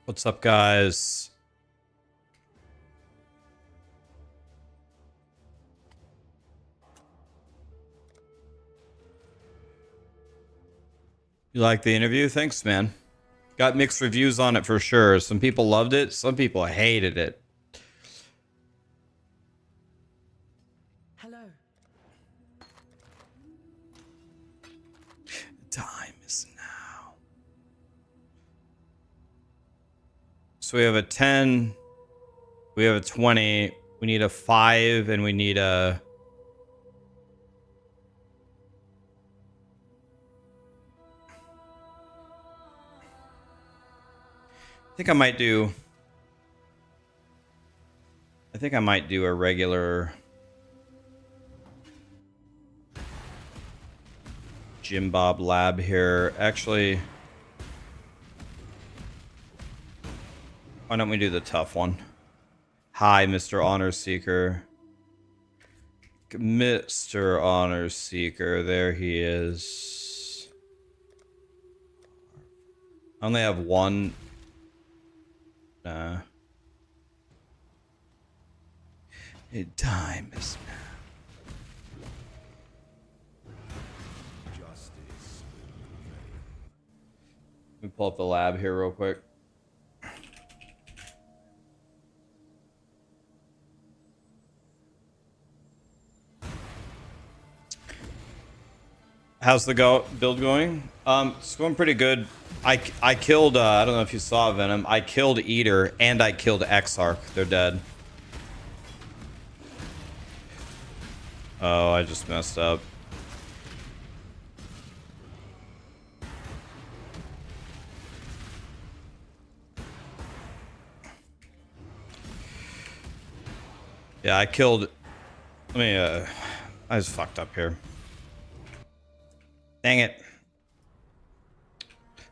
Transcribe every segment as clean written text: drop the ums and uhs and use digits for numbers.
What's up, guys? You like the interview? Thanks, man. Got mixed reviews on it for sure. Some people loved it. Some people hated it. Hello. Time is now. So we have a 10. We have a 20. We need a 5 and we need a... I think I might do a regular Jim Bob lab here. Actually, why don't we do the tough one? Hi, Mr. Honor Seeker. Mr. Honor Seeker, there he is. I only have one. Time is now. Let me pull up the lab here real quick. How's the build going? It's going pretty good. I killed, I don't know if you saw Venom. I killed Eater and I killed Exarch. They're dead. Oh, I just messed up. Yeah, I killed... Let me, I just fucked up here. Dang it.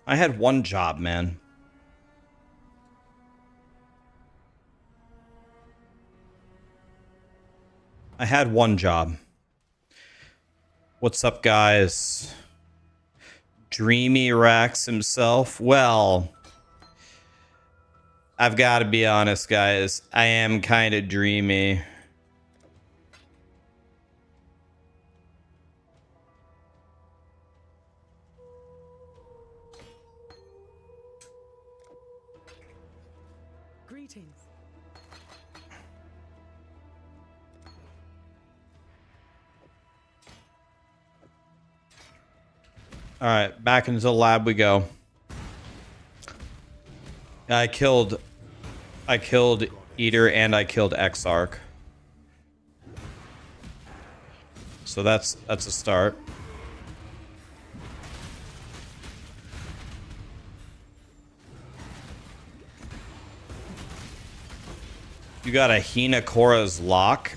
I had one job, man. I had one job. What's up, guys? Dreamy Rax himself. Well, I've got to be honest, guys. I am kind of dreamy. Greetings. All right, back into the lab we go. I killed Eater and I killed Exarch. So that's a start. You got a Hina Korra's lock.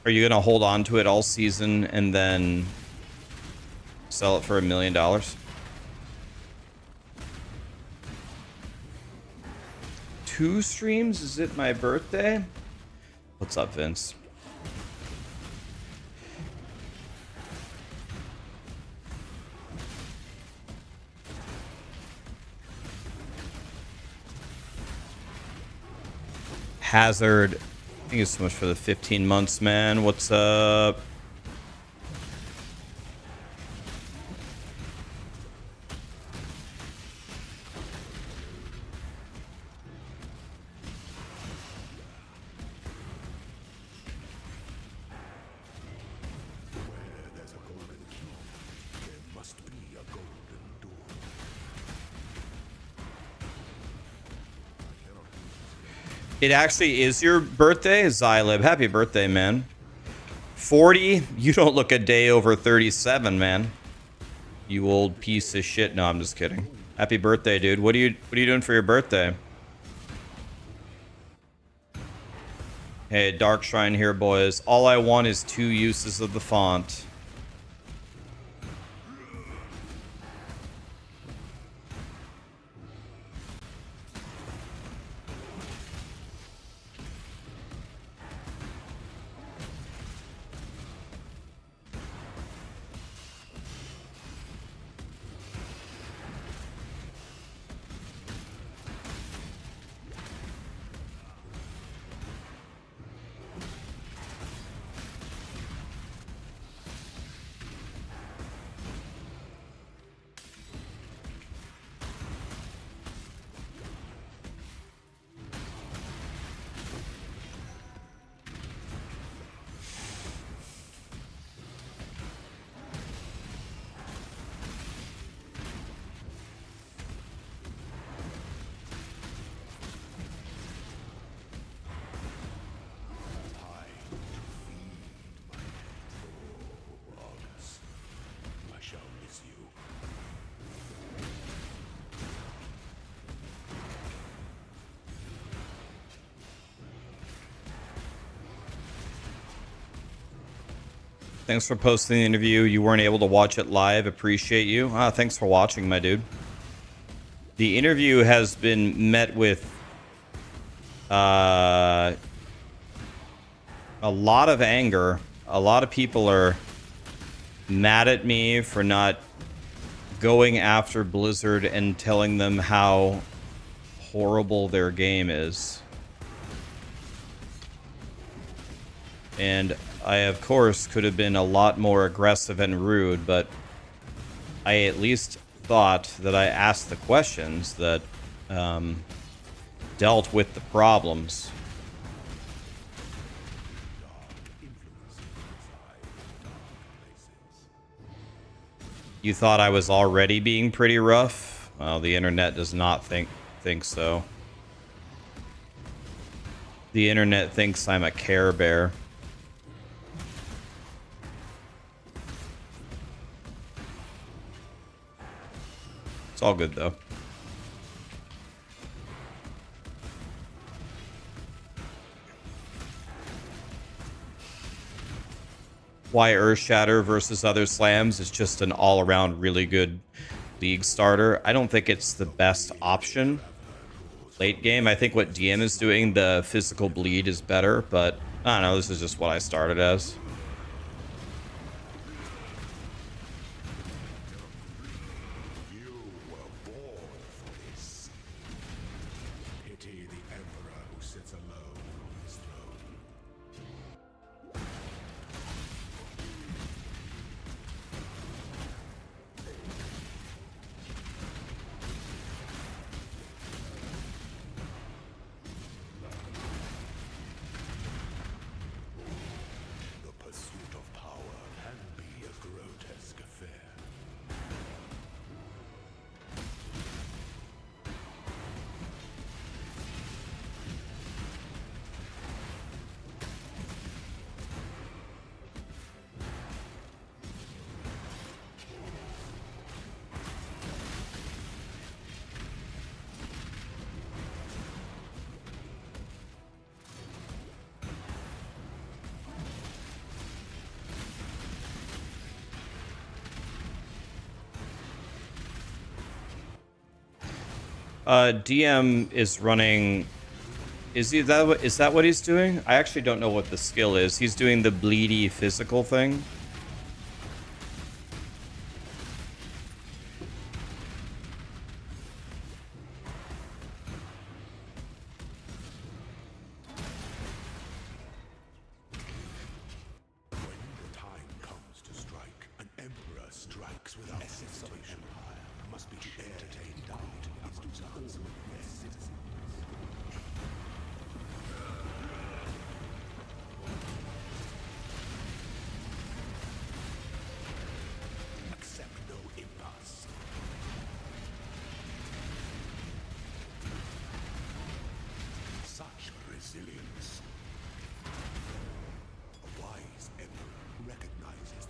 Are you gonna hold on to it all season and then sell it for $1 million? 2 streams? Is it my birthday? What's up, Vince? Hazard. Thank you so much for the 15 months, man. What's up? It actually is your birthday, Xylib. Happy birthday, man. 40? You don't look a day over 37, man. You old piece of shit. No, I'm just kidding. Happy birthday, dude. What are you doing for your birthday? Hey, Dark Shrine here, boys. All I want is 2 uses of the font. Thanks for posting the interview. You weren't able to watch it live. Appreciate you. Thanks for watching, my dude. The interview has been met with a lot of anger. A lot of people are mad at me for not going after Blizzard and telling them how horrible their game is. And I, of course, could have been a lot more aggressive and rude, but I at least thought that I asked the questions that dealt with the problems. You thought I was already being pretty rough? Well, the internet does not think so. The internet thinks I'm a Care Bear. It's all good, though. Why Earthshatter versus other slams is just an all-around really good league starter. I don't think it's the best option late game. I think what DM is doing, the physical bleed, is better, but I don't know. This is just what I started as. DM is running. Is that what he's doing? I actually don't know what the skill is. He's doing the bleedy physical thing.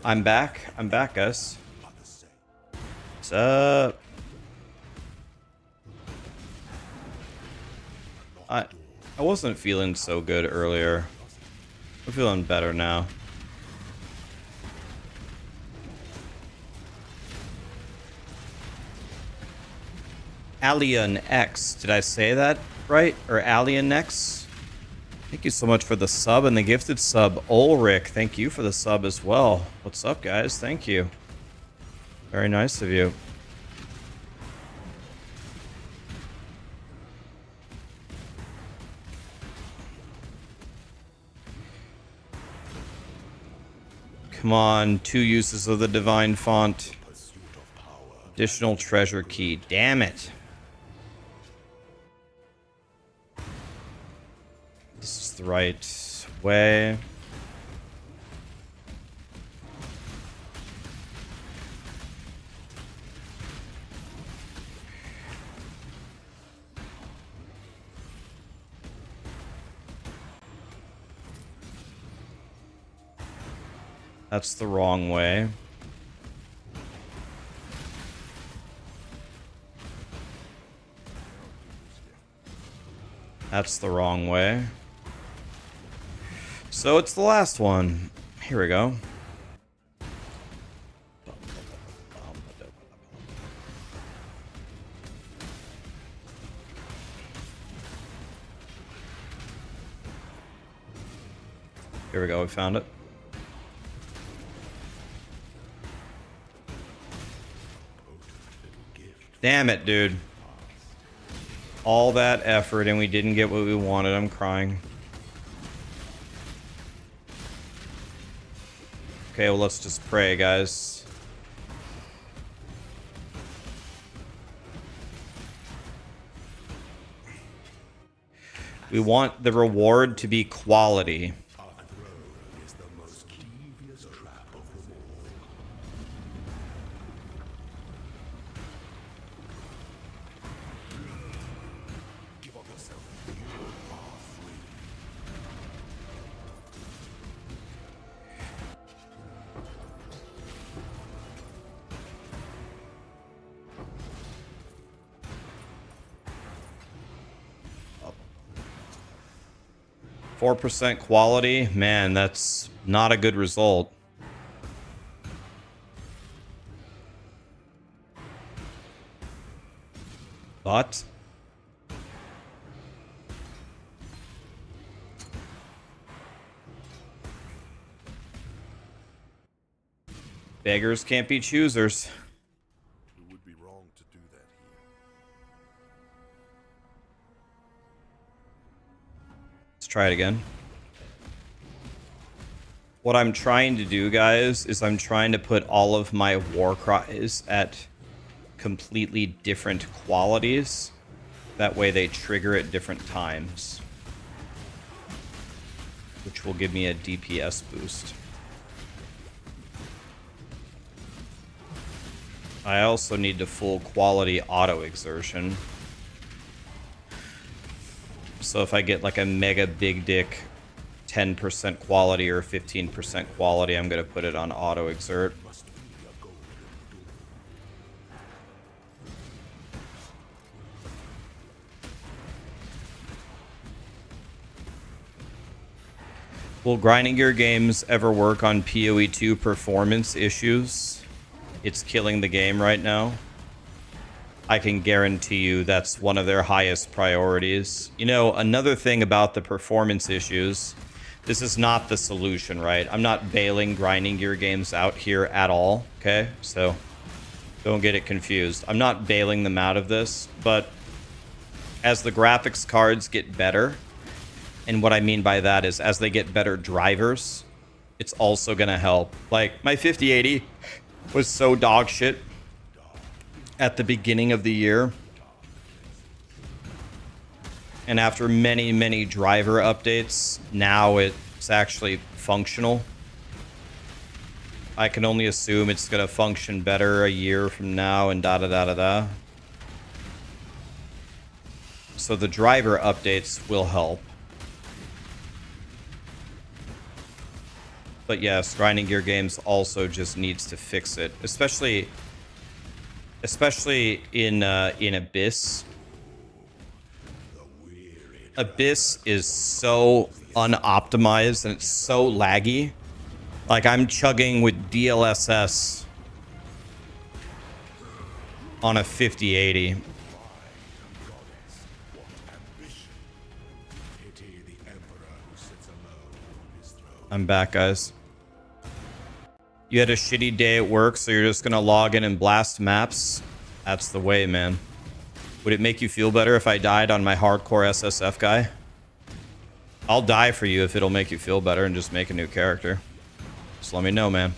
I'm back. I'm back, guys. What's up? I wasn't feeling so good earlier. I'm feeling better now. Alien X. Did I say that right? Or Alien X? Thank you so much for the sub and the gifted sub. Ulrich, thank you for the sub as well. What's up, guys? Thank you. Very nice of you. Come on, 2 uses of the divine font. Additional treasure key. Damn it. This is the right way. That's the wrong way. That's the wrong way. So it's the last one. Here we go. Here we go, we found it. Damn it, dude. All that effort and we didn't get what we wanted. I'm crying. Okay, well, let's just pray, guys. We want the reward to be quality. %4 quality, man, that's not a good result. But beggars can't be choosers. It would be wrong to do that here. Let's try it again. What I'm trying to do, guys, is I'm trying to put all of my war cries at completely different qualities. That way they trigger at different times, which will give me a DPS boost. I also need to full quality auto exertion. So if I get like a mega big dick 10% quality or 15% quality, I'm going to put it on auto exert. Will grinding gear games ever work on POE2 performance issues? It's killing the game right now. I can guarantee you that's one of their highest priorities. You know, another thing about the performance issues, this is not the solution, right? I'm not bailing grinding gear games out here at all, okay? So don't get it confused. I'm not bailing them out of this, but as the graphics cards get better, and what I mean by that is as they get better drivers, it's also going to help. Like, my 5080 was so dog shit at the beginning of the year. And after many, many driver updates, now it's actually functional. I can only assume it's going to function better a year from now and da-da-da-da-da. So the driver updates will help. But yes, grinding gear games also just needs to fix it, especially in Abyss. The weary Abyss is so unoptimized and it's so laggy. Like, I'm chugging with DLSS on a 5080. I'm back, guys. You had a shitty day at work, so you're just gonna log in and blast maps? That's the way, man. Would it make you feel better if I died on my hardcore SSF guy? I'll die for you if it'll make you feel better and just make a new character. Just let me know, man.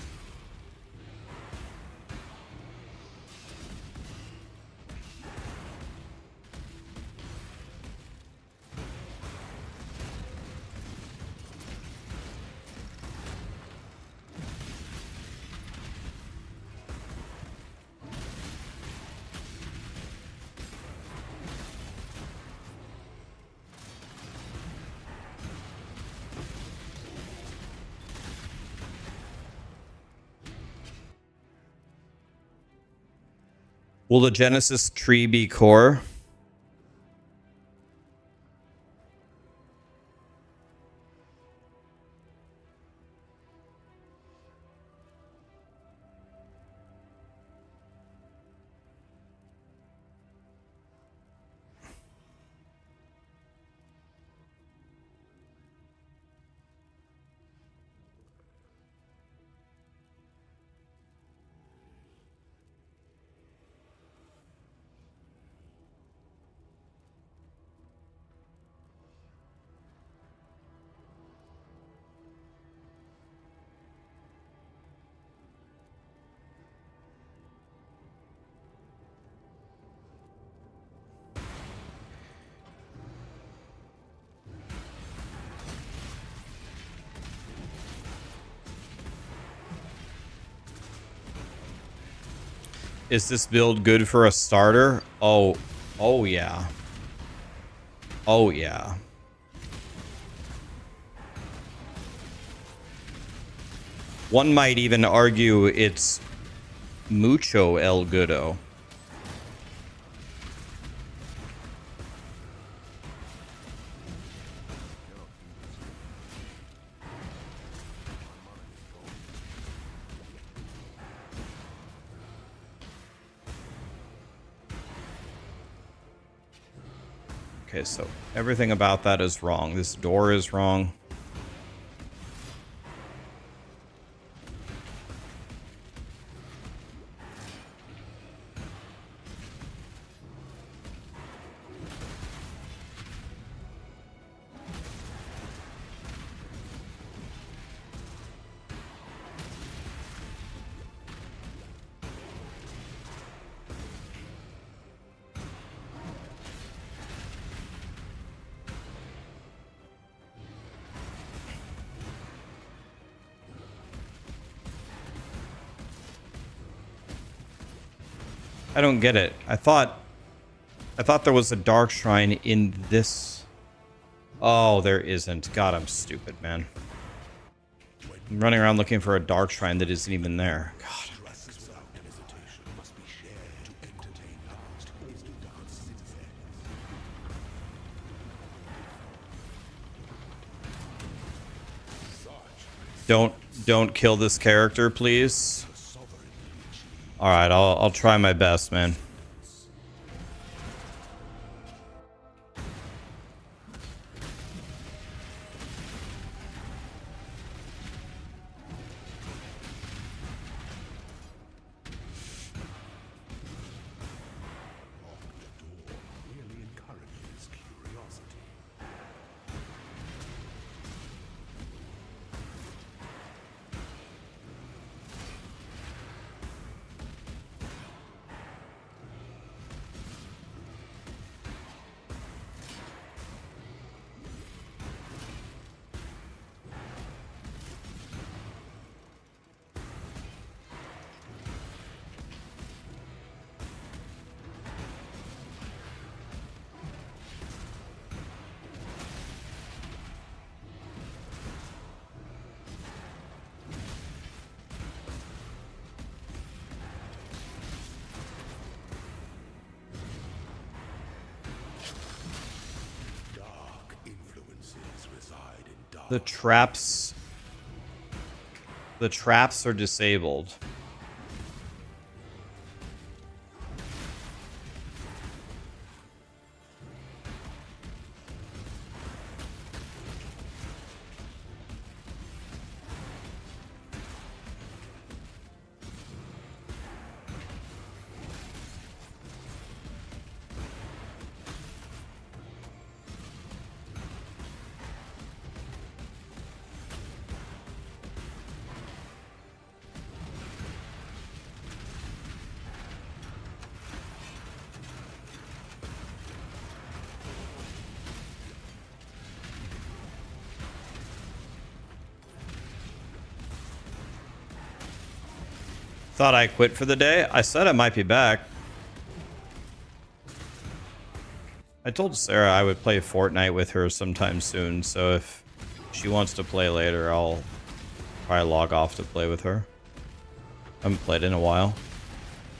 Will the Genesis tree be core? Is this build good for a starter? Oh yeah. Oh yeah. One might even argue it's mucho el goodo. Okay, so everything about that is wrong. This door is wrong. I don't get it. I thought there was a dark shrine in this. Oh, there isn't. God, I'm stupid, man. I'm running around looking for a dark shrine that isn't even there. God. Don't kill this character, please. All right, I'll try my best, man. The traps. The traps are disabled. Thought I quit for the day. I said I might be back. I told Sarah I would play Fortnite with her sometime soon, so if she wants to play later, I'll probably log off to play with her. I haven't played in a while.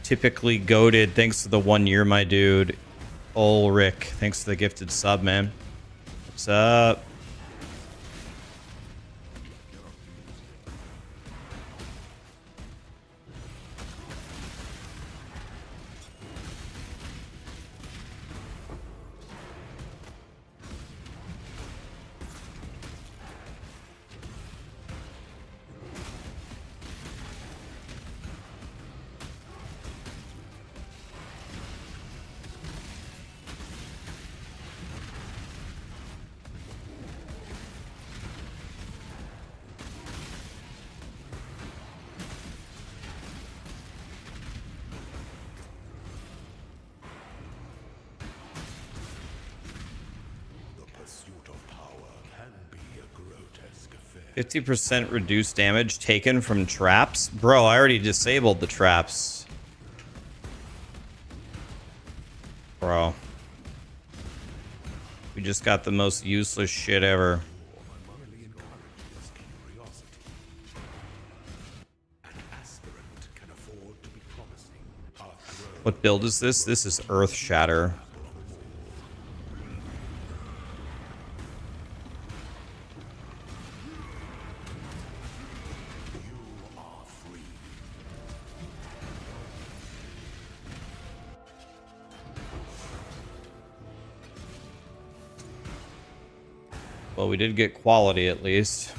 Typically goated. Thanks to the 1 year, my dude. Ulrich, thanks for the gifted sub, man. What's up? The pursuit of power can be a grotesque affair. 50% reduced damage taken from traps? Bro, I already disabled the traps. Bro. We just got the most useless shit ever. Really encourages curiosity. An aspirant can afford to be promising. What build is this? This is Earthshatter. Well, we did get quality at least.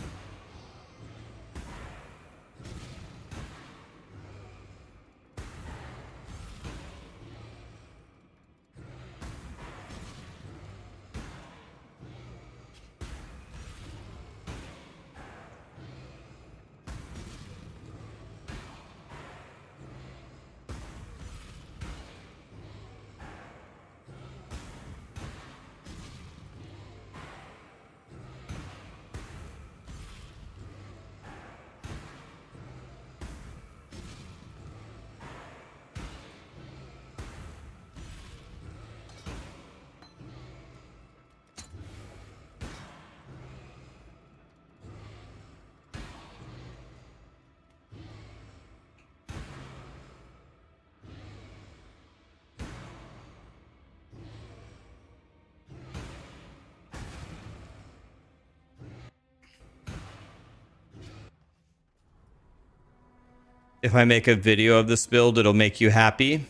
If I make a video of this build, it'll make you happy.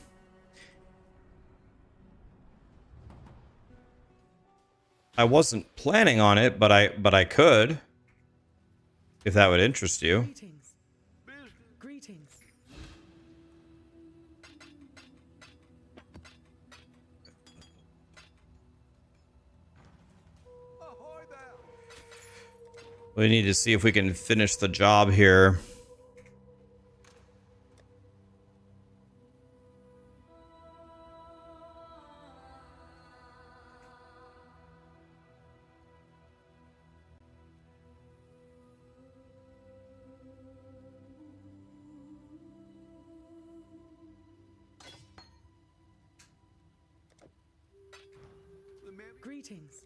I wasn't planning on it, but I could. If that would interest you. Greetings. Greetings. We need to see if we can finish the job here. Greetings.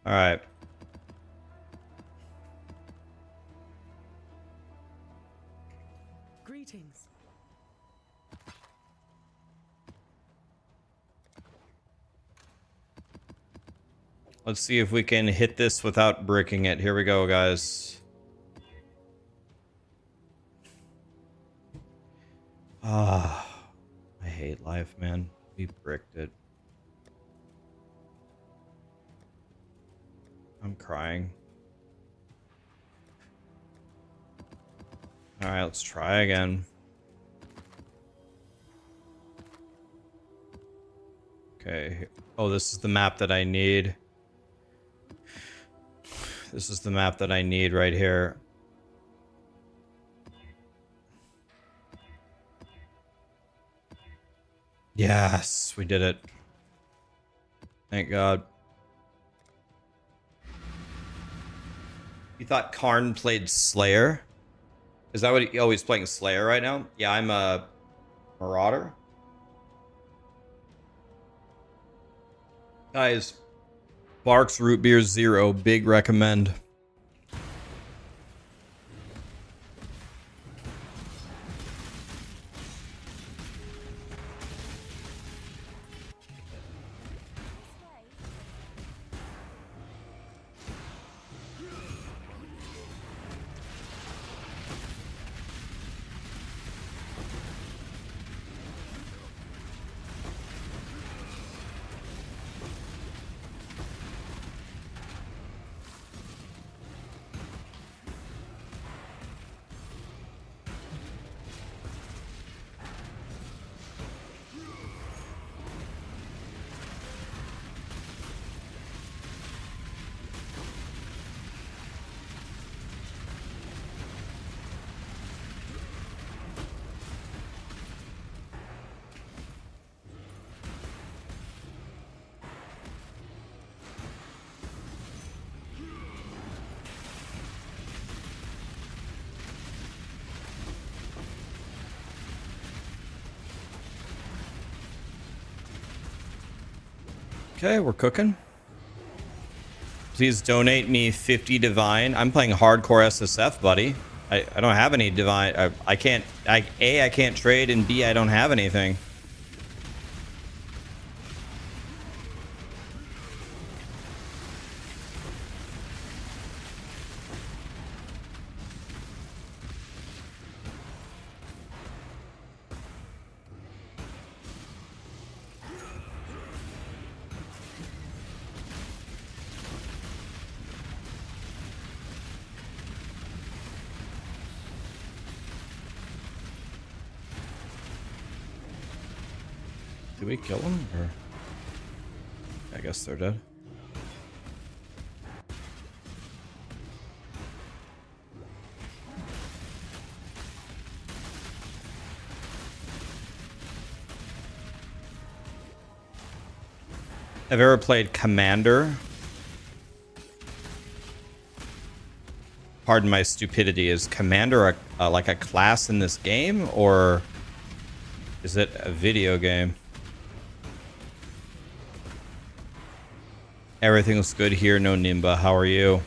All right. Greetings. Let's see if we can hit this without bricking it. Here we go, guys. Ah, I hate life, man. We bricked it. I'm crying. All right, let's try again. Okay. Oh, this is the map that I need. This is the map that I need right here. Yes, we did it. Thank God. You thought Karn played Slayer? Is that what he... Oh, he's playing Slayer right now? Yeah, I'm a Marauder. Guys, Barks Root Beer Zero, big recommend. Okay, we're cooking. Please donate me 50 divine. I'm playing hardcore SSF, buddy. I don't have any divine. I can't. I can't trade, and B, I don't have anything. Did we kill them? Or I guess they're dead. I've ever played Commander. Pardon my stupidity. Is Commander like a class in this game, or is it a video game? Everything's good here, no Nimba. How are you?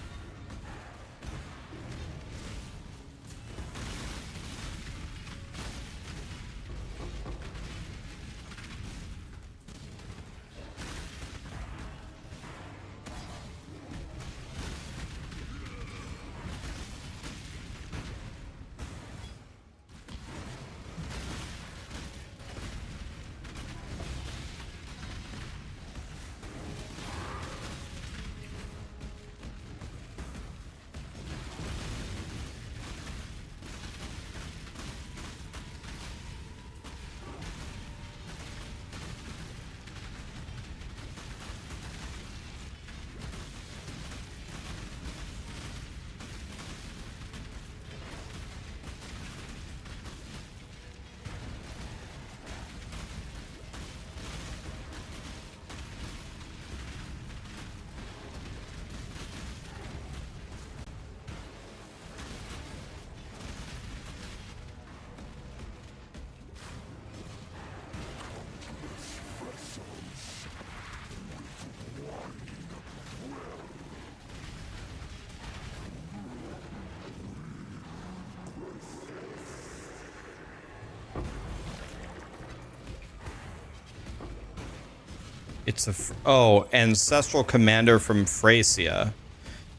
It's a oh, ancestral commander from Thracia.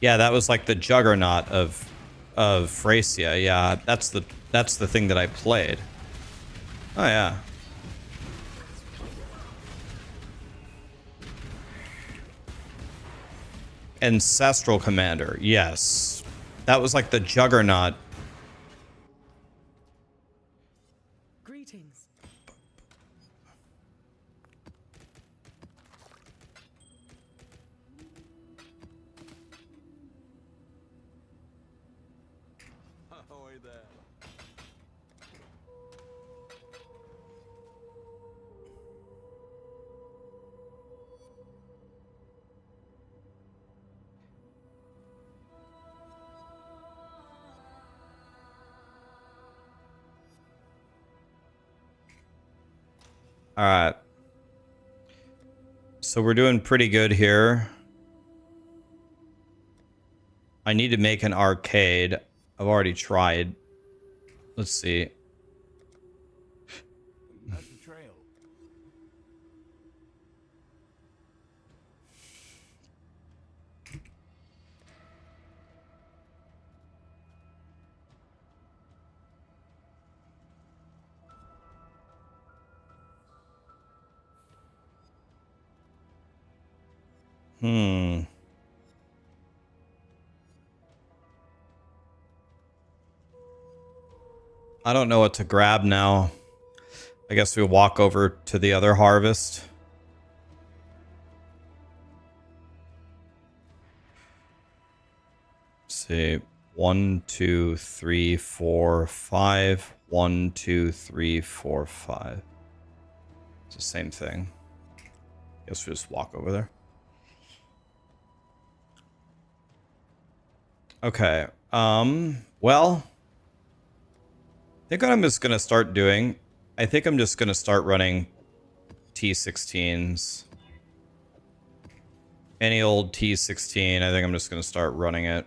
Yeah, that was like the juggernaut of Thracia. Yeah, that's the thing that I played. Oh yeah. Ancestral commander. Yes. That was like the juggernaut. Greetings. Ahoy there. All right. So we're doing pretty good here. I need to make an arcade. I've already tried. Let's see. That's the trail. I don't know what to grab now. I guess we walk over to the other harvest. Let's see. 1, 2, 3, 4, 5. 1, 2, 3, 4, 5. It's the same thing. Guess we just walk over there. Okay. Well, I think what I'm just gonna start doing, I think I'm just gonna start running T16s. Any old T16, I think I'm just gonna start running it.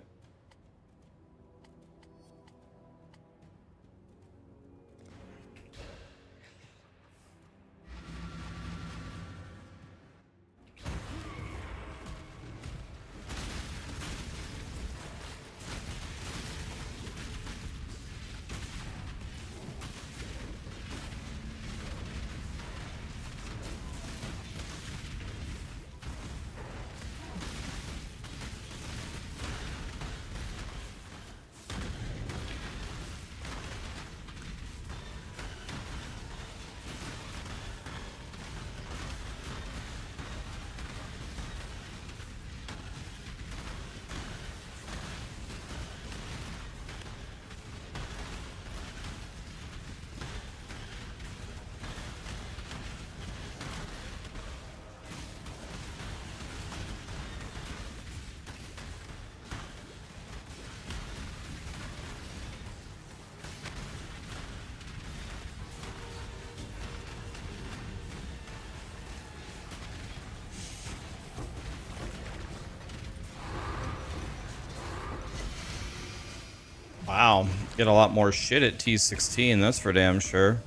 Wow, get a lot more shit at T16, that's for damn sure.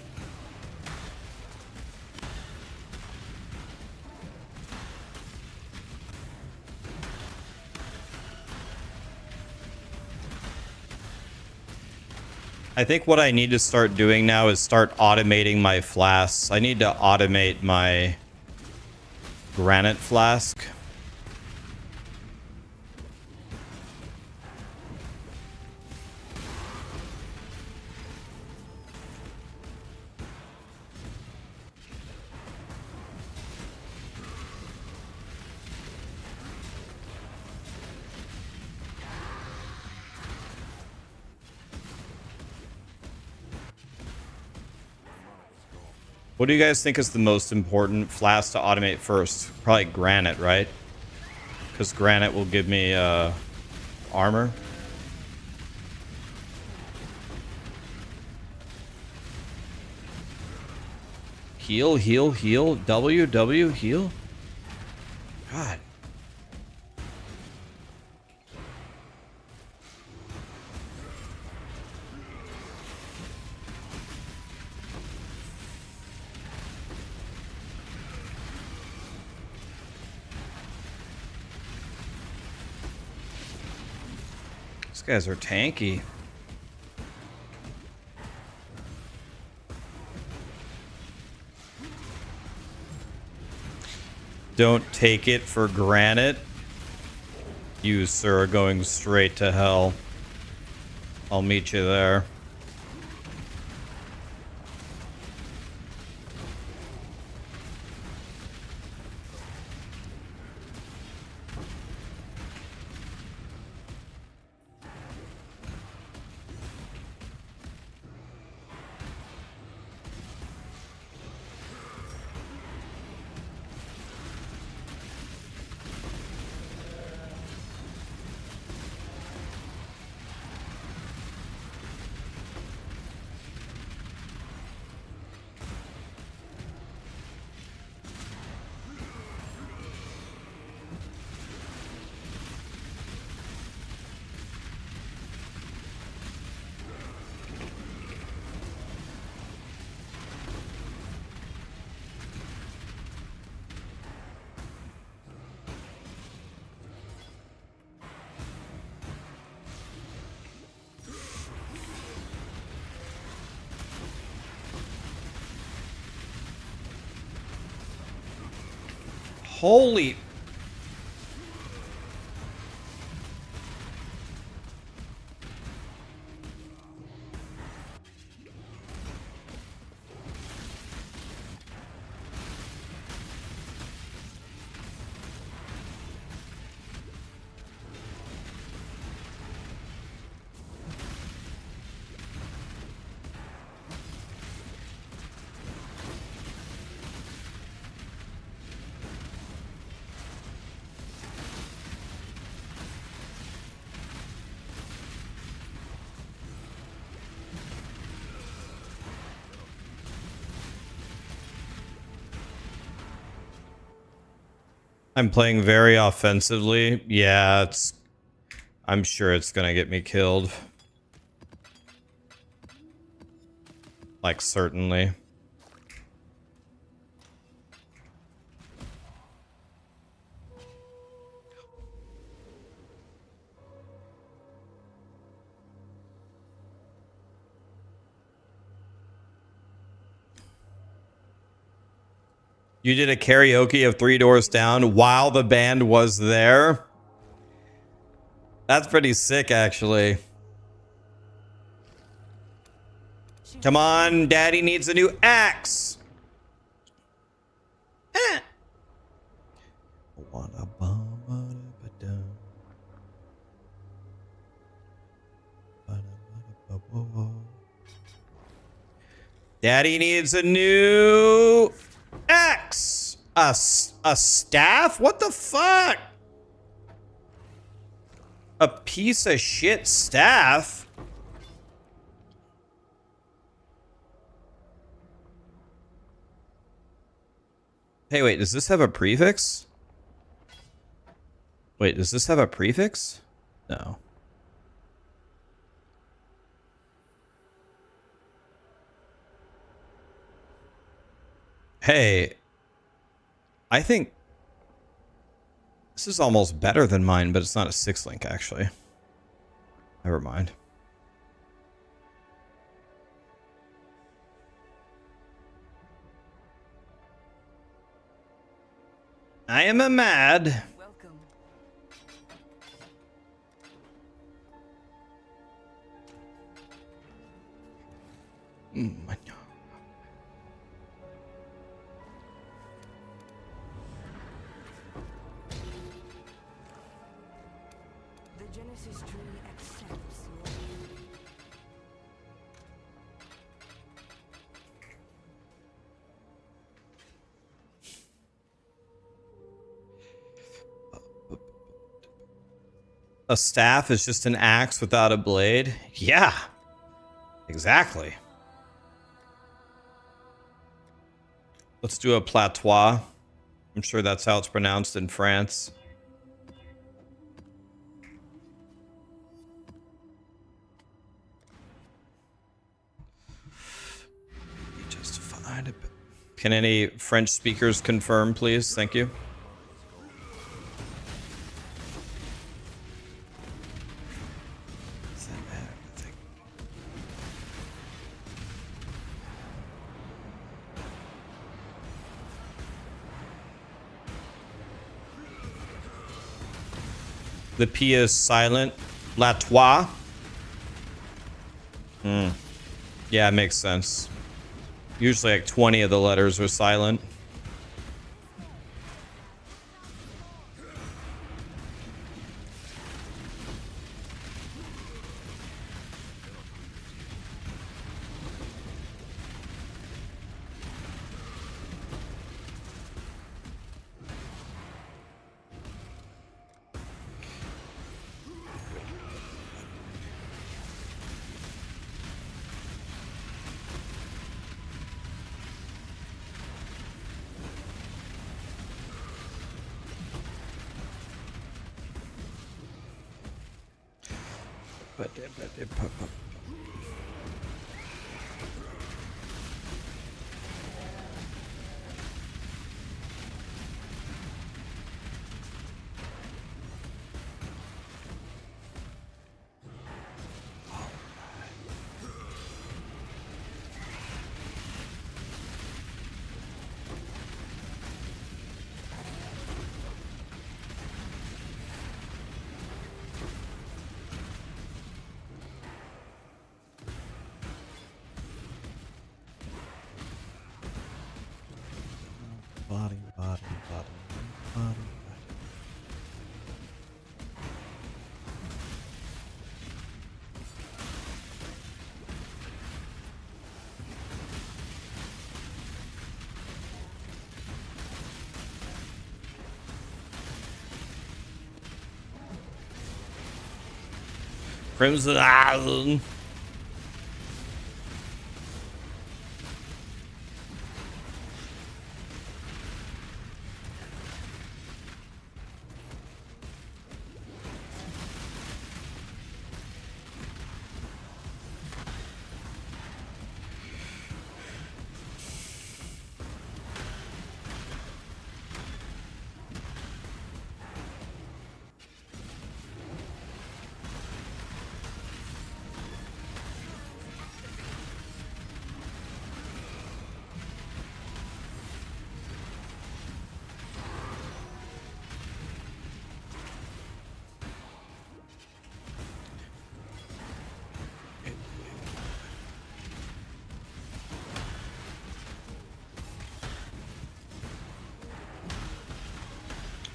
I think what I need to start doing now is start automating my flasks. I need to automate my granite flask. What do you guys think is the most important flask to automate first? Probably granite, right? Because granite will give me armor. Heal, heal, heal. W, W, heal. God. These guys are tanky. Don't take it for granted. You, sir, are going straight to hell. I'll meet you there. Holy... I'm playing very offensively. Yeah, it's... I'm sure it's gonna get me killed. Like, certainly. You did a karaoke of Three Doors Down while the band was there? That's pretty sick, actually. Come on, Daddy needs a new axe. Daddy needs a new axe. A staff? What the fuck? A piece of shit staff? Hey, wait, does this have a prefix? Wait, does this have a prefix? No. Hey, I think this is almost better than mine, but it's not a 6-link, actually. Never mind. I am a mad. Welcome. The Genesis tree accepts your... A staff is just an axe without a blade? Yeah, exactly. Let's do a platois. I'm sure that's how it's pronounced in France. Justified. Can any French speakers confirm, please? Thank you. The P is silent. Latois. Yeah, it makes sense. Usually like 20 of the letters are silent. Body, body, body, body. Crimson Island.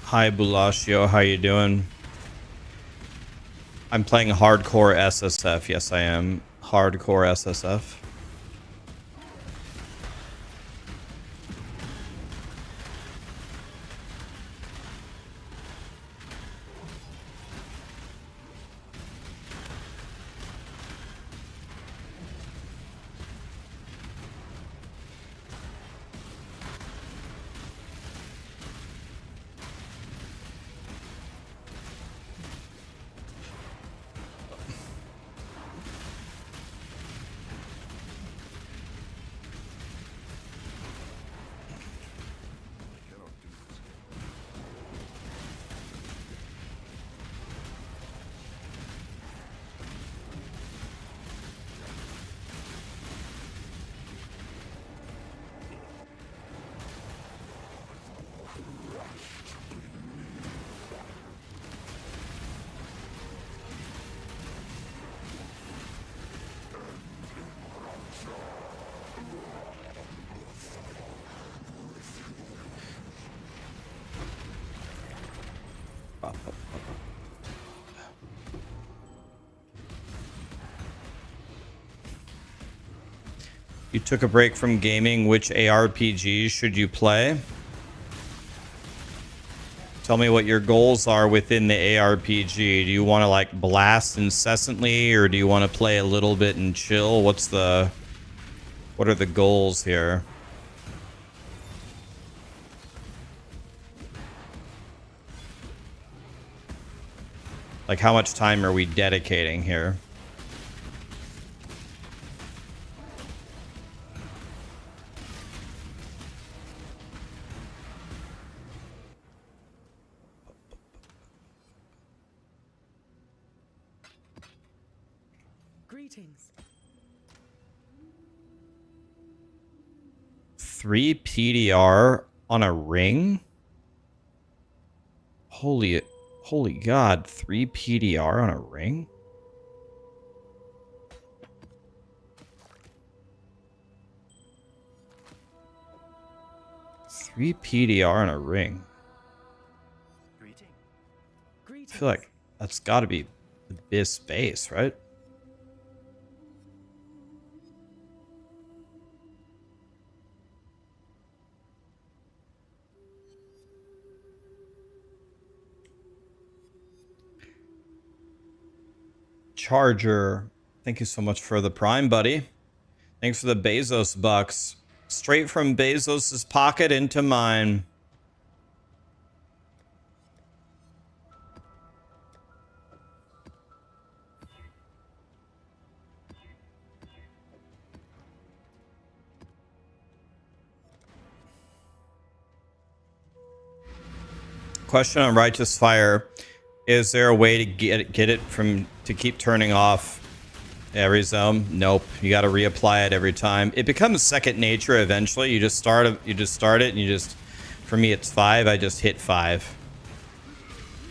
Hi Bulashio, how you doing? I'm playing hardcore SSF. Yes, I am. Hardcore SSF. You took a break from gaming. Which ARPGs should you play? Tell me what your goals are within the ARPG. Do you want to like blast incessantly, or do you want to play a little bit and chill? What are the goals here? Like, how much time are we dedicating here? Greetings. 3 PDR on a ring? Holy... Holy God, 3 PDR on a ring? Three PDR on a ring. I feel like that's got to be the Abyss base, right? Charger, thank you so much for the Prime, buddy. Thanks for the Bezos bucks. Straight from Bezos's pocket into mine. Question on Righteous Fire. Is there a way to get it from to keep turning off every zone? Nope. You got to reapply it every time. It becomes second nature eventually. You just start it and you just, for me it's 5. I just hit 5.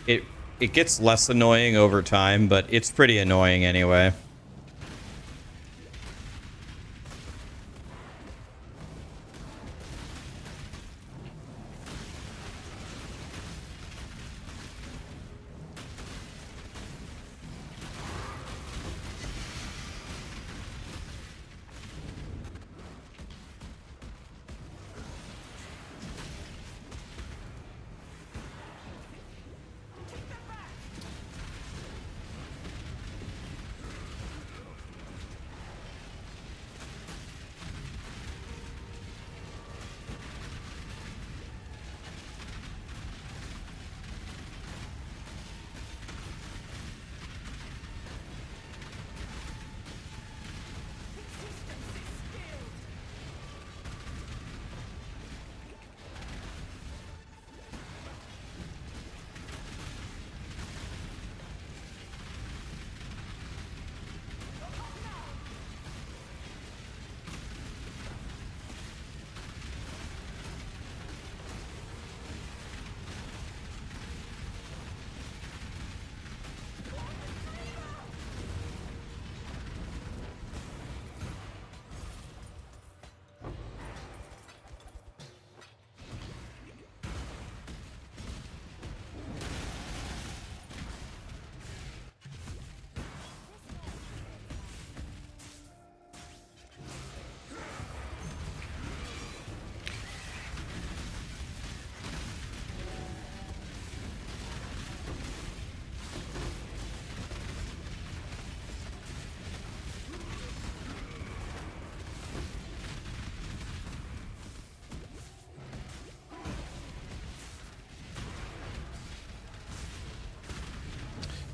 It gets less annoying over time, but it's pretty annoying anyway.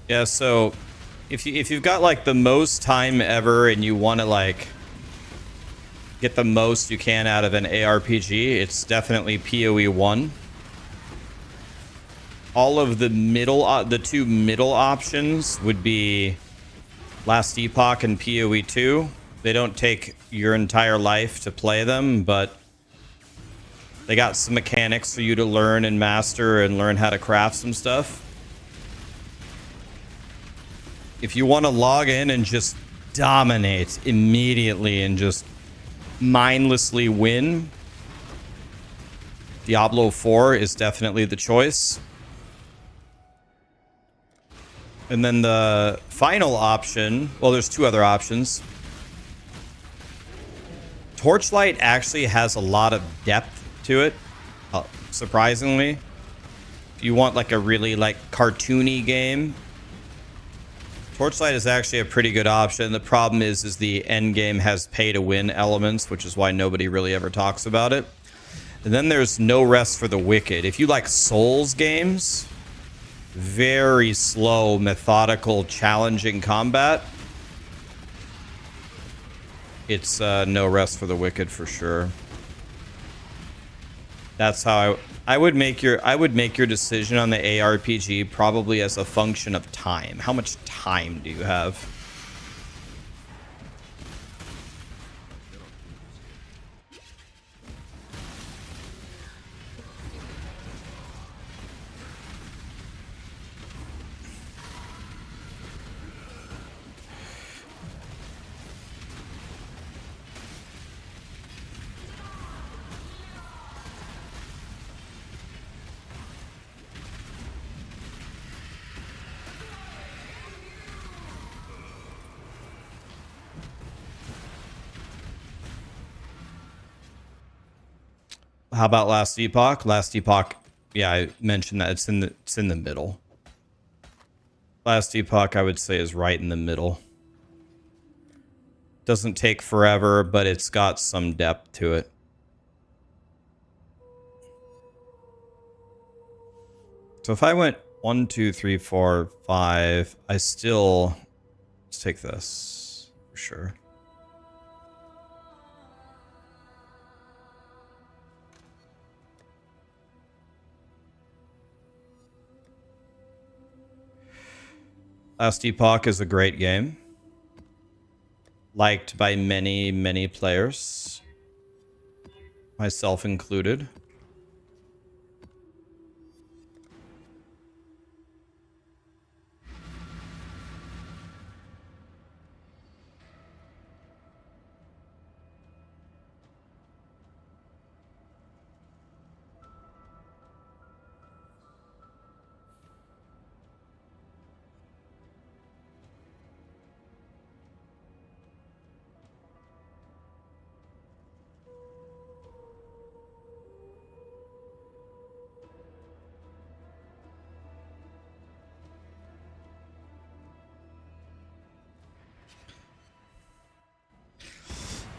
Yeah, so if you've got like the most time ever and you want to like get the most you can out of an ARPG, it's definitely POE1. All of the the 2 middle options would be Last Epoch and POE2. They don't take your entire life to play them, but they got some mechanics for you to learn and master and learn how to craft some stuff. If you want to log in and just dominate immediately and just mindlessly win, Diablo 4 is definitely the choice. And then the final option, well, there's 2 other options. Torchlight actually has a lot of depth to it, surprisingly. If you want like a really like cartoony game, Torchlight is actually a pretty good option. The problem is the end game has pay-to-win elements, which is why nobody really ever talks about it. And then there's No Rest for the Wicked. If you like Souls games, very slow, methodical, challenging combat, it's No Rest for the Wicked for sure. That's how I would make your decision on the ARPG probably as a function of time. How much time do you have? How about Last Epoch? Last Epoch, yeah, I mentioned that it's in the middle. Last Epoch, I would say, is right in the middle. Doesn't take forever, but it's got some depth to it. So if I went 1, 2, 3, 4, 5, I still... Let's take this for sure. Last Epoch is a great game. Liked by many, many players. Myself included.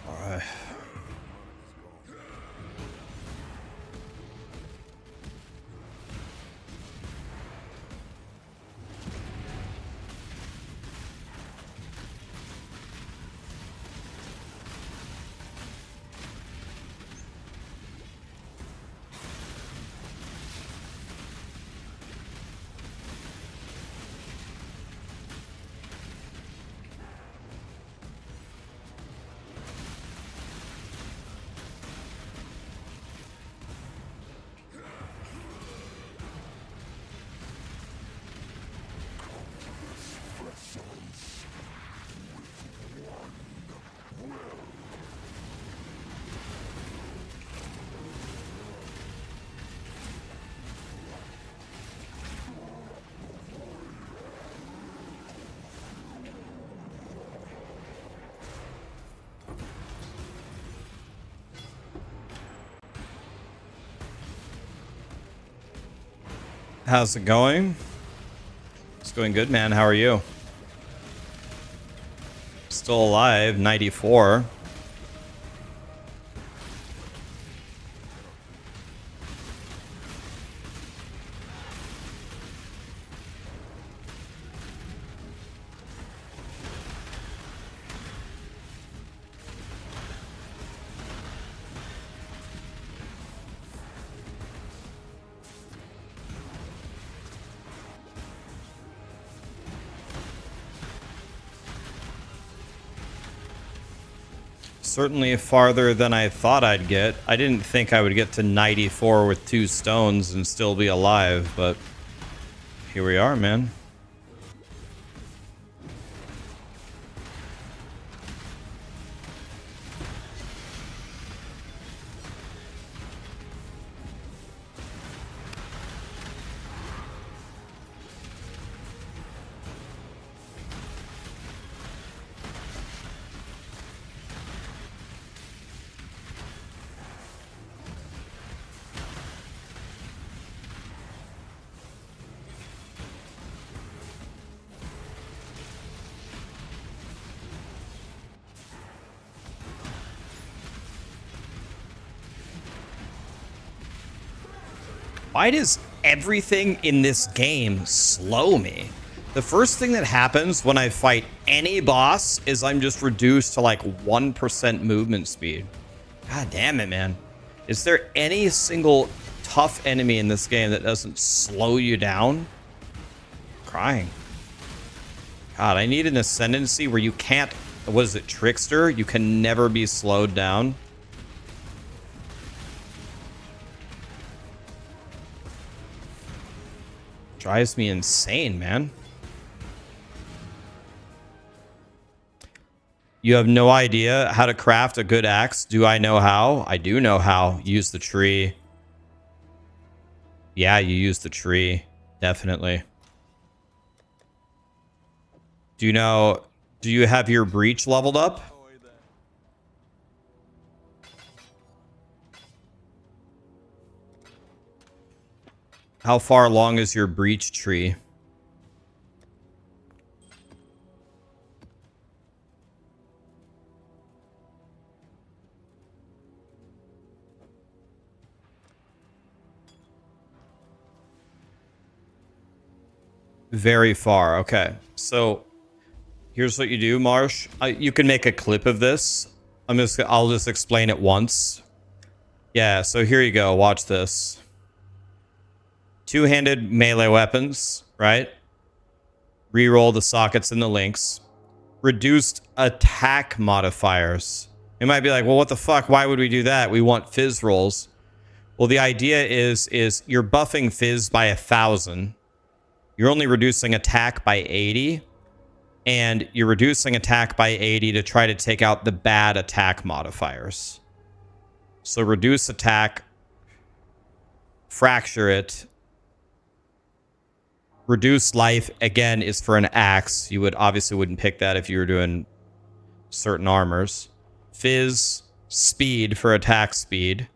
Alright. How's it going? It's going good, man. How are you? Still alive, 94. Certainly farther than I thought I'd get. I didn't think I would get to 94 with 2 stones and still be alive, but here we are, man. Why does everything in this game slow me? The first thing that happens when I fight any boss is I'm just reduced to like 1% movement speed. God damn it, man. Is there any single tough enemy in this game that doesn't slow you down? I'm crying. God, I need an ascendancy where you can't... What is it, Trickster? You can never be slowed down. Drives me insane, man. You have no idea how to craft a good axe. Do I know how? I do know how. Use the tree. Yeah, you use the tree. Definitely. Do you know... Do you have your breach leveled up? How far along is your breach tree? Very far. Okay. So here's what you do, Marsh. You can make a clip of this. I'll just explain it once. Yeah, so here you go. Watch this. Two-handed melee weapons, right? Reroll the sockets and the links. Reduced attack modifiers. You might be like, well, what the fuck? Why would we do that? We want fizz rolls. Well, the idea is you're buffing fizz by 1,000. You're only reducing attack by 80. And you're reducing attack by 80 to try to take out the bad attack modifiers. So reduce attack, fracture it. Reduce life, again, is for an axe. You obviously wouldn't pick that if you were doing certain armors. Fizz, speed for attack speed.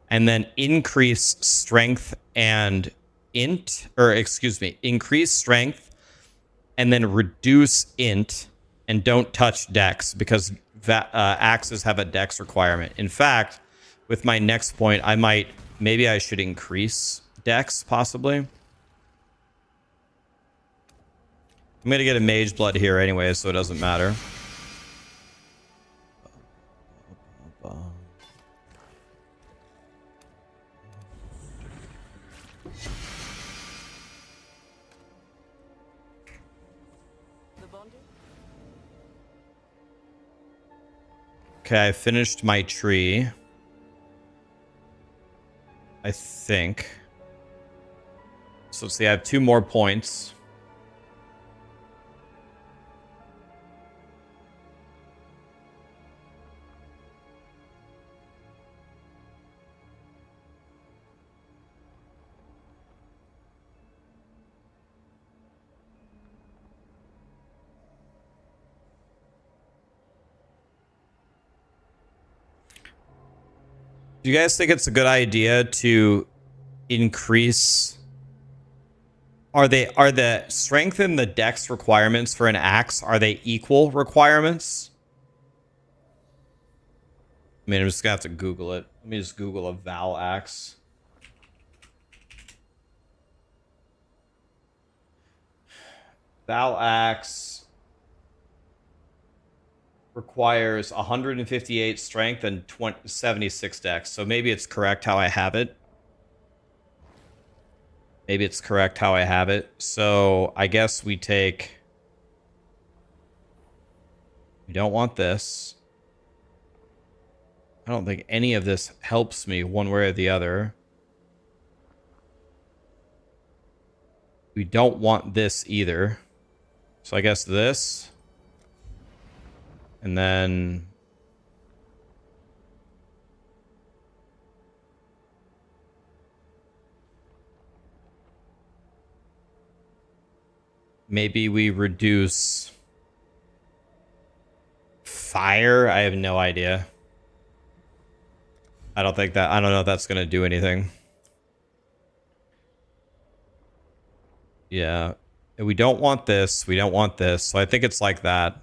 And then increase strength and increase strength and then reduce int, and don't touch dex because axes have a dex requirement. In fact, with my next point, maybe I should increase dex possibly. I'm going to get a mage blood here anyway, so it doesn't matter. Okay, I finished my tree. I think. So let's see, I have 2 more points. Do you guys think it's a good idea to increase? Are the strength and the dex requirements for an axe, are they equal requirements? I mean, I'm just gonna have to Google it. Let me just Google a Val axe. Val axe requires 158 strength and 76 dex. So maybe it's correct how I have it. Maybe it's correct how I have it. So I guess we don't want this. I don't think any of this helps me one way or the other. We don't want this either. So I guess this. And then maybe we reduce fire. I have no idea. I don't know if that's going to do anything. Yeah. We don't want this. We don't want this. So I think it's like that.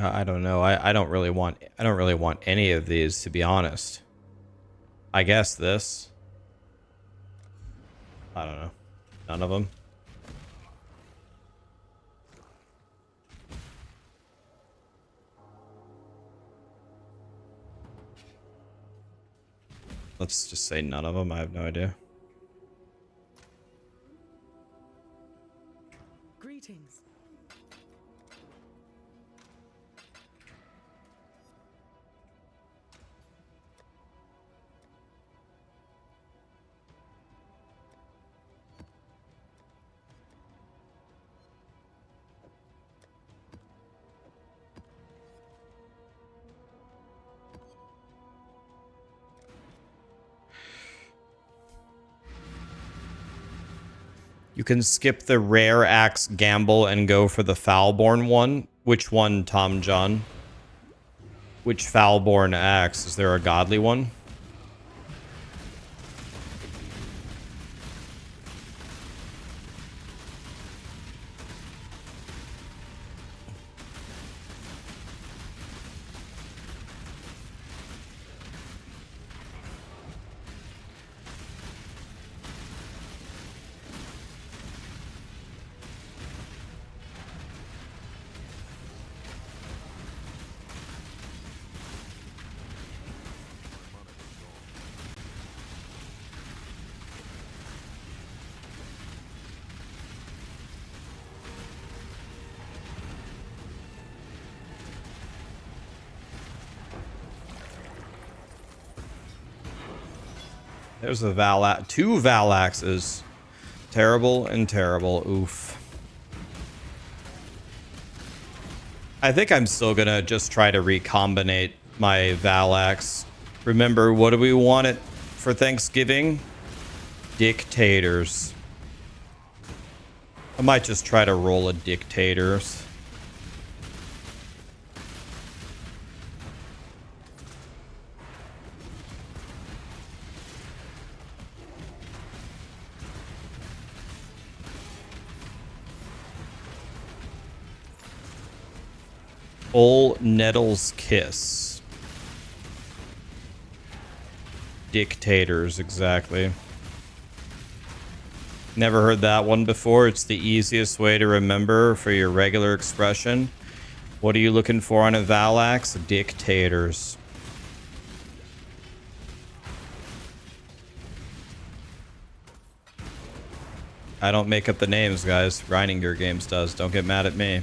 I don't know. I don't really want any of these, to be honest. I guess this. I don't know. None of them. Let's just say none of them. I have no idea. Greetings. You can skip the rare axe gamble and go for the Foulborn one. Which one, Tom John? Which Foulborn axe? Is there a godly one? There's a Valax. Two Valaxes. Terrible and terrible. Oof. I think I'm still gonna just try to recombinate my Valax. Remember, what do we want it for Thanksgiving? Dictators. I might just try to roll a Dictators. Ol Nettle's Kiss. Dictators, exactly. Never heard that one before. It's the easiest way to remember for your regular expression. What are you looking for on a Valax? Dictators. I don't make up the names, guys. Grinding Gear Games does. Don't get mad at me.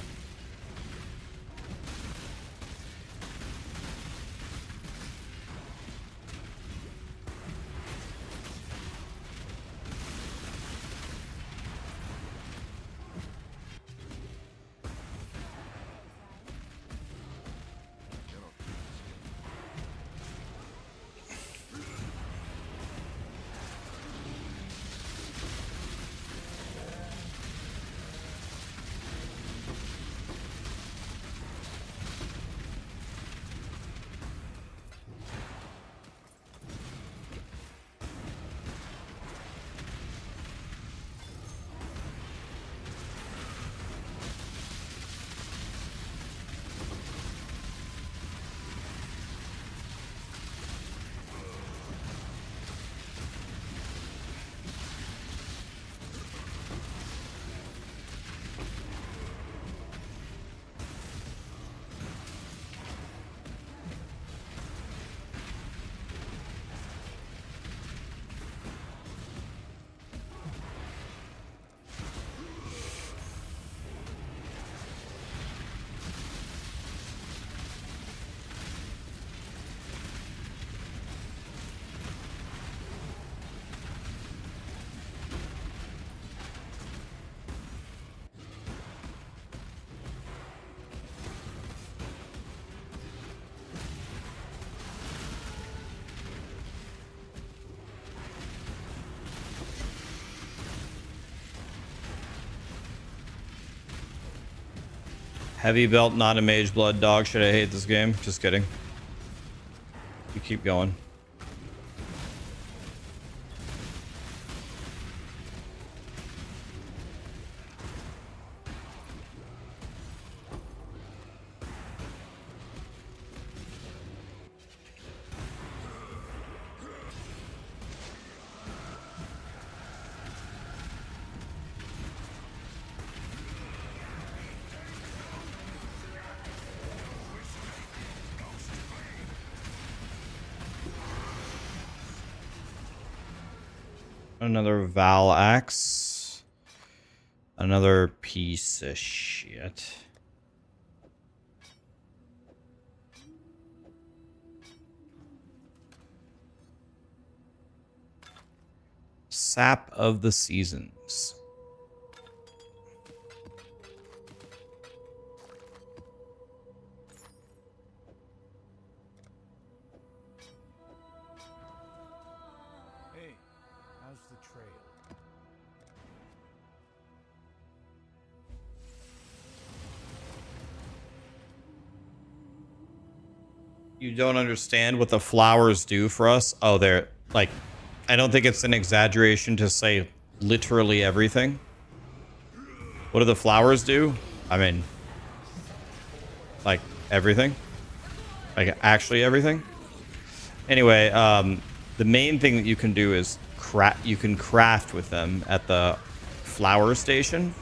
Heavy belt, not a mage blood dog. Should I hate this game? Just kidding. You keep going. Another Val Axe. Another piece of shit. Sap of the Seasons. Hey, how's the trail? You don't understand what the flowers do for us? Oh, they're like, I don't think it's an exaggeration to say literally everything. What do the flowers do? I mean, like everything. Like actually everything. Anyway, the main thing that you can do is you can craft with them at the flower station,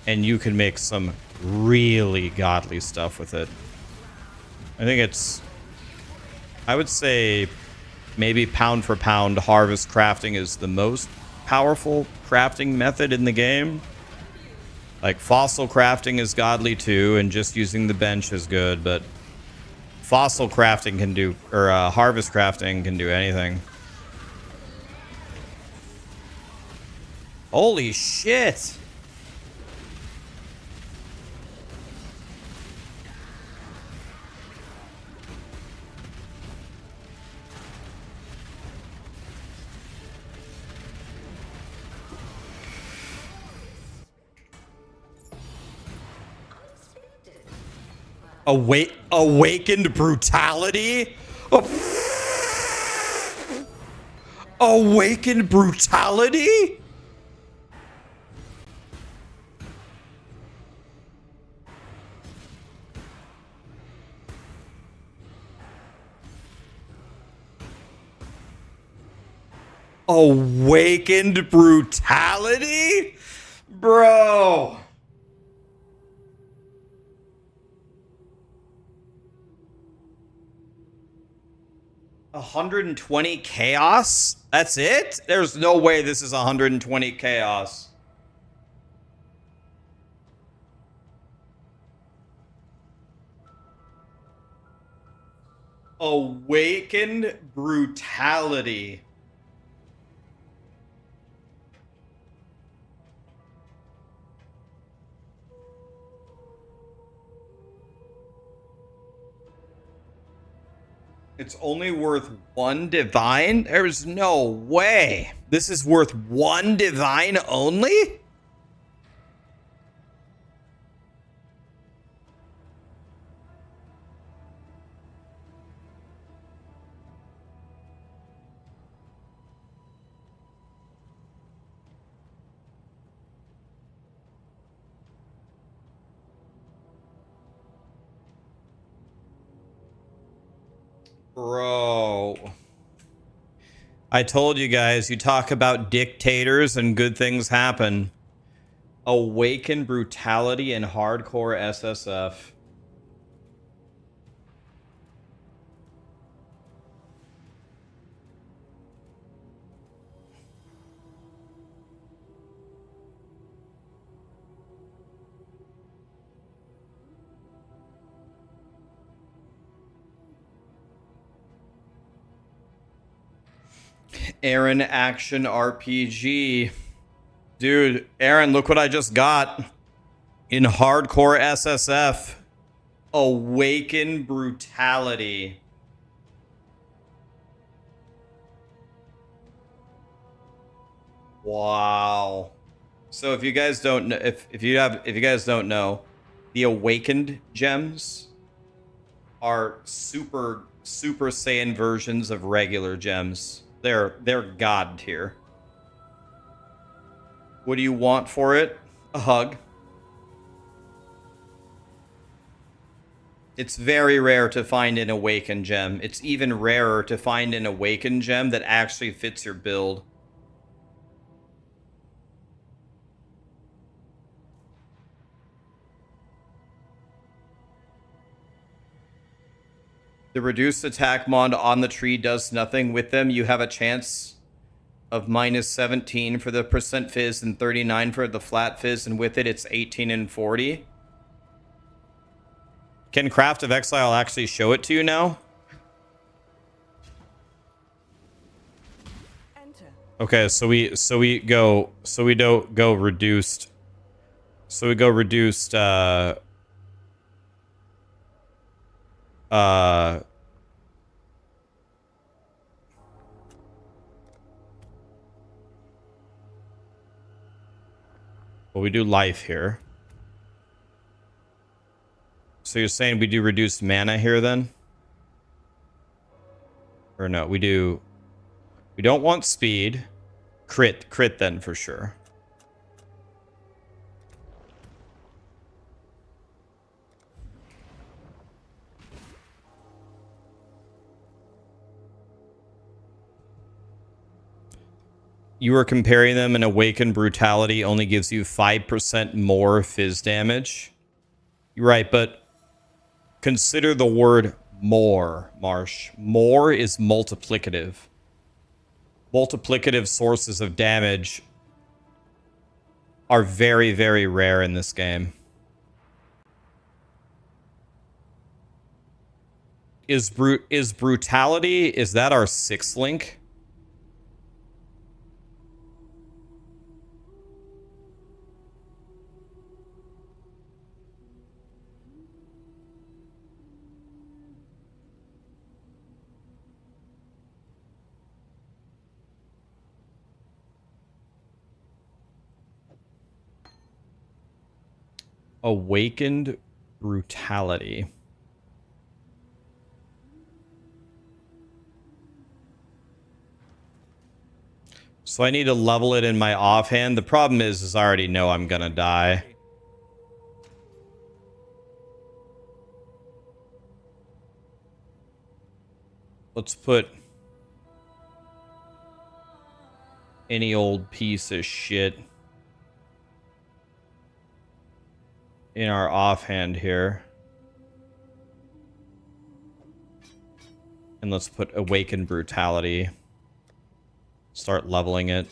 and you can make some really godly stuff with it. I think it's, I would say maybe pound for pound, harvest crafting is the most powerful crafting method in the game. Like fossil crafting is godly too, and just using the bench is good, but fossil crafting can do, or harvest crafting can do anything. Holy shit! Awakened brutality? Awakened brutality? Awakened brutality? Bro. 120 chaos? That's it? There's no way this is 120 chaos. Awakened brutality. It's only worth one divine? There's no way. This is worth one divine only? Bro. I told you guys, you talk about dictators and good things happen. Awaken brutality and hardcore SSF. Aaron Action RPG. Dude, Aaron, look what I just got. In hardcore SSF. Awaken brutality. Wow. So if you guys don't know, if you guys don't know, the awakened gems are super Saiyan versions of regular gems. They're god tier. What do you want for it? A hug. It's very rare to find an awakened gem. It's even rarer to find an awakened gem that actually fits your build. The reduced attack mod on the tree does nothing with them. You have a chance of minus 17 for the percent fizz and 39 for the flat fizz, and with it, it's 18 and 40. Can Craft of Exile actually show it to you now? Enter. Okay, so we don't go reduced. So we go reduced. Well, we do life here. So you're saying we do reduced mana here then? Or no, we do. We don't want speed. Crit then for sure. You were comparing them, and Awakened Brutality only gives you 5% more fizz damage. You're right, but consider the word more, Marsh. More is multiplicative. Multiplicative sources of damage are very, very rare in this game. Is Brutality, is that our 6th link? Awakened Brutality. So I need to level it in my offhand. The problem is I already know I'm gonna die. Let's put any old piece of shit in our offhand here. And let's put Awakened Brutality. Start leveling it.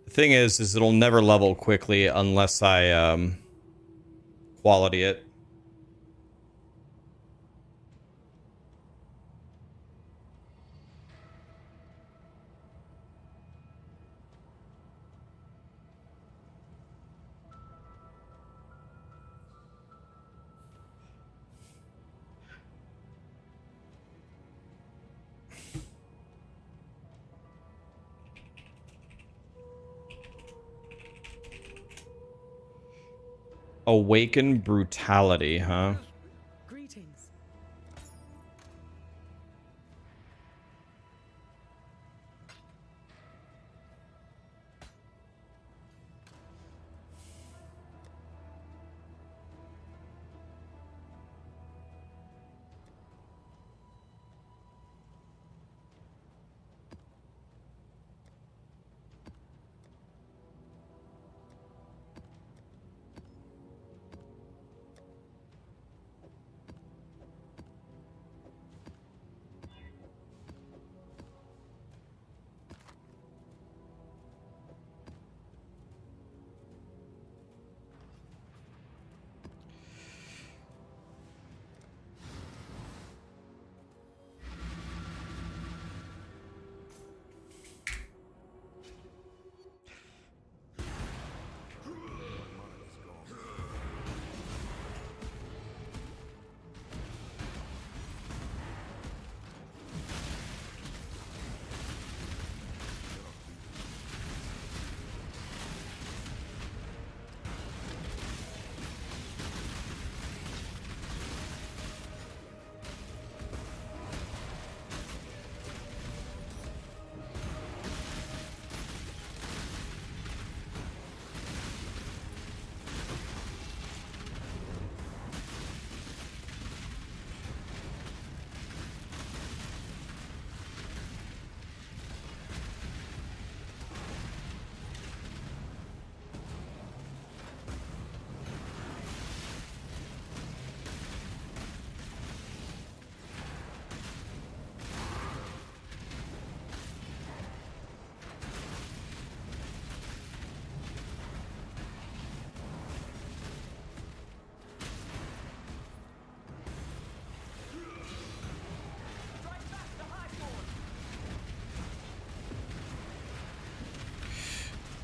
The thing is it'll never level quickly unless I quality it. Awaken Brutality, huh? Greetings.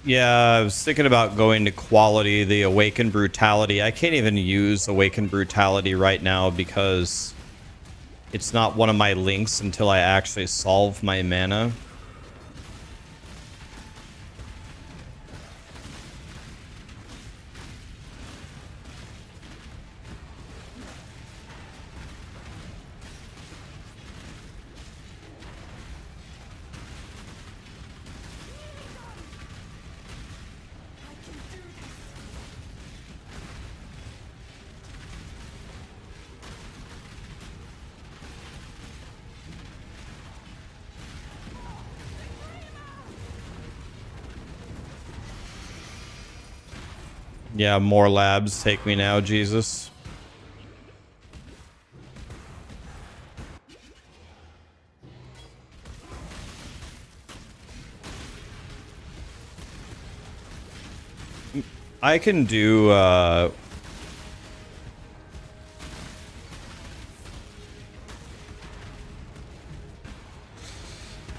Yeah, I was thinking about going to quality, the Awakened Brutality. I can't even use Awakened Brutality right now because it's not one of my links until I actually solve my mana. Yeah, more labs. Take me now, Jesus. I can do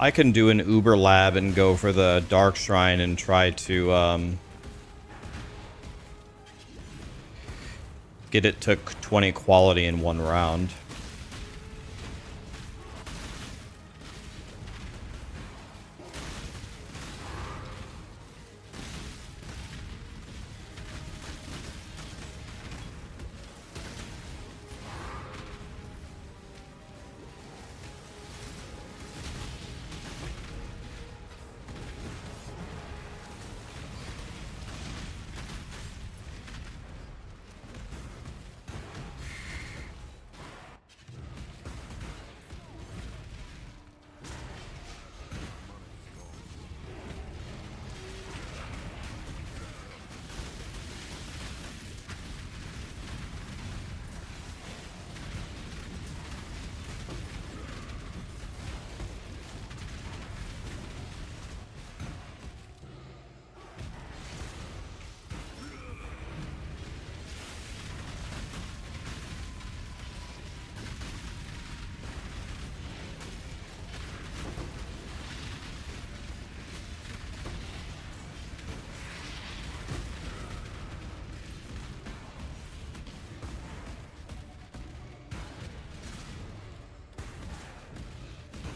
I can do an Uber lab and go for the Dark Shrine and try to get it to 20 quality in one round.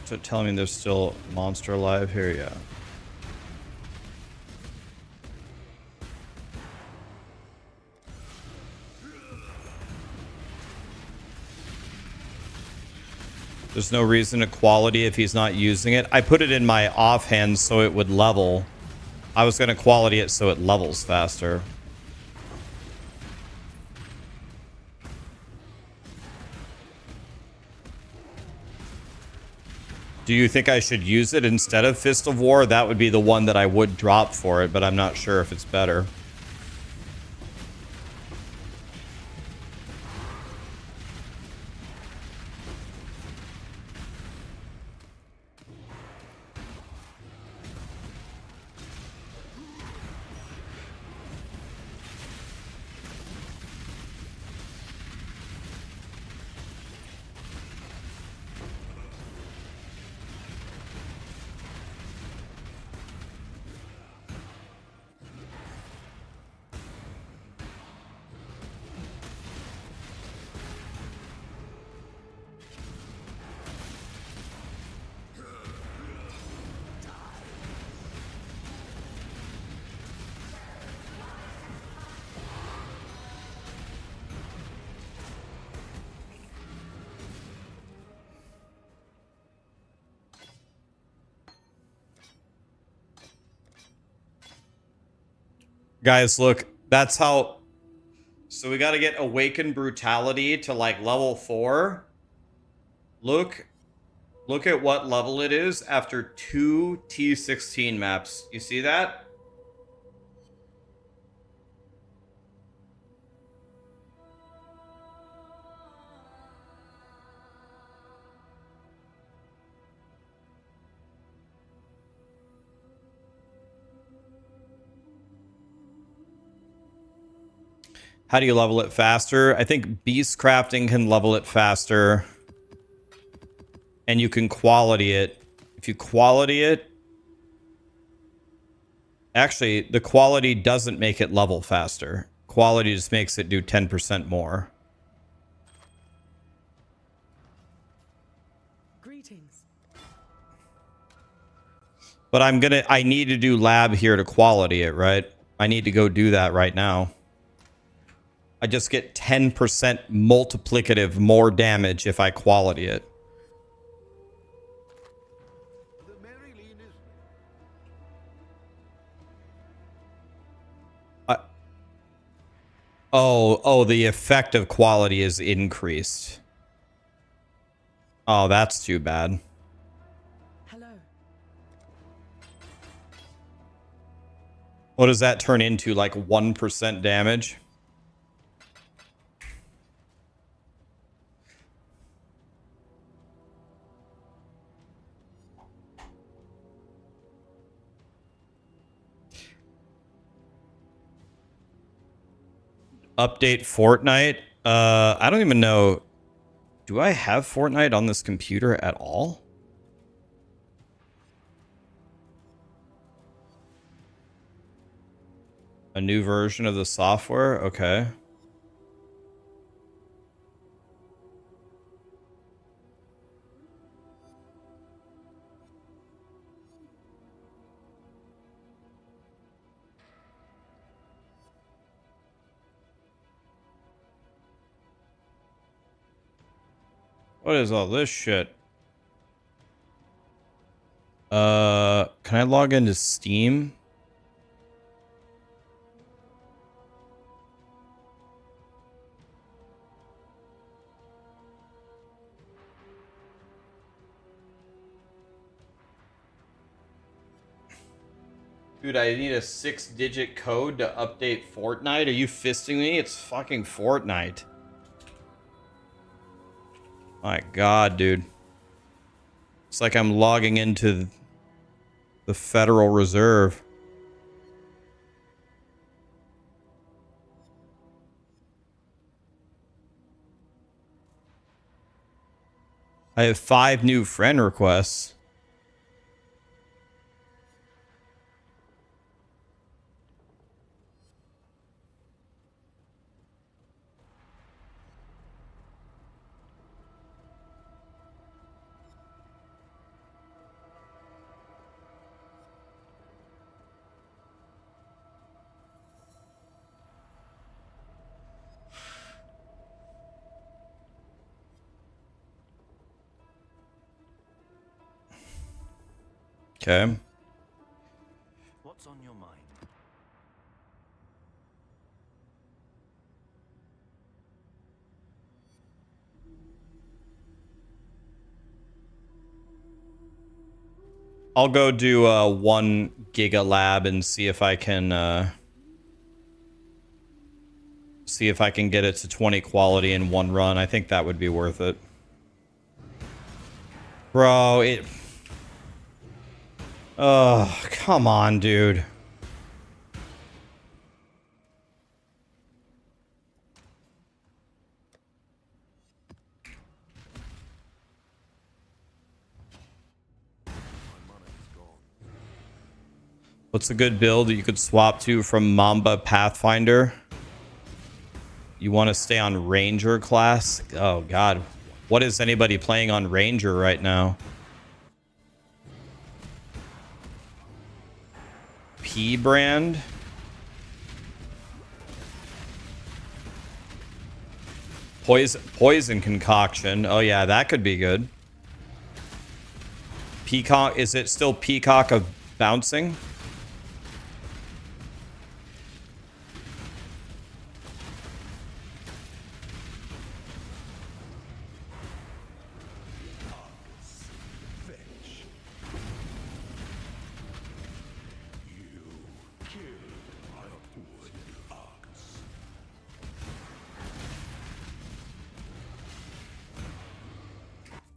So telling me there's still monster alive here, yeah. There's no reason to quality if he's not using it. I put it in my offhand so it would level. I was going to quality it so it levels faster. Do you think I should use it instead of Fist of War? That would be the one that I would drop for it, but I'm not sure if it's better. Guys, look, that's how... So we got to get Awakened Brutality to like level 4. Look at what level it is after 2 T16 maps. You see that? How do you level it faster? I think beast crafting can level it faster. And you can quality it. If you quality it, Actually, the quality doesn't make it level faster. Quality just makes it do 10% more. Greetings. But I need to do lab here to quality it, right? I need to go do that right now. I just get 10% multiplicative more damage if I quality it. Oh, the effect of quality is increased. Oh, that's too bad. Hello. What does that turn into? Like 1% damage? Update Fortnite? I don't even know. Do I have Fortnite on this computer at all? A new version of the software? Okay. What is all this shit? Can I log into Steam? Dude, I need a 6-digit code to update Fortnite. Are you fisting me? It's fucking Fortnite. My God, dude. It's like I'm logging into the Federal Reserve. I have 5 new friend requests. Okay. What's on your mind? I'll go do 1 Giga Lab and see if I can get it to 20 quality in 1 run. I think that would be worth it. Bro, it... Oh, come on, dude. What's a good build that you could swap to from Mamba Pathfinder? You want to stay on Ranger class? Oh, God. What is anybody playing on Ranger right now? P brand? Poison concoction. Oh, yeah, that could be good. Peacock. Is it still Peacock of bouncing?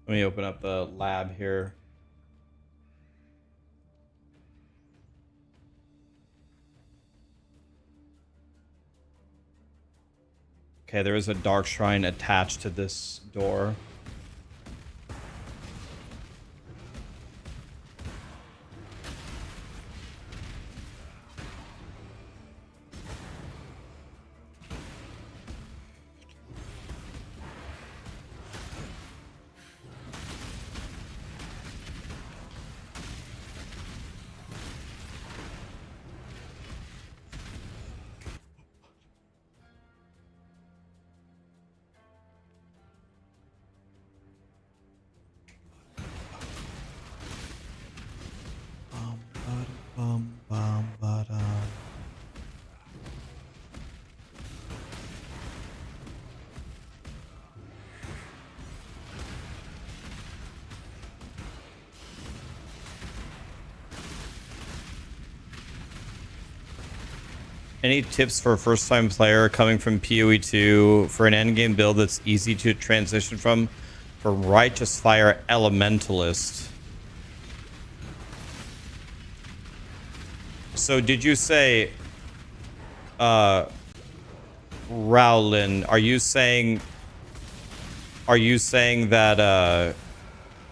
Let me open up the lab here. Okay, there is a dark shrine attached to this door. Any tips for a first-time player coming from POE2 for an endgame build that's easy to transition from Righteous Fire Elementalist? So did you say, Rowlin, are you saying that,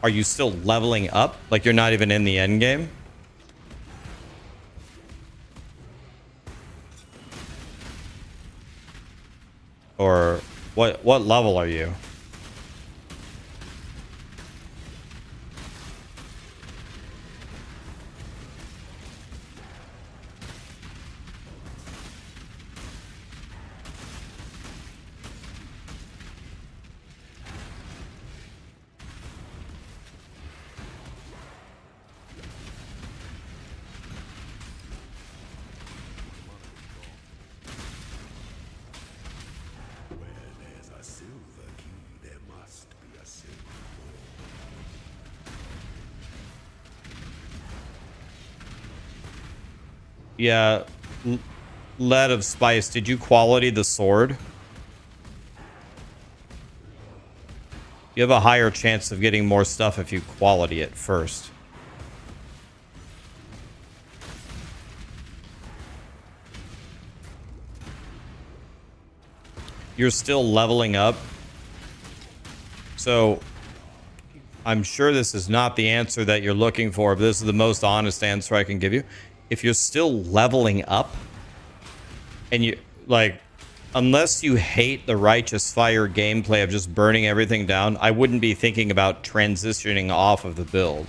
are you still leveling up? Like you're not even in the end game? Or what level are you? Yeah, Lead of Spice, did you quality the sword? You have a higher chance of getting more stuff if you quality it first. You're still leveling up. So I'm sure this is not the answer that you're looking for, but this is the most honest answer I can give you. If you're still leveling up and you like, unless you hate the Righteous Fire gameplay of just burning everything down, I wouldn't be thinking about transitioning off of the build.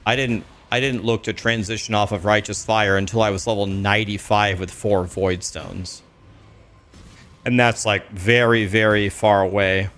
I didn't look to transition off of Righteous Fire until I was level 95 with 4 Void Stones. And that's like very, very far away.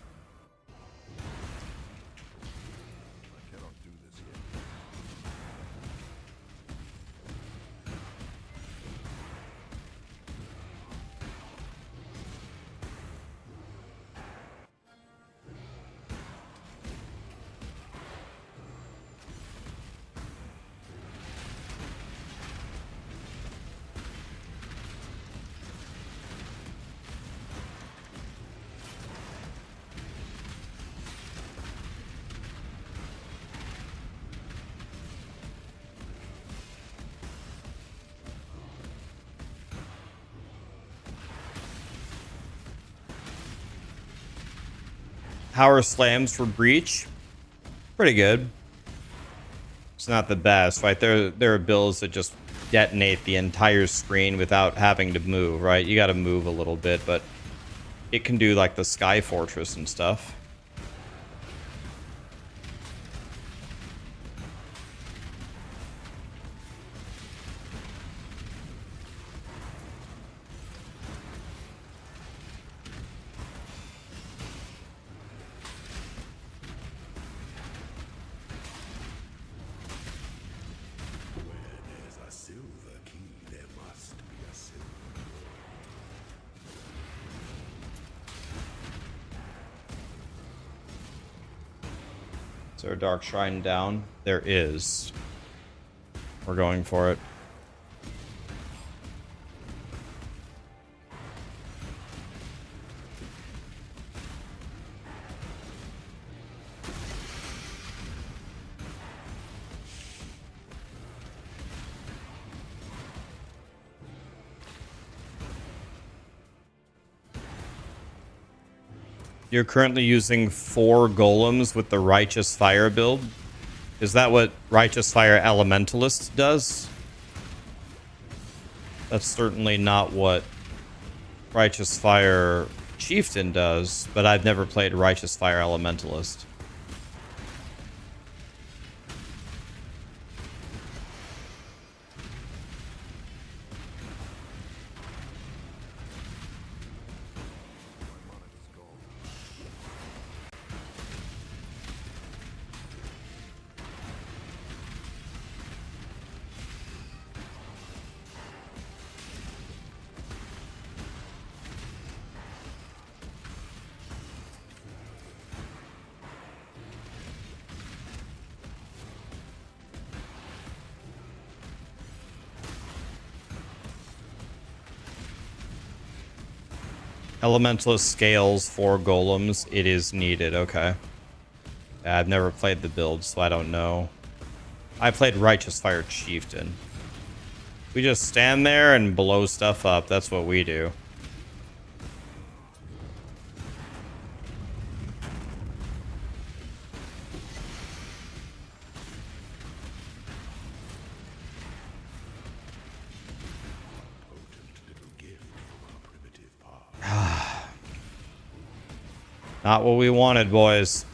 Power slams for Breach, pretty good. It's not the best, right? There are builds that just detonate the entire screen without having to move, right? You got to move a little bit, but it can do like the Sky Fortress and stuff. Is there a Dark Shrine down? There is. We're going for it. You're currently using 4 golems with the Righteous Fire build. Is that what Righteous Fire Elementalist does? That's certainly not what Righteous Fire Chieftain does, but I've never played Righteous Fire Elementalist. Elementalist scales, 4 golems. It is needed. Okay. I've never played the build, so I don't know. I played Righteous Fire Chieftain. We just stand there and blow stuff up. That's what we do. Not what we wanted, boys.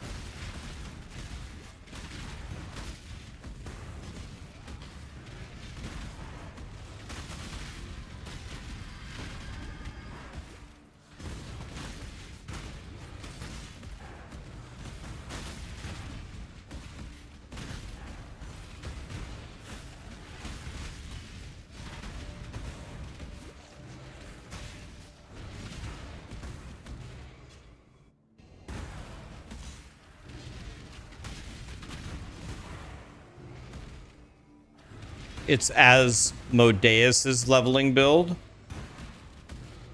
It's Asmodeus's leveling build.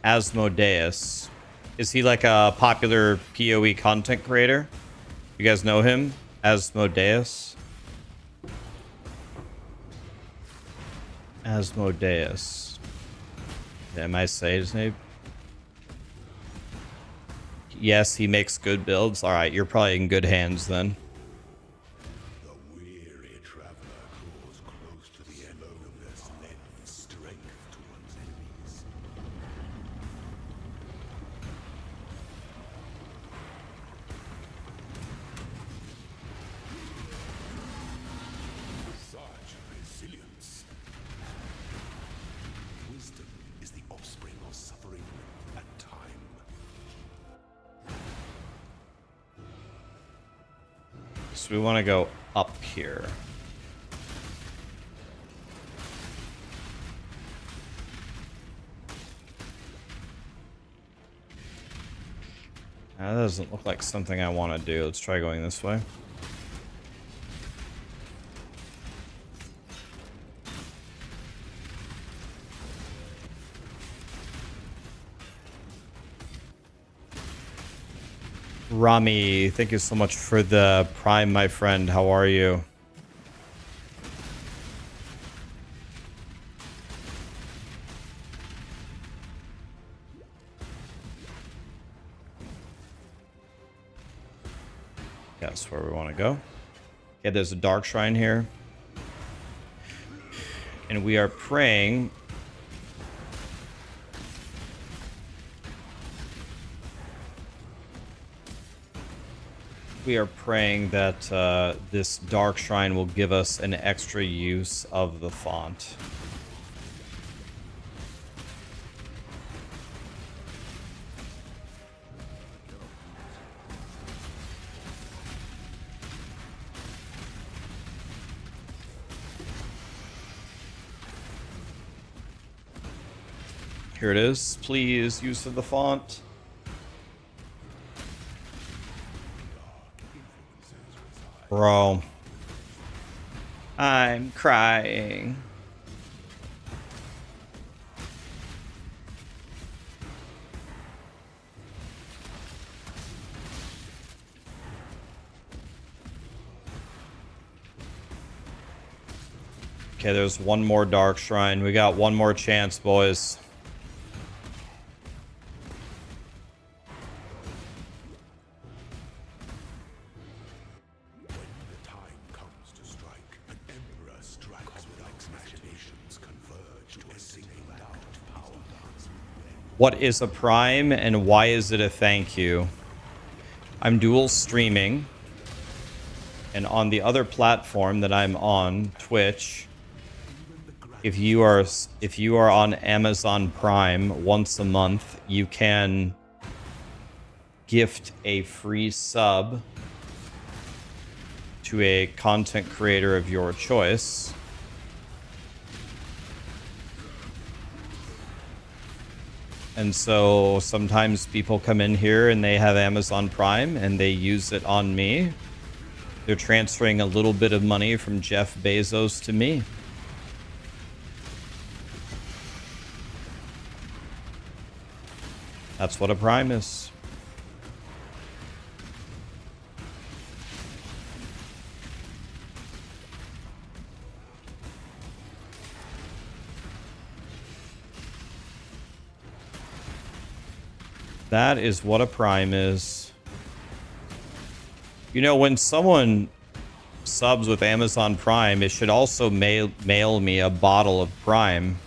Asmodeus. Is he like a popular POE content creator? You guys know him? Asmodeus? Asmodeus. Am I saying his name? Yes, he makes good builds. Alright, you're probably in good hands then. The weary traveler draws close to the end. Loneliness lends strength to one's enemies. Such resilience. Wisdom is the offspring of suffering and time. So we want to go up here. That doesn't look like something I want to do. Let's try going this way. Rami, thank you so much for the Prime, my friend. How are you? That's where we want to go. Okay, there's a dark shrine here. And we are praying. We are praying that this dark shrine will give us an extra use of the font. Here it is. Please, use of the font. Bro. I'm crying. Okay, there's one more dark shrine. We got one more chance, boys. What is a prime and why is it a thank you? I'm dual streaming, and on the other platform that I'm on, Twitch, if you are on Amazon Prime once a month, you can gift a free sub to a content creator of your choice. And so sometimes people come in here and they have Amazon Prime and they use it on me. They're transferring a little bit of money from Jeff Bezos to me. That's what a prime is. That is what a prime is. You know, when someone subs with Amazon Prime, it should also mail me a bottle of Prime.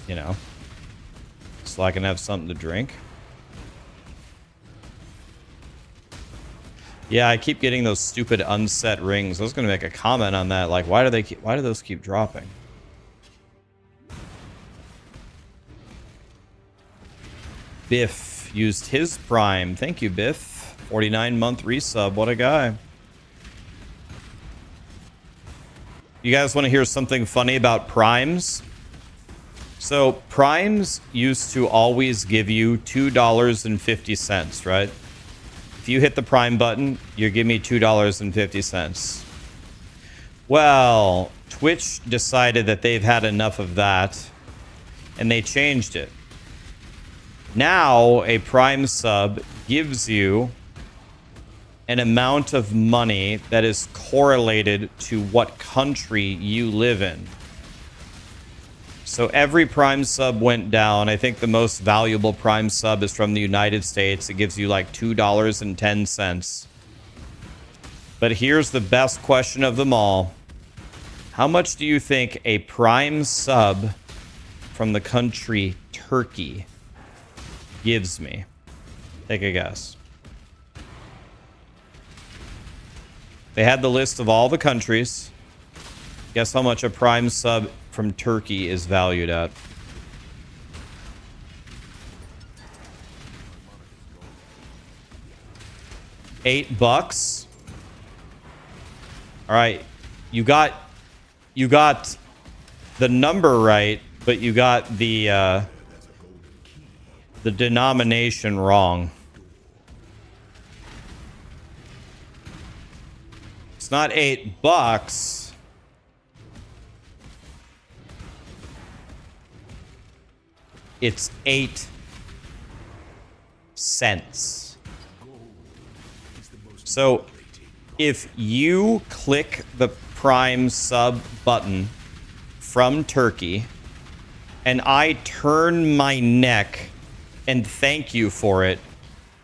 You know, so I can have something to drink. Yeah, I keep getting those stupid unset rings. I was going to make a comment on that. Like, why do those keep dropping? Biff used his Prime. Thank you, Biff. 49-month resub. What a guy. You guys want to hear something funny about Primes? So, Primes used to always give you $2.50, right? If you hit the Prime button, you give me $2.50. Well, Twitch decided that they've had enough of that, and they changed it. Now, a Prime sub gives you an amount of money that is correlated to what country you live in. So every Prime sub went down. I think the most valuable Prime sub is from the United States. It gives you like $2.10. But here's the best question of them all. How much do you think a Prime sub from the country Turkey gives me? Take a guess. They had the list of all the countries. Guess how much a Prime sub from Turkey is valued at? $8. All right, you got the number right, but you got the denomination wrong. It's not $8. It's 8 cents. So if you click the Prime sub button from Turkey and I turn my neck and thank you for it,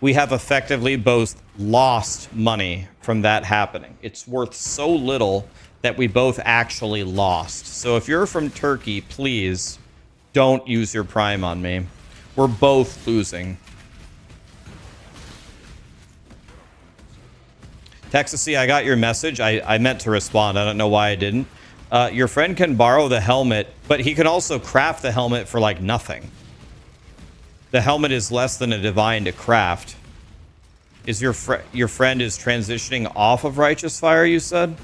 we have effectively both lost money from that happening. It's worth so little that we both actually lost. So if you're from Turkey, please don't use your Prime on me. We're both losing. Texasy, I got your message. I meant to respond. I don't know why I didn't. Your friend can borrow the helmet, but he can also craft the helmet for like nothing. The helmet is less than a divine to craft. Is your friend is transitioning off of Righteous Fire, you said?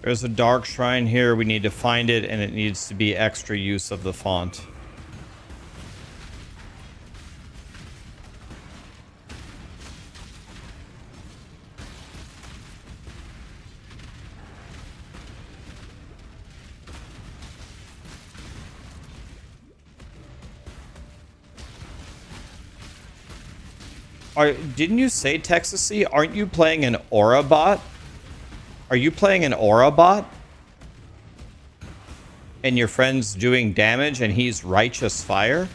There's a dark shrine here. We need to find it, and it needs to be extra use of the font. Didn't you say, Texasy? Aren't you playing an Aura bot? Are you playing an Aura bot? And your friend's doing damage and he's Righteous Fire?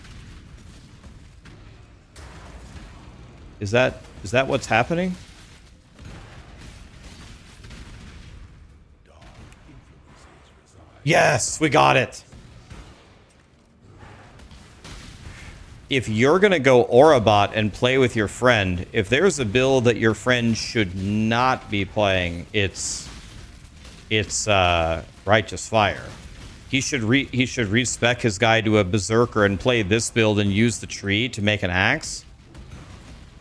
Is that what's happening? Yes, we got it. If you're going to go Aurabot and play with your friend, if there's a build that your friend should not be playing, it's Righteous Fire. He should respec his guy to a Berserker and play this build and use the tree to make an axe.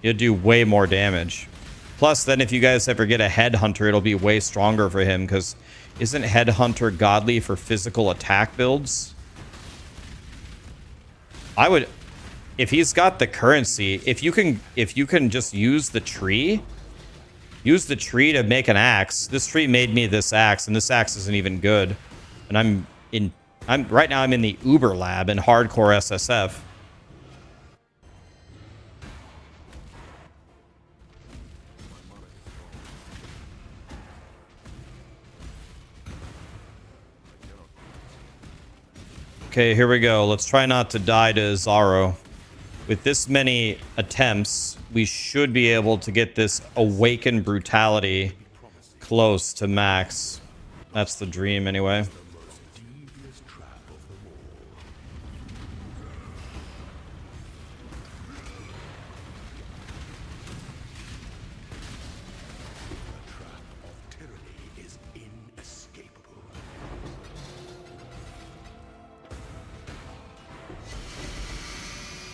You'll do way more damage. Plus, then if you guys ever get a Headhunter, it'll be way stronger for him, because isn't Headhunter godly for physical attack builds? I would... If he's got the currency, if you can just use the tree to make an axe. This tree made me this axe, and this axe isn't even good. And right now I'm in the Uber lab in hardcore SSF. Okay, here we go. Let's try not to die to Zaro. With this many attempts, we should be able to get this Awakened Brutality close to max. That's the dream, anyway.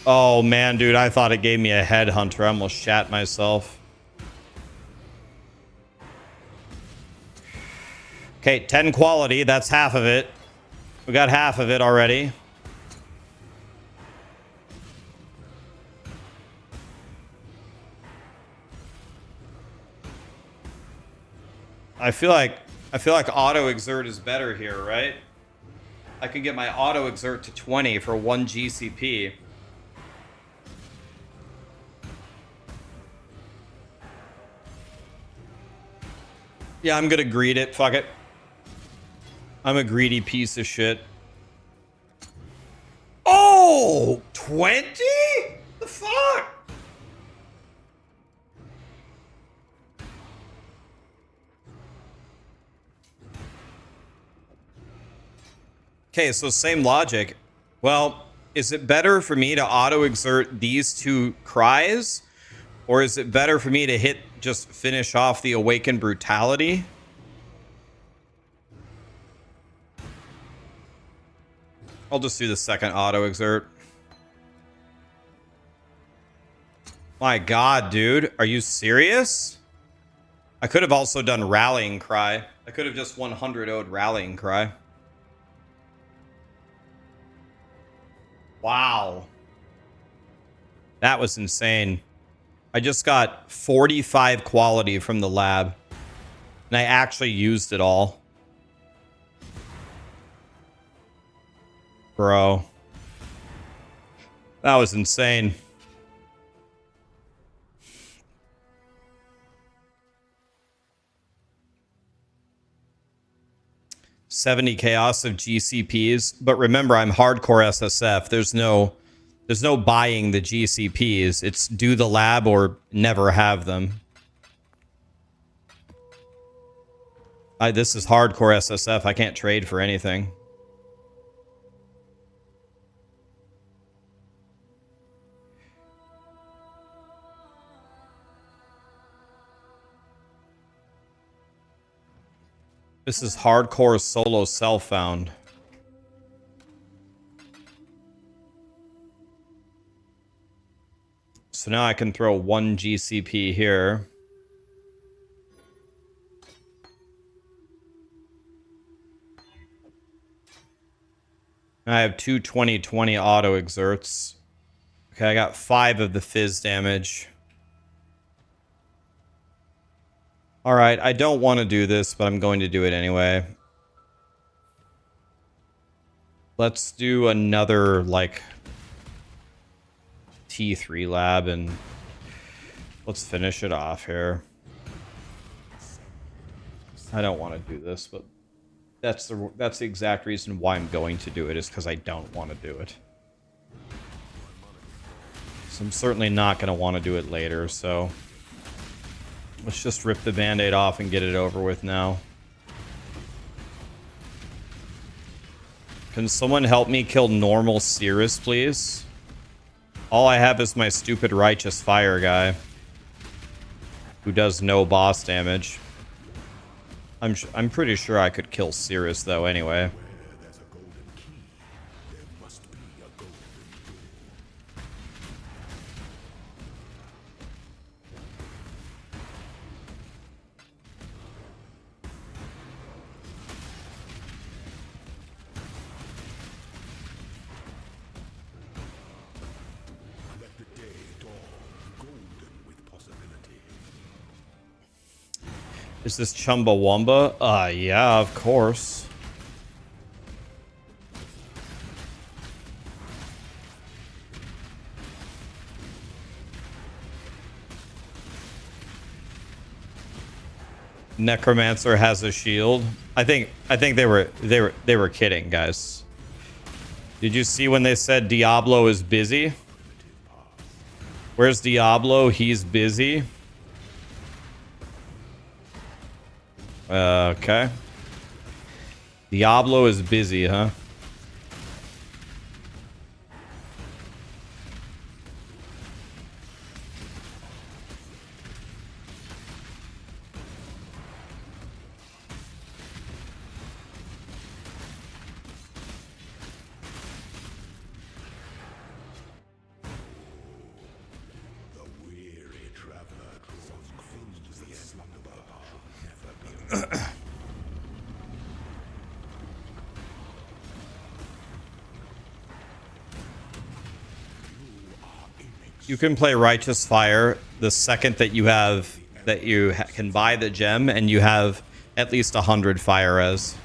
Oh, man, dude, I thought it gave me a Headhunter. I almost shat myself. Okay, 10 quality. That's half of it. We got half of it already. I feel like auto exert is better here, right? I can get my auto exert to 20 for 1 GCP. Yeah, I'm gonna greed it. Fuck it. I'm a greedy piece of shit. Oh! 20? The fuck? Okay, so same logic. Well, is it better for me to auto-exert these 2 cries? Or is it better for me to just finish off the Awakened Brutality? I'll just do the second auto-exert. My god, dude. Are you serious? I could have also done Rallying Cry. I could have just 100-0'd Rallying Cry. Wow. That was insane. I just got 45 quality from the lab. And I actually used it all. Bro. That was insane. $70 chaos of GCPs. But remember, I'm hardcore SSF. There's no buying the GCPs. It's do the lab or never have them. This is hardcore SSF. I can't trade for anything. This is hardcore solo self-found. So now I can throw 1 GCP here. I have 2 20/20 auto exerts. Okay, I got 5 of the fizz damage. Alright, I don't want to do this, but I'm going to do it anyway. Let's do another, like, T3 lab, and Let's finish it off here. I don't want to do this, but that's the exact reason why I'm going to do it, is because I don't want to do it. So I'm certainly not going to want to do it later, so let's just rip the band-aid off and get it over with now. Can someone help me kill normal Cirrus, please? All I have is my stupid Righteous Fire guy, who does no boss damage. I'm pretty sure I could kill Cirrus, though, anyway. There's a golden key. There must be a golden door. Let the day dawn, golden with possibility. Is this Chumbawamba? Yeah, of course. Necromancer has a shield. I think they were kidding, guys. Did you see when they said Diablo is busy? Where's Diablo? He's busy. Okay. Diablo is busy, huh? The weary traveler draws close to the slumber should never be. You can play Righteous Fire the second that you have can buy the gem and you have at least 100 fire res.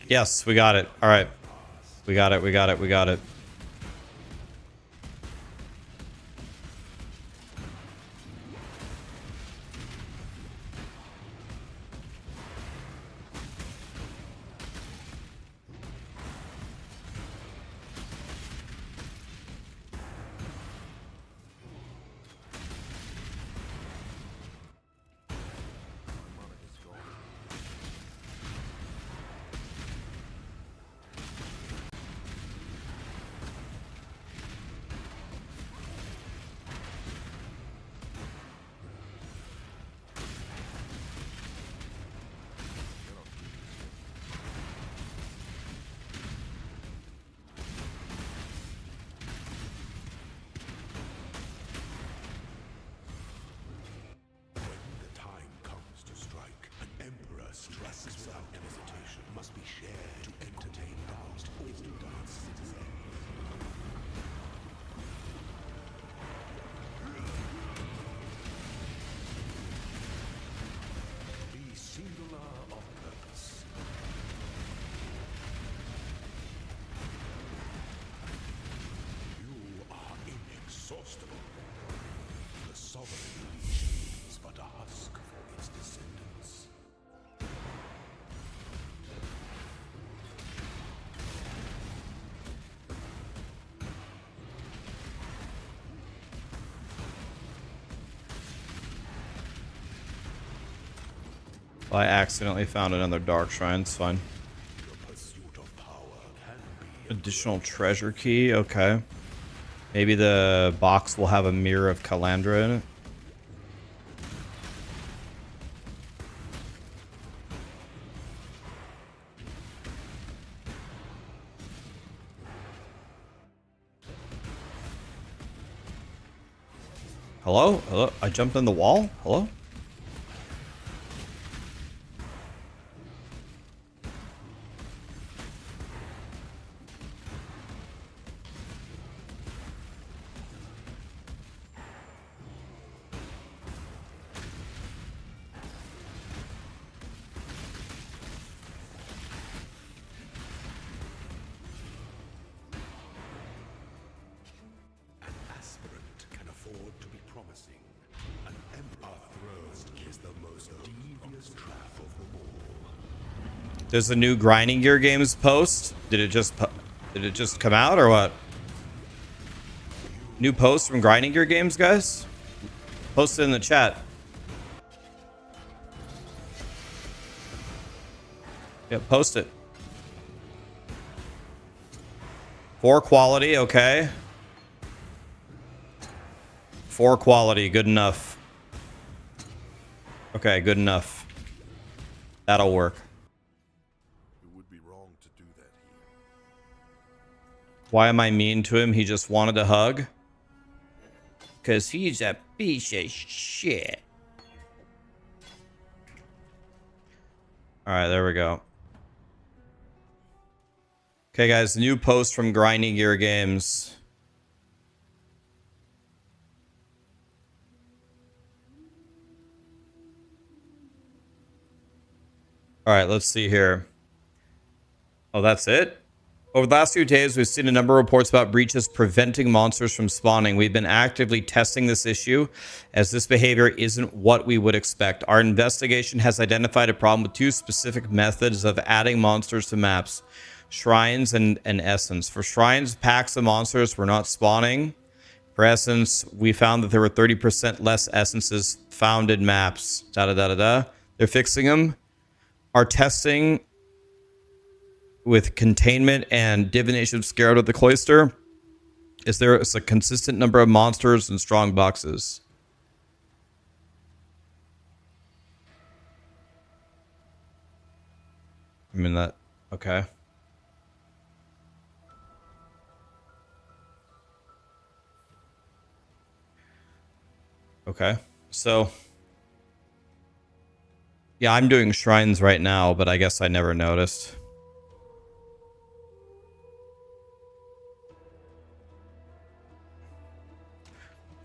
Yes, we got it. All right. We got it. We got it. We got it. The time comes to strike. An emperor strikes without hesitation. Must be shared to entertain doubts all Dark citizens. Be singular of purpose. You are inexhaustible. The sovereign legion is but a husk for its descendants. Well, I accidentally found another Dark Shrine. It's fine. The pursuit of power can be Additional treasure key. Okay. Maybe the box will have a Mirror of Calandra in it. Hello? Hello? I jumped in the wall? Hello? An aspirant can afford to be promising. An emperor thirst is the most devious trap of them all. There's a new Grinding Gear Games post. Did it just come out or what? New post from Grinding Gear Games, guys? Post it in the chat. Yeah, post it. 4 quality, okay. 4 quality, good enough. Okay, good enough. That'll work. It would be wrong to do that here. Why am I mean to him? He just wanted a hug. Cause he's a piece of shit. Alright, there we go. Okay, guys, new post from Grinding Gear Games. Alright, let's see here. Oh, that's it? Over the last few days, we've seen a number of reports about breaches preventing monsters from spawning. We've been actively testing this issue, as this behavior isn't what we would expect. Our investigation has identified a problem with 2 specific methods of adding monsters to maps. Shrines and Essence. For Shrines, packs of monsters were not spawning. For Essence, we found that there were 30% less Essences found in maps. They're fixing them. Our testing with containment and divination of Scarab of the Cloister is there is a consistent number of monsters and strong boxes. I mean that, okay. Okay, so yeah, I'm doing shrines right now, but I guess I never noticed.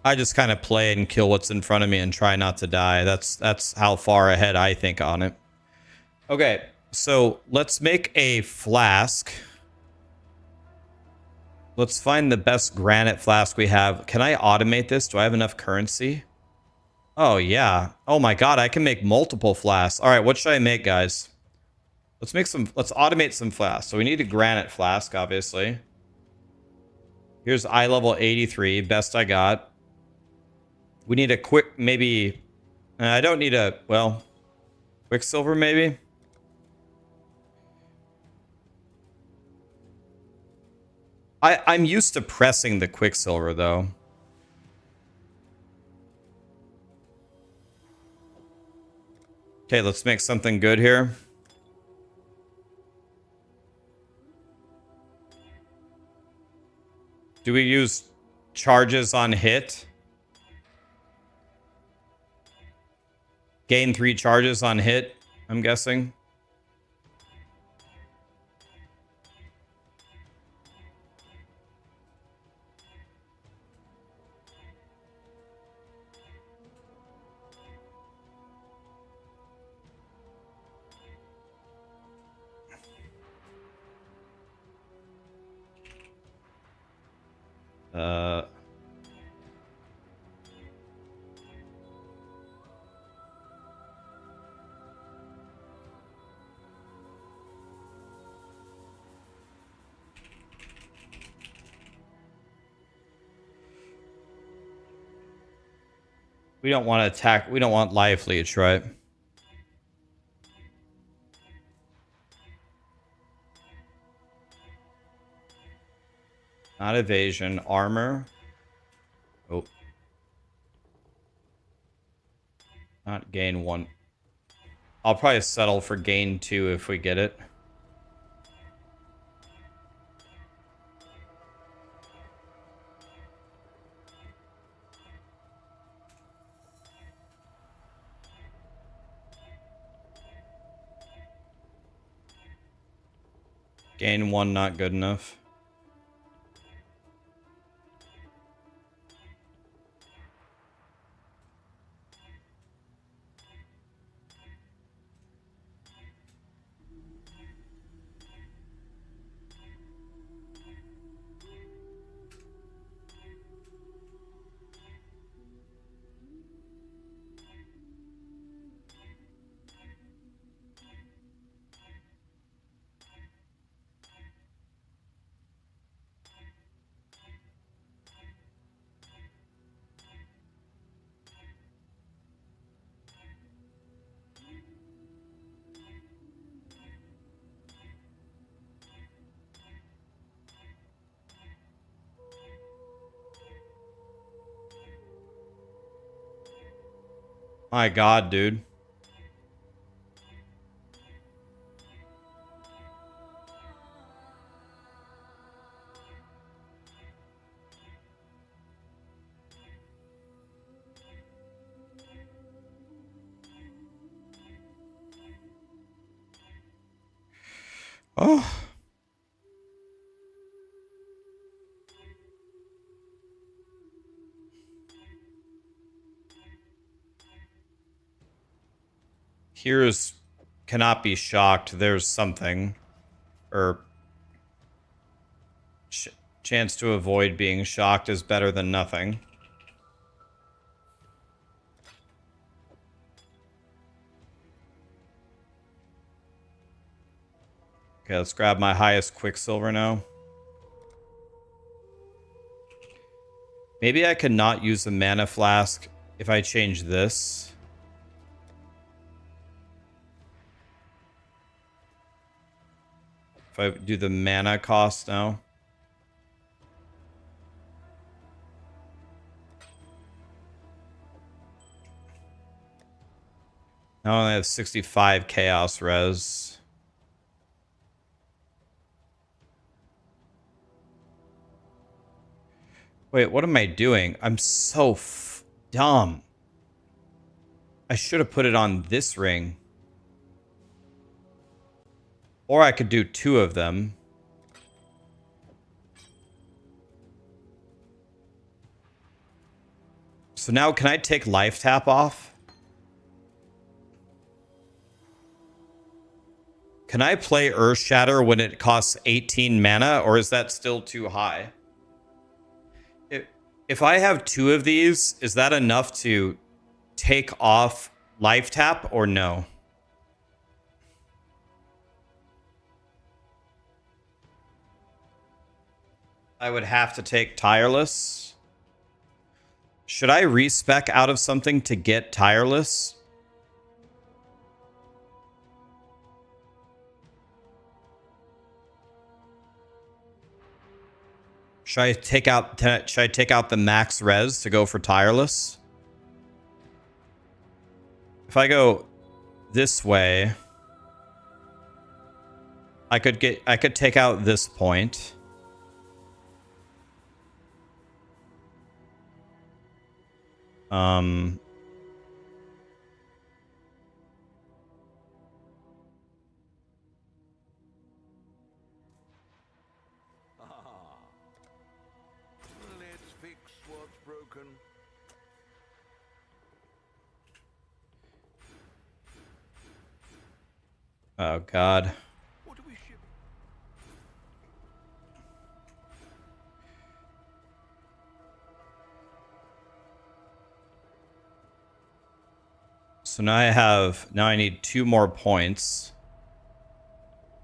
I just kind of play and kill what's in front of me and try not to die. That's how far ahead I think on it. Okay, so let's make a flask. Let's find the best granite flask we have. Can I automate this? Do I have enough currency? Oh, yeah. Oh my god, I can make multiple flasks. All right, what should I make, guys? Let's automate some flasks. So we need a granite flask, obviously. Here's eye level 83, best I got. We need a quick, maybe... I don't need a, well... Quicksilver, maybe? I'm used to pressing the Quicksilver, though. Okay, let's make something good here. Do we use charges on hit? Gain 3 charges on hit, I'm guessing. We don't want to attack. We don't want life leech, right? Not evasion. Armor. Oh. Not gain 1. I'll probably settle for gain 2 if we get it. Gain 1, not good enough. My god, dude. Oh. Here's cannot be shocked. There's something. Or chance to avoid being shocked is better than nothing. Okay, let's grab my highest Quicksilver now. Maybe I could not use the mana flask if I change this. If I do the mana cost now. Now I only have 65 chaos res. Wait, what am I doing? I'm so dumb. I should have put it on this ring. Or I could do 2 of them. So now can I take life tap off? Can I play Earthshatter when it costs 18 mana, or is that still too high? If I have 2 of these, is that enough to take off life tap or no? I would have to take tireless. Should I respec out of something to get tireless? Should I take out the max res to go for tireless? If I go this way, I could take out this point. Let's fix what's broken. Oh god. What do we ship? So now I need 2 more points.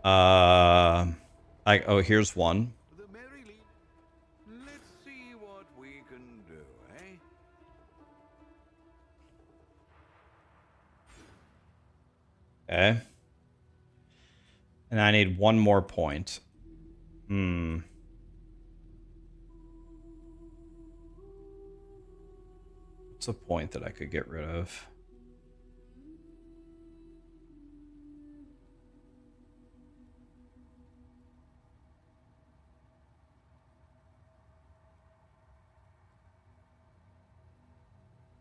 Here's one. The Merry Leap. Let's see what we can do, eh? Okay. And I need 1 more point. What's a point that I could get rid of?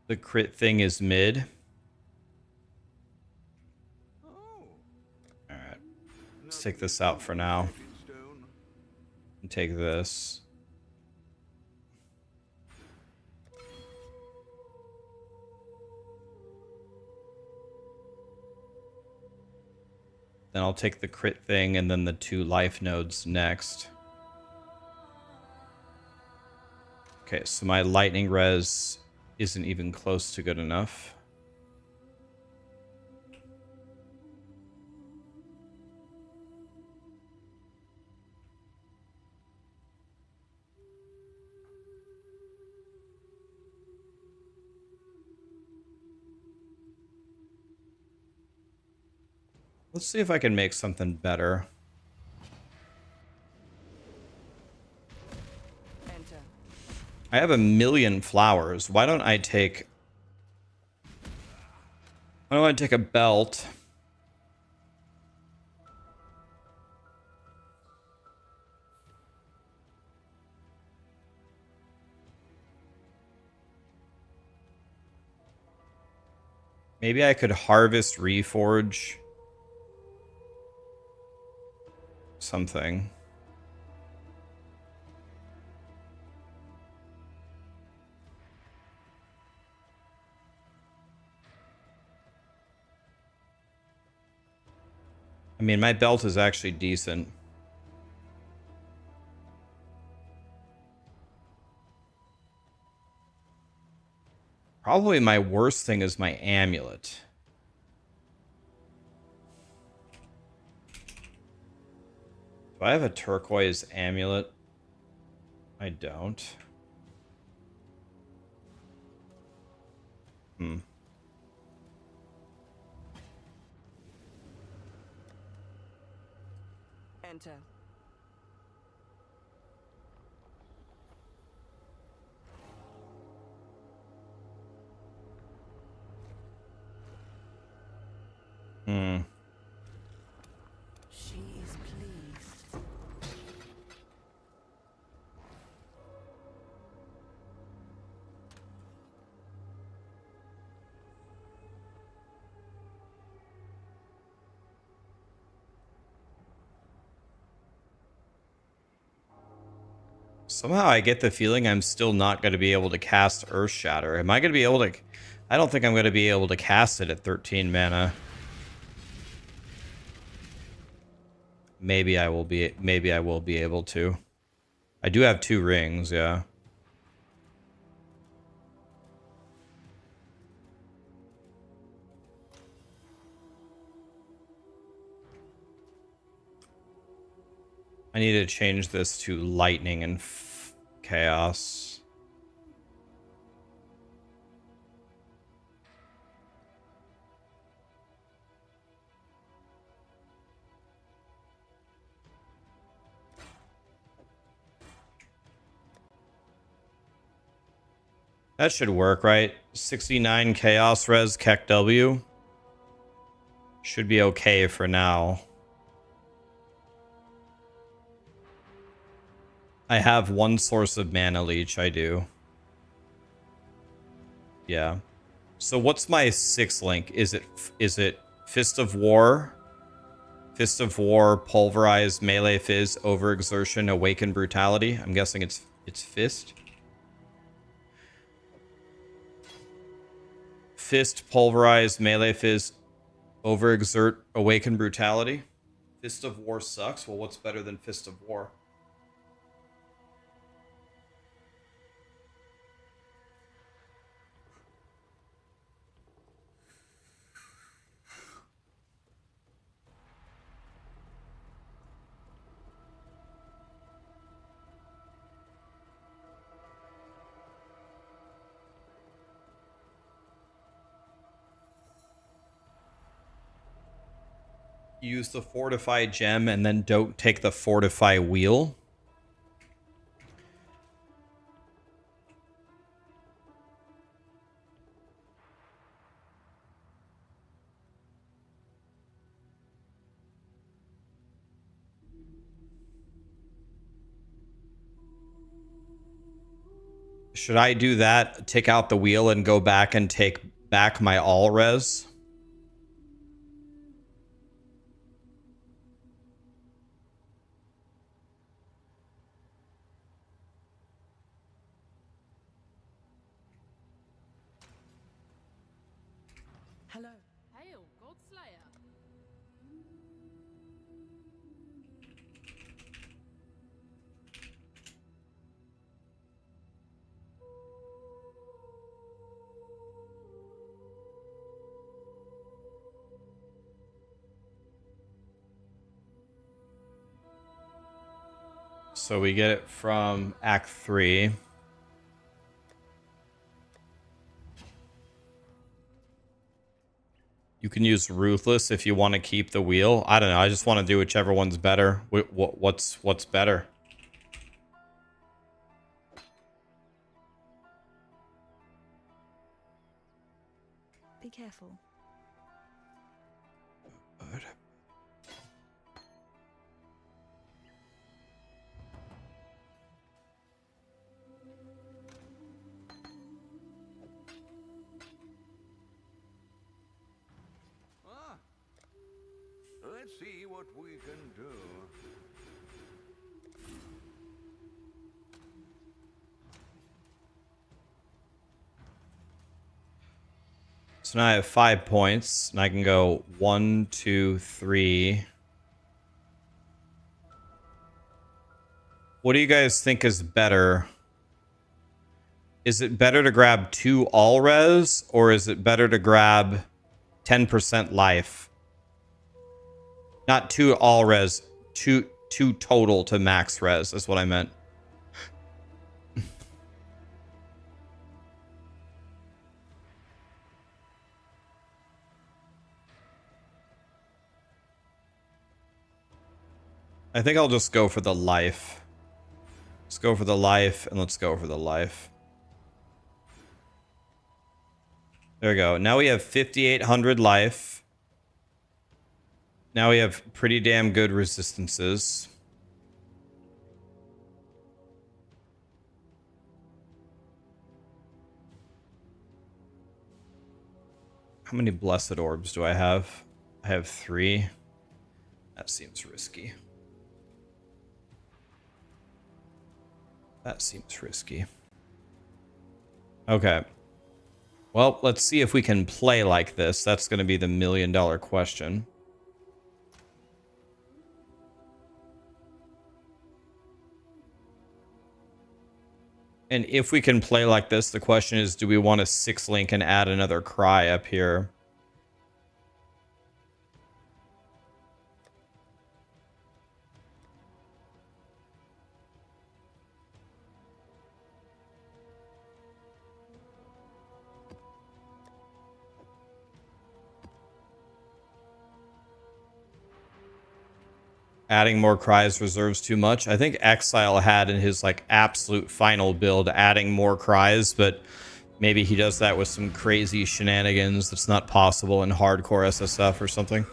The crit thing is mid. Oh. Alright. Let's take this out for now. take this. Then I'll take the crit thing and then the 2 life nodes next. Okay, so my lightning res isn't even close to good enough. Let's see if I can make something better. Enter. I have 1,000,000 flowers. Why don't I take a belt? Maybe I could harvest reforge something. I mean, my belt is actually decent. Probably my worst thing is my amulet. Do I have a turquoise amulet? I don't. Enter. She is pleased. Somehow I get the feeling I'm still not going to be able to cast Earthshatter. Am I going to be able to... I don't think I'm going to be able to cast it at 13 mana. Maybe I will be able to. I do have 2 rings, yeah. I need to change this to lightning and chaos. That should work, right? 69 chaos res Keck W. Should be okay for now. I have 1 source of mana leech, I do. Yeah. So what's my 6th link? Is it Fist of War? Fist of War, Pulverize, Melee Fizz, Overexertion, Awaken Brutality. I'm guessing it's Fist. Fist, Pulverize, Melee Fizz, Overexert, Awaken Brutality. Fist of War sucks. Well, what's better than Fist of War? Use the Fortify gem and then don't take the Fortify wheel. Should I do that? Take out the wheel and go back and take back my all res? Hello. Hail, Godslayer. So we get it from Act 3. You can use Ruthless if you want to keep the wheel. I don't know. I just want to do whichever one's better. What's better? Be careful. Ah, let's see what we can do. So now I have 5 points, and I can go 1, 2, 3. What do you guys think is better? Is it better to grab 2 all res, or is it better to grab 10% life? Not 2 all res, 2 total to max res is what I meant. I think I'll just go for the life. Let's go for the life, and let's go for the life. There we go. Now we have 5,800 life. Now we have pretty damn good resistances. How many blessed orbs do I have? I have 3. That seems risky. That seems risky. Okay. Well, let's see if we can play like this. That's going to be the million-dollar question. And if we can play like this, the question is, do we want to 6-link and add another cry up here? Adding more cries reserves too much. I think Exile had in his like absolute final build adding more cries, but maybe he does that with some crazy shenanigans that's not possible in hardcore SSF or something.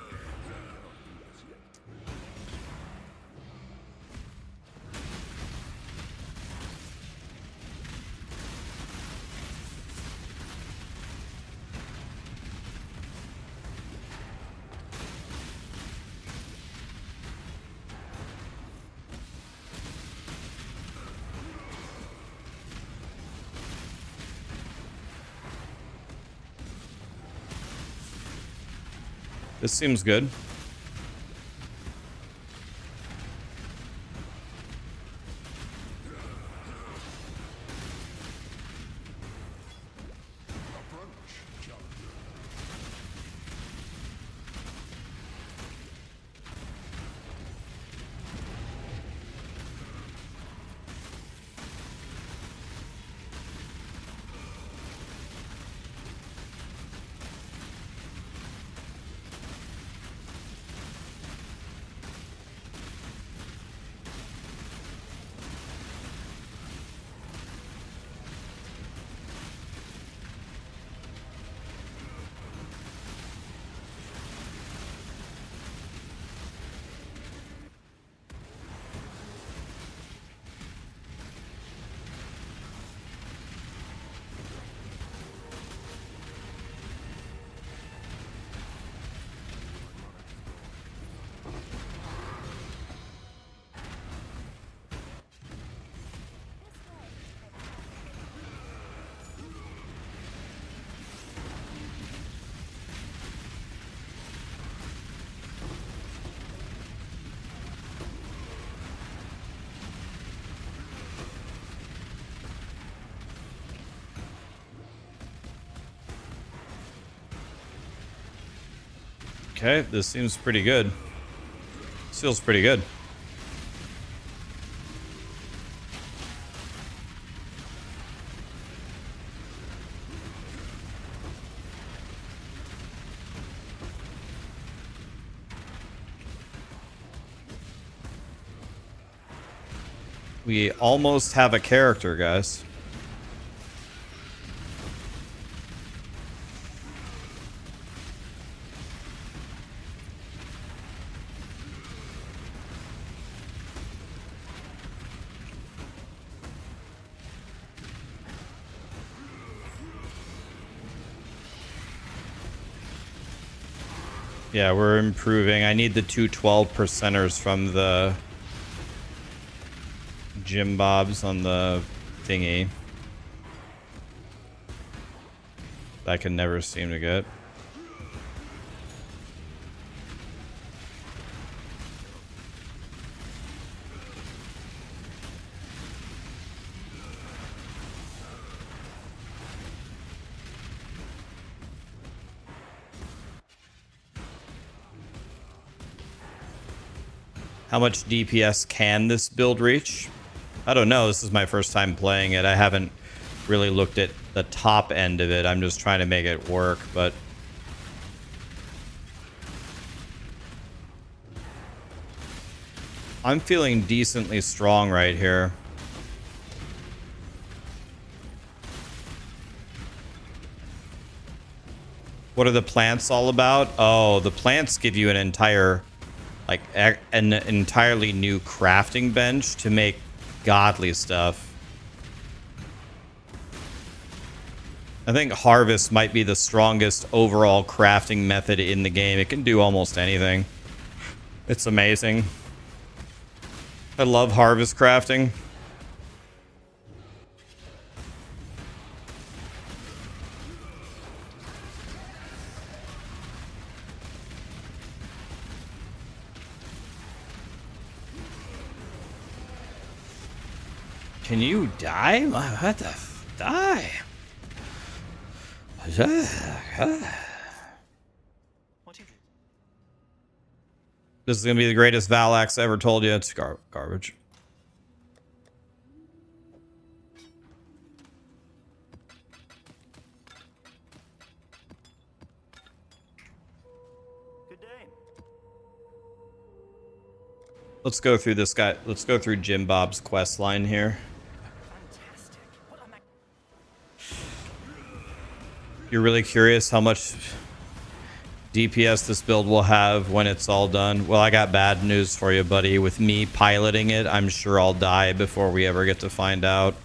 This seems good. Okay, this seems pretty good. This feels pretty good. We almost have a character, guys. Yeah, we're improving. I need the 212 percenters from the Jim Bobs on the thingy. I can never seem to get. How much DPS can this build reach? I don't know. This is my first time playing it. I haven't really looked at the top end of it. I'm just trying to make it work, but I'm feeling decently strong right here. What are the plants all about? Oh, the plants give you an entire, like, an entirely new crafting bench to make godly stuff. I think harvest might be the strongest overall crafting method in the game. It can do almost anything. It's amazing. I love harvest crafting. Can you die? What the die? What is it? This is gonna be the greatest Valax ever told you. It's garbage. Good day. Let's go through this guy. Let's go through Jim Bob's quest line here. Fantastic. What am I? You're really curious how much DPS this build will have when it's all done? Well, I got bad news for you, buddy. With me piloting it, I'm sure I'll die before we ever get to find out.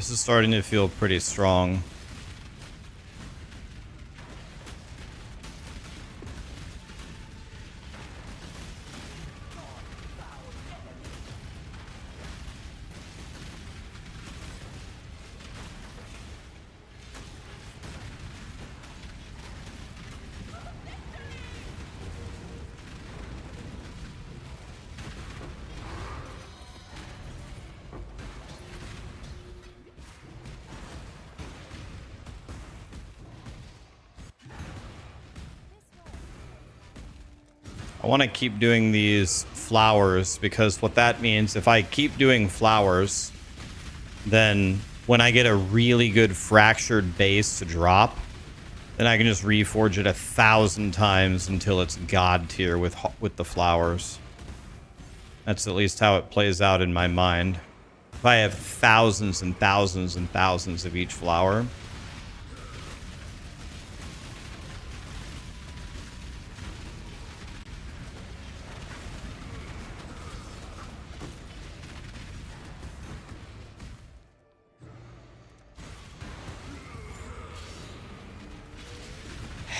This is starting to feel pretty strong. I want to keep doing these flowers because what that means, if I keep doing flowers, then when I get a really good fractured base to drop, then I can just reforge it 1,000 times until it's god tier with the flowers. That's at least how it plays out in my mind. If I have thousands and thousands and thousands of each flower,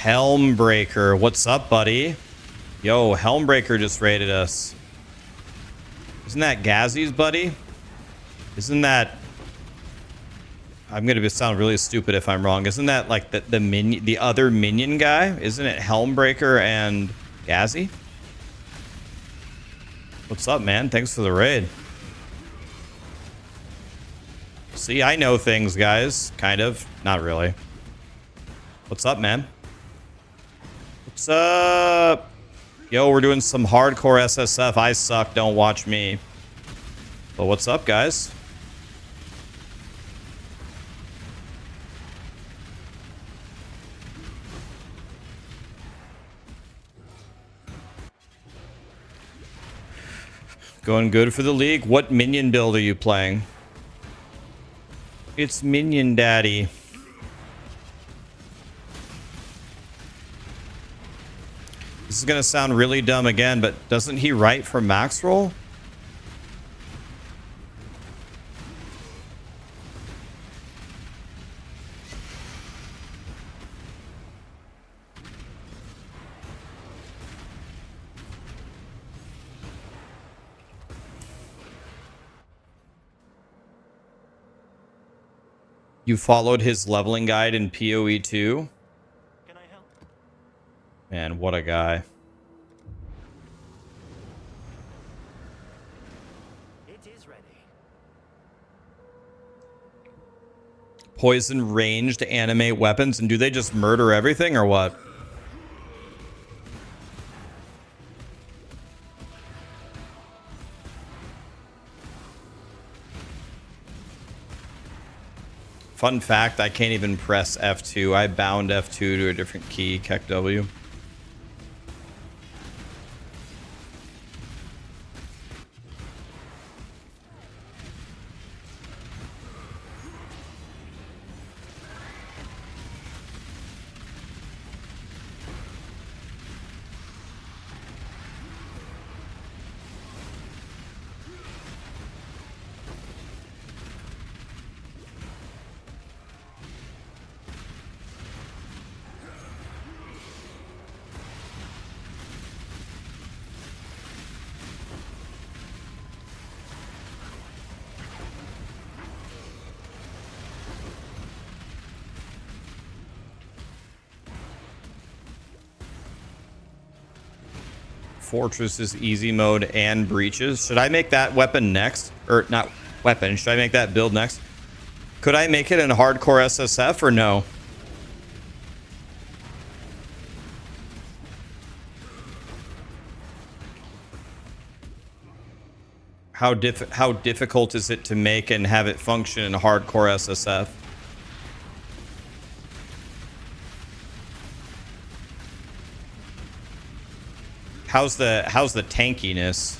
Helmbreaker, what's up, buddy? Yo, Helmbreaker just raided us. Isn't that Gazzy's buddy? Isn't that... I'm gonna sound really stupid if I'm wrong. Isn't that like the other minion guy? Isn't it Helmbreaker and Gazzy? What's up, man? Thanks for the raid. See, I know things, guys. Kind of. Not really. What's up, man? What's up? Yo, we're doing some hardcore SSF. I suck. Don't watch me. But what's up, guys? Going good for the league. What minion build are you playing? It's Minion Daddy. This is gonna sound really dumb again, but doesn't he write for Max Roll? You followed his leveling guide in POE2? Can I help? Man, what a guy. It is ready. Poison range to animate weapons, and do they just murder everything or what? Fun fact, I can't even press F2. I bound F2 to a different key, Kek W. Fortresses, easy mode, and breaches. Should I make that weapon next? Or not weapon. Should I make that build next? Could I make it in hardcore SSF or no? How difficult is it to make and have it function in hardcore SSF? How's the tankiness?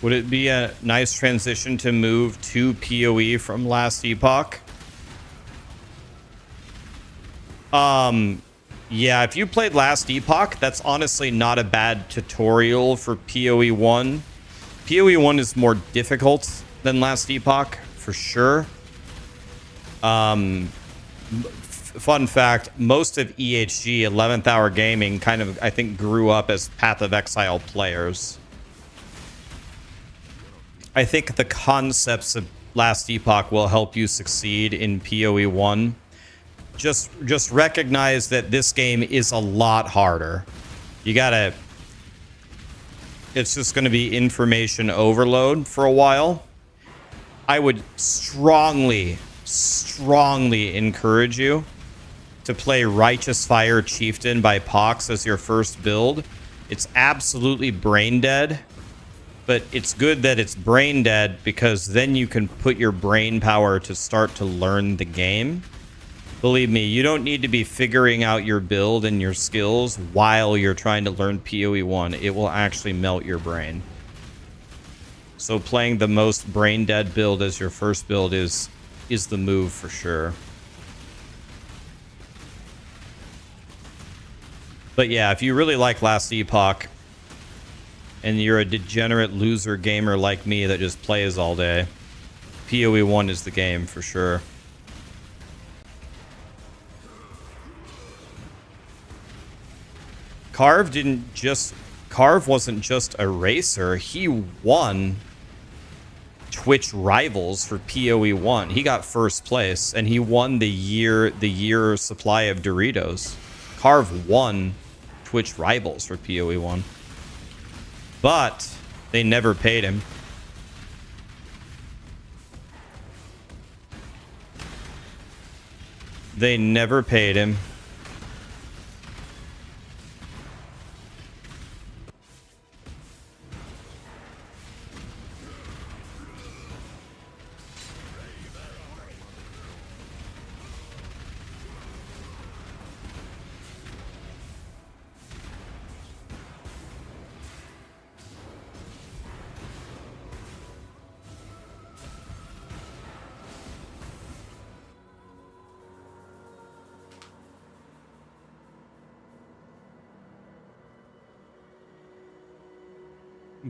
Would it be a nice transition to move to PoE from Last Epoch? Yeah, if you played Last Epoch, that's honestly not a bad tutorial for PoE 1. PoE 1 is more difficult than Last Epoch, for sure. Fun fact, most of EHG, 11th Hour Gaming, kind of, I think, grew up as Path of Exile players. I think the concepts of Last Epoch will help you succeed in PoE 1. Just recognize that this game is a lot harder. You gotta... It's just going to be information overload for a while. I would strongly encourage you to play Righteous Fire Chieftain by Pox as your first build. It's absolutely brain dead, but it's good that it's brain dead because then you can put your brain power to start to learn the game. Believe me, you don't need to be figuring out your build and your skills while you're trying to learn PoE 1. It will actually melt your brain. So playing the most brain dead build as your first build is the move for sure. But yeah, if you really like Last Epoch and you're a degenerate loser gamer like me that just plays all day, PoE 1 is the game for sure. Carve wasn't just a racer. He won Twitch Rivals for PoE 1. He got first place and he won the year supply of Doritos. Carve won Twitch Rivals for PoE 1. But they never paid him. They never paid him.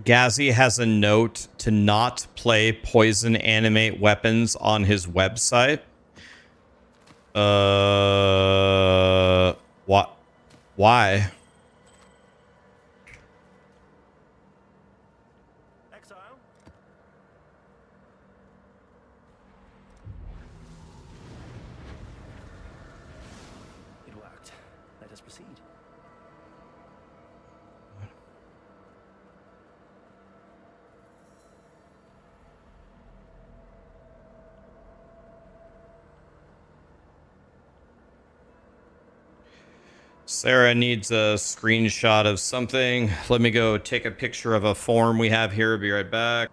Gazzy has a note to not play poison animate weapons on his website. What? Why? Exile? It worked. Let us proceed. Sarah needs a screenshot of something. Let me go take a picture of a form we have here. Be right back.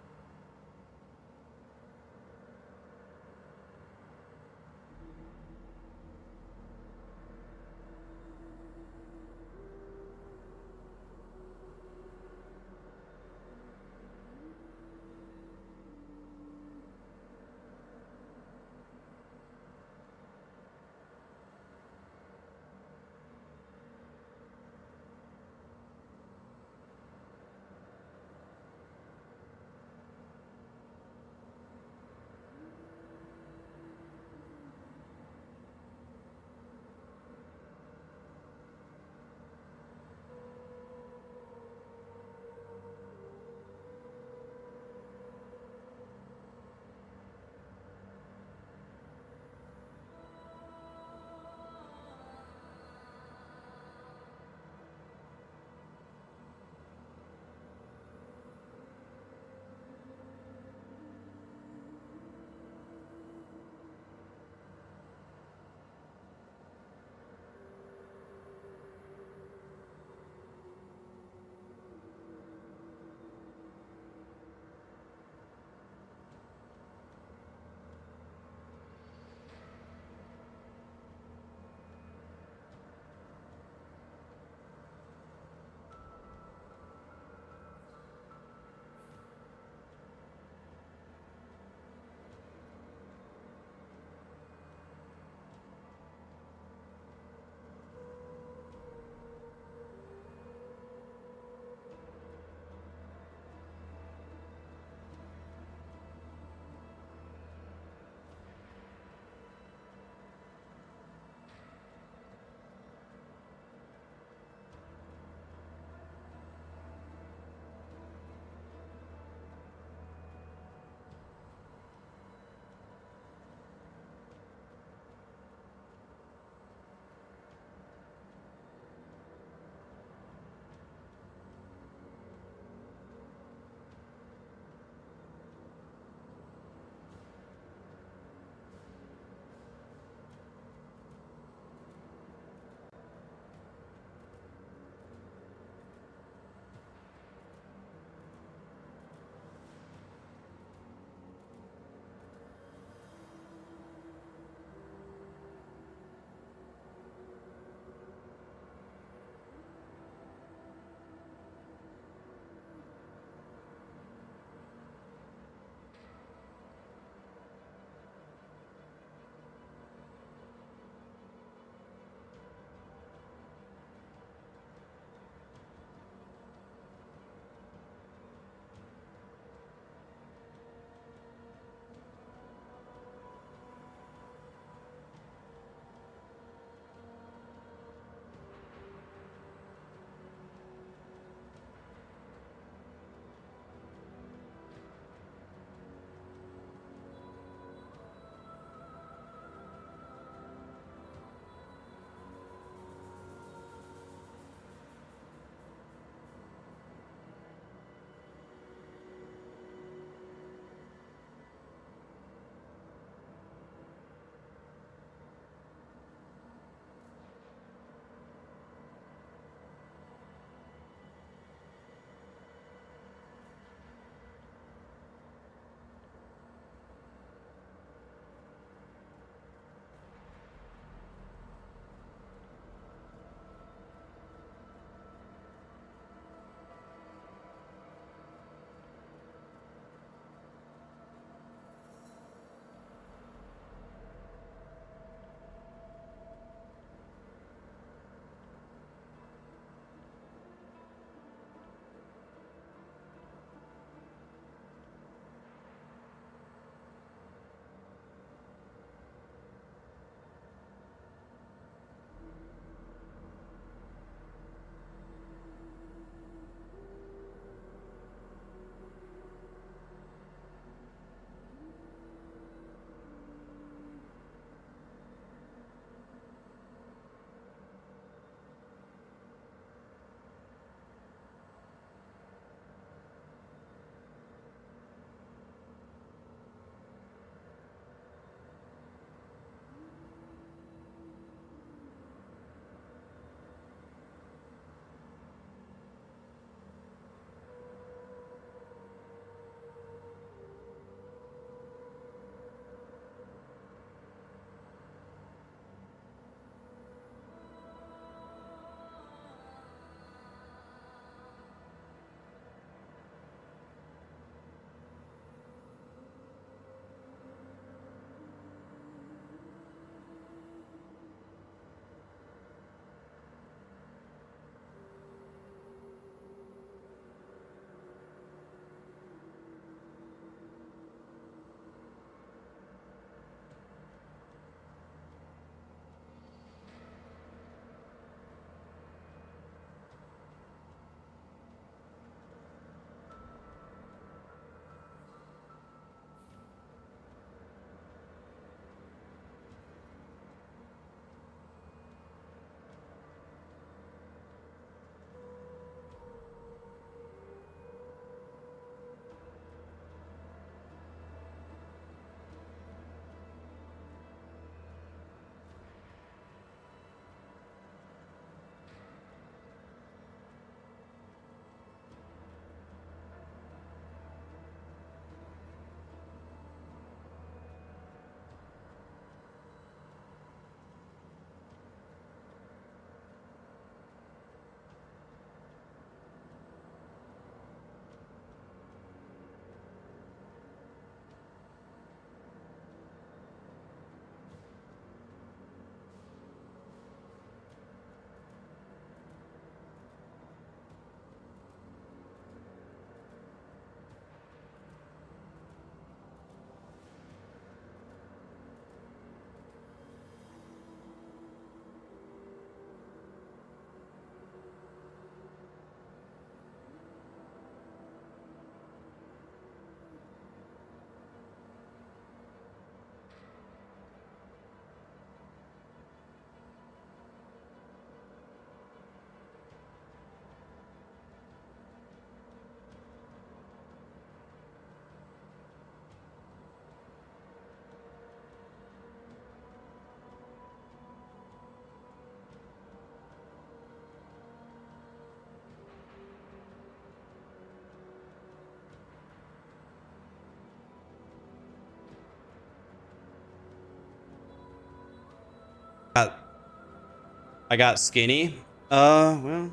I got skinny. Well,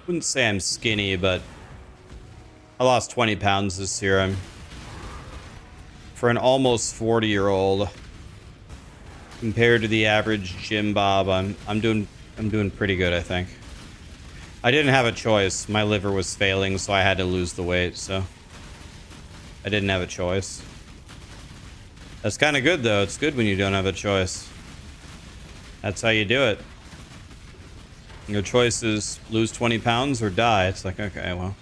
wouldn't say I'm skinny, but I lost 20 pounds this year. I'm for an almost 40-year-old compared to the average gym bob. I'm doing pretty good, I think. I didn't have a choice. My liver was failing, so I had to lose the weight. So I didn't have a choice. That's kind of good, though. It's good when you don't have a choice. That's how you do it. Your choice is lose 20 pounds or die. It's like, okay, well,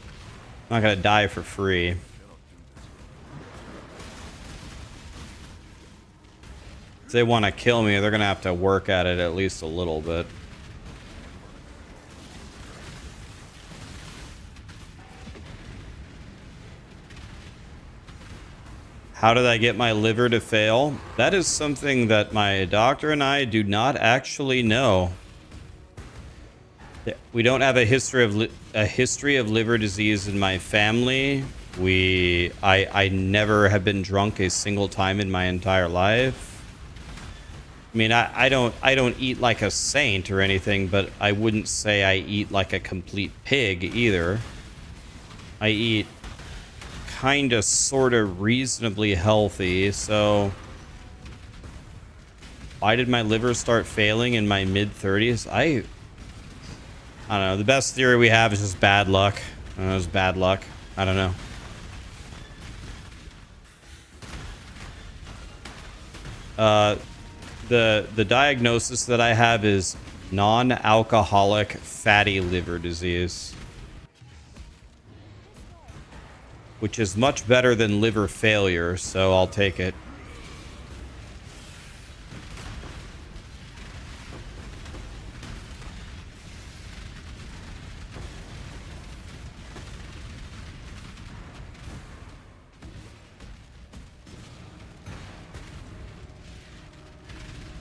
I'm not going to die for free. If they want to kill me, they're going to have to work at it at least a little bit. How did I get my liver to fail? That is something that my doctor and I do not actually know. We don't have a history of liver disease in my family. I never have been drunk a single time in my entire life. I mean, I don't eat like a saint or anything, but I wouldn't say I eat like a complete pig either. I eat kind of sort of reasonably healthy. So why did my liver start failing in my mid-30s? I don't know. The best theory we have is just bad luck. I don't know, it's bad luck. I don't know. The diagnosis that I have is non-alcoholic fatty liver disease, which is much better than liver failure, so I'll take it.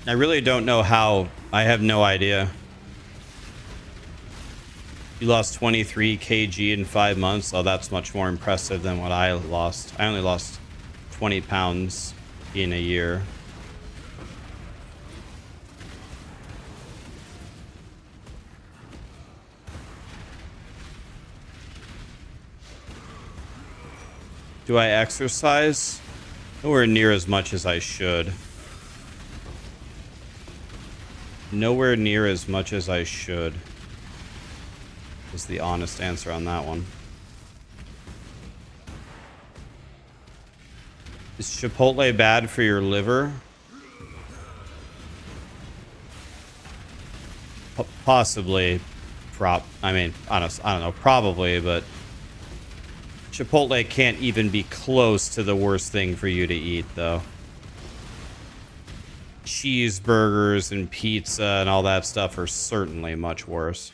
I really don't know how. I have no idea. You lost 23 kg in 5 months. Oh, that's much more impressive than what I lost. I only lost 20 pounds in a year. Do I exercise? Nowhere near as much as I should. Nowhere near as much as I should. Is the honest answer on that one. Is Chipotle bad for your liver? Possibly. I mean, honest, I don't know. Probably, but Chipotle can't even be close to the worst thing for you to eat, though. Cheeseburgers and pizza and all that stuff are certainly much worse.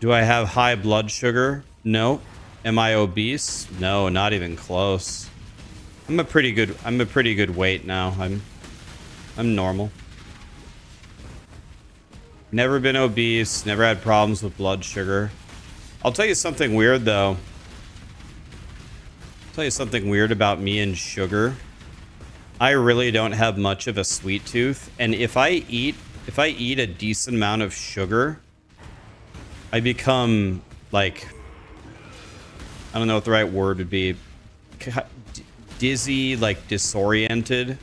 Do I have high blood sugar? No. Am I obese? No, not even close. I'm a pretty good weight now. I'm normal. Never been obese, never had problems with blood sugar. I'll tell you something weird though. I'll tell you something weird about me and sugar. I really don't have much of a sweet tooth, and if I eat a decent amount of sugar, I become like, I don't know what the right word would be, dizzy, like disoriented.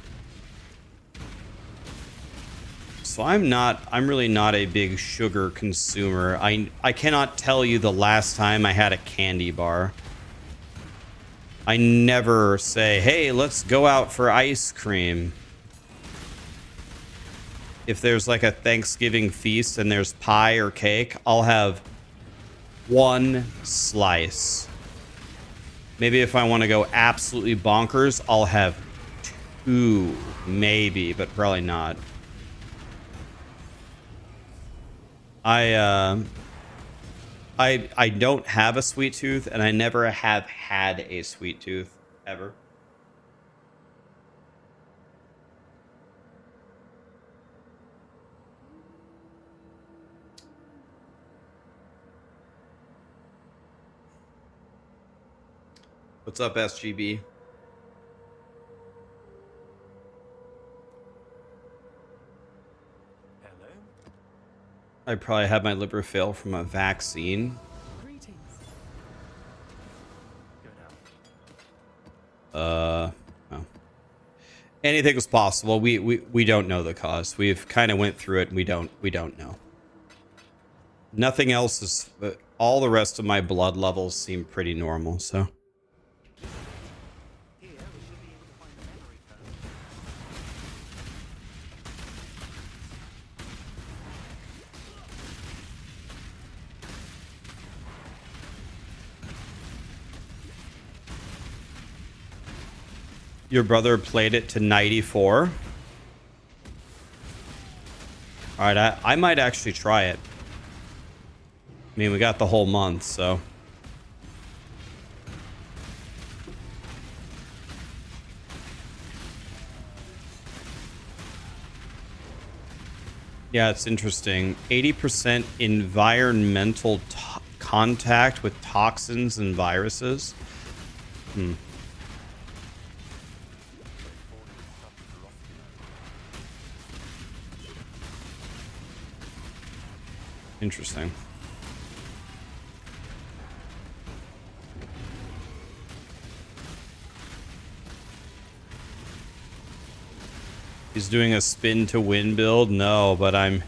So I'm really not a big sugar consumer. I cannot tell you the last time I had a candy bar. I never say, hey, let's go out for ice cream. If there's like a Thanksgiving feast and there's pie or cake, I'll have one slice. Maybe if I want to go absolutely bonkers, I'll have two, maybe, but probably not. I don't have a sweet tooth, and I never have had a sweet tooth ever. What's up, SGB? Hello? I probably had my liver fail from a vaccine. Greetings. Go now. Oh. Anything is possible. We don't know the cause. We've kind of went through it and we don't know. Nothing else is, all the rest of my blood levels seem pretty normal, so. Here, we should be able to find the memory code. Your brother played it to 94. All right, I might actually try it. I mean, we got the whole month, so. Yeah, it's interesting. 80% environmental contact with toxins and viruses. Interesting. He's doing a spin to win build? No, but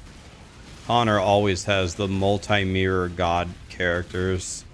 Connor always has the multi-mirror god characters.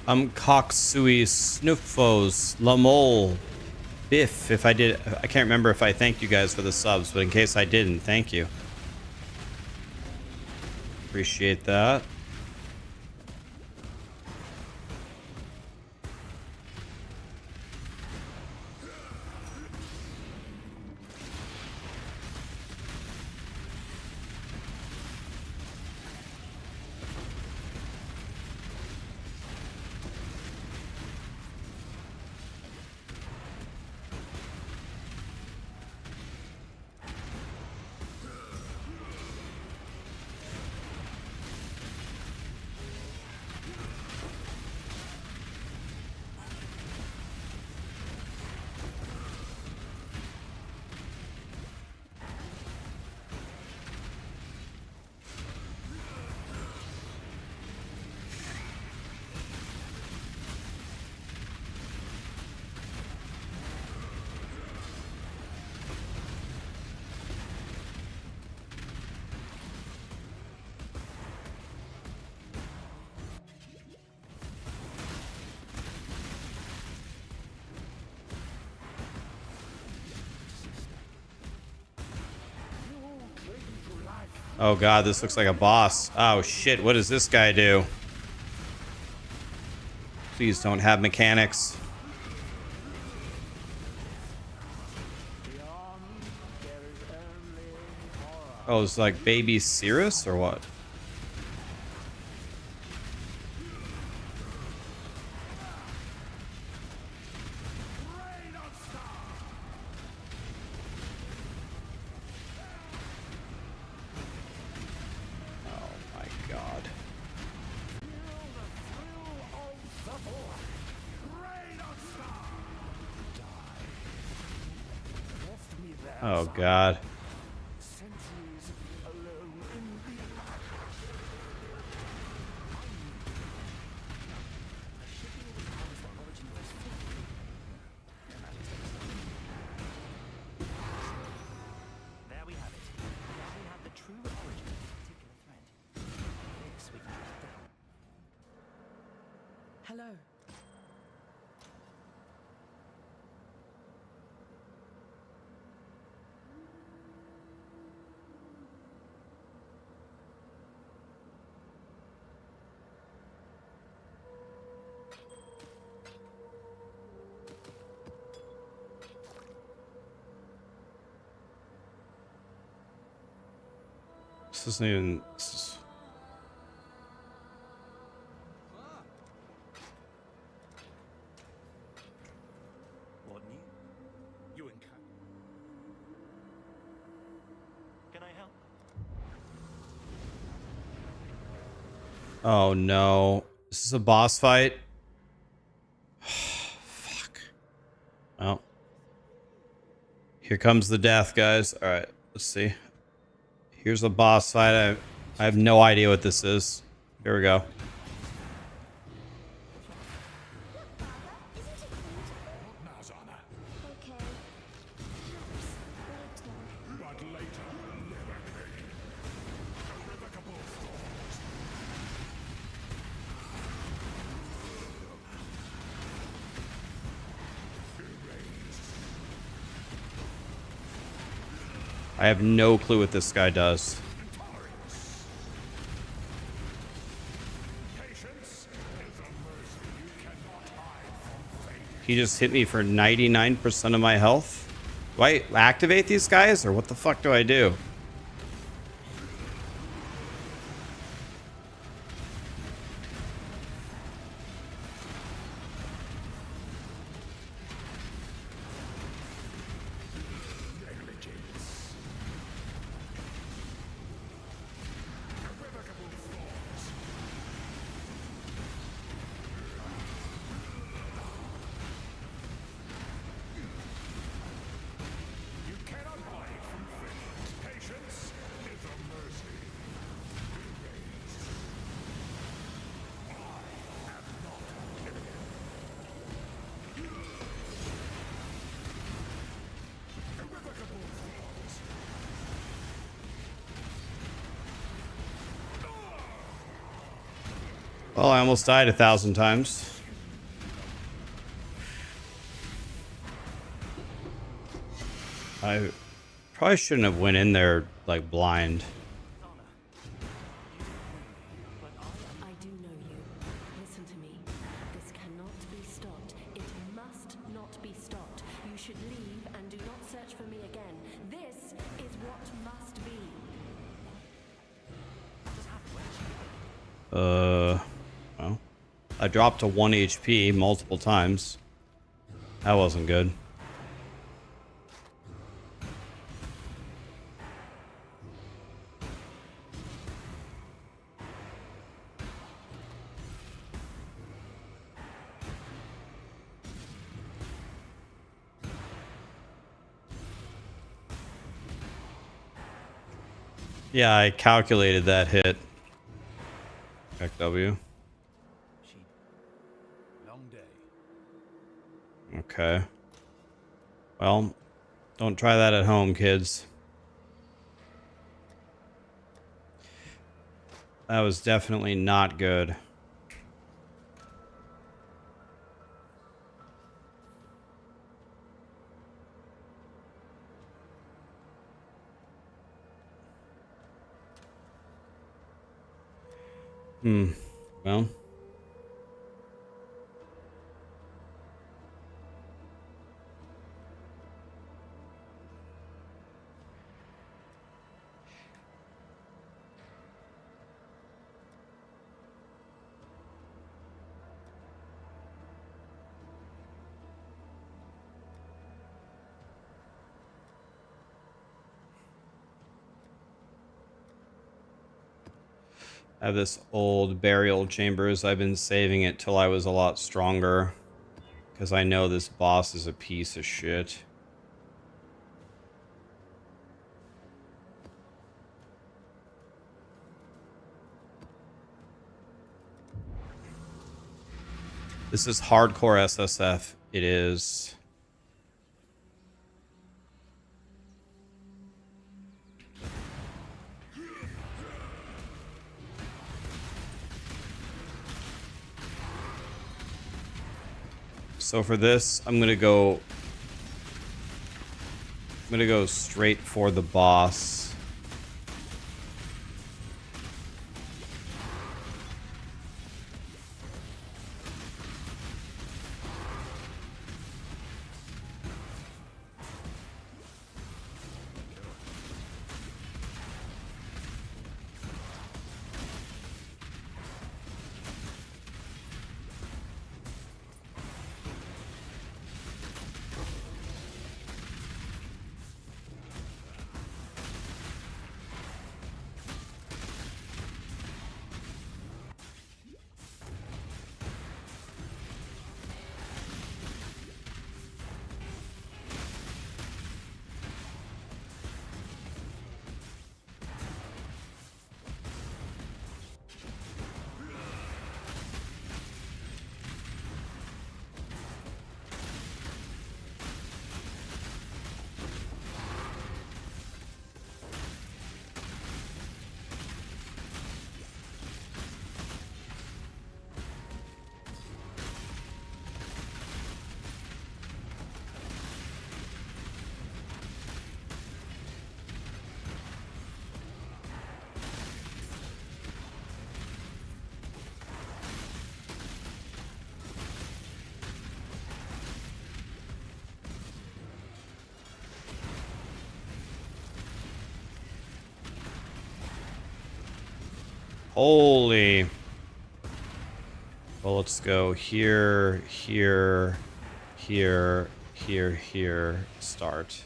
Cocksui, Snuffos, Lamole, Biff. If I did, I can't remember if I thanked you guys for the subs, but in case I didn't, thank you. Appreciate that. Oh god, this looks like a boss. Oh shit, what does this guy do? Please don't have mechanics. Oh, it's like baby Cirrus or what? Oh god. Sentries alone in the There we have it. Now we have the true origin of this particular threat. This we can track down. Hello. This isn't even. This is, What new? you encounter. Can I help? oh no. This is a boss fight. Fuck. Well. Here comes the death, guys. Alright, let's see. Here's a boss fight. I have no idea what this is. Here we go. Nazana, Okay. but later, never came. Irrevocable thoughts. I have no clue what this guy does. Patience is a mercy you cannot hide from fate. He just hit me for 99% of my health. Do I activate these guys or what the fuck do I do? Negligence. Irrevocable thoughts. You cannot hide from fate. Patience is a mercy. Erase. I have not lived. Irrevocable thoughts. Well, I almost died 1,000 times. I probably shouldn't have went in there like blind. I do know you. Listen to me. This cannot be stopped. It must not be stopped. You should leave and do not search for me again. This is what must be. Well, I dropped to 1 HP multiple times. That wasn't good. Yeah, I calculated that hit. W. Long day. Okay. Well, don't try that at home, kids. That was definitely not good. Well. I have this old burial chambers. I've been saving it till I was a lot stronger. Because I know this boss is a piece of shit. This is hardcore SSF. It is. So for this, I'm gonna go straight for the boss. Holy. Well, let's go here, here, here, here, here, start.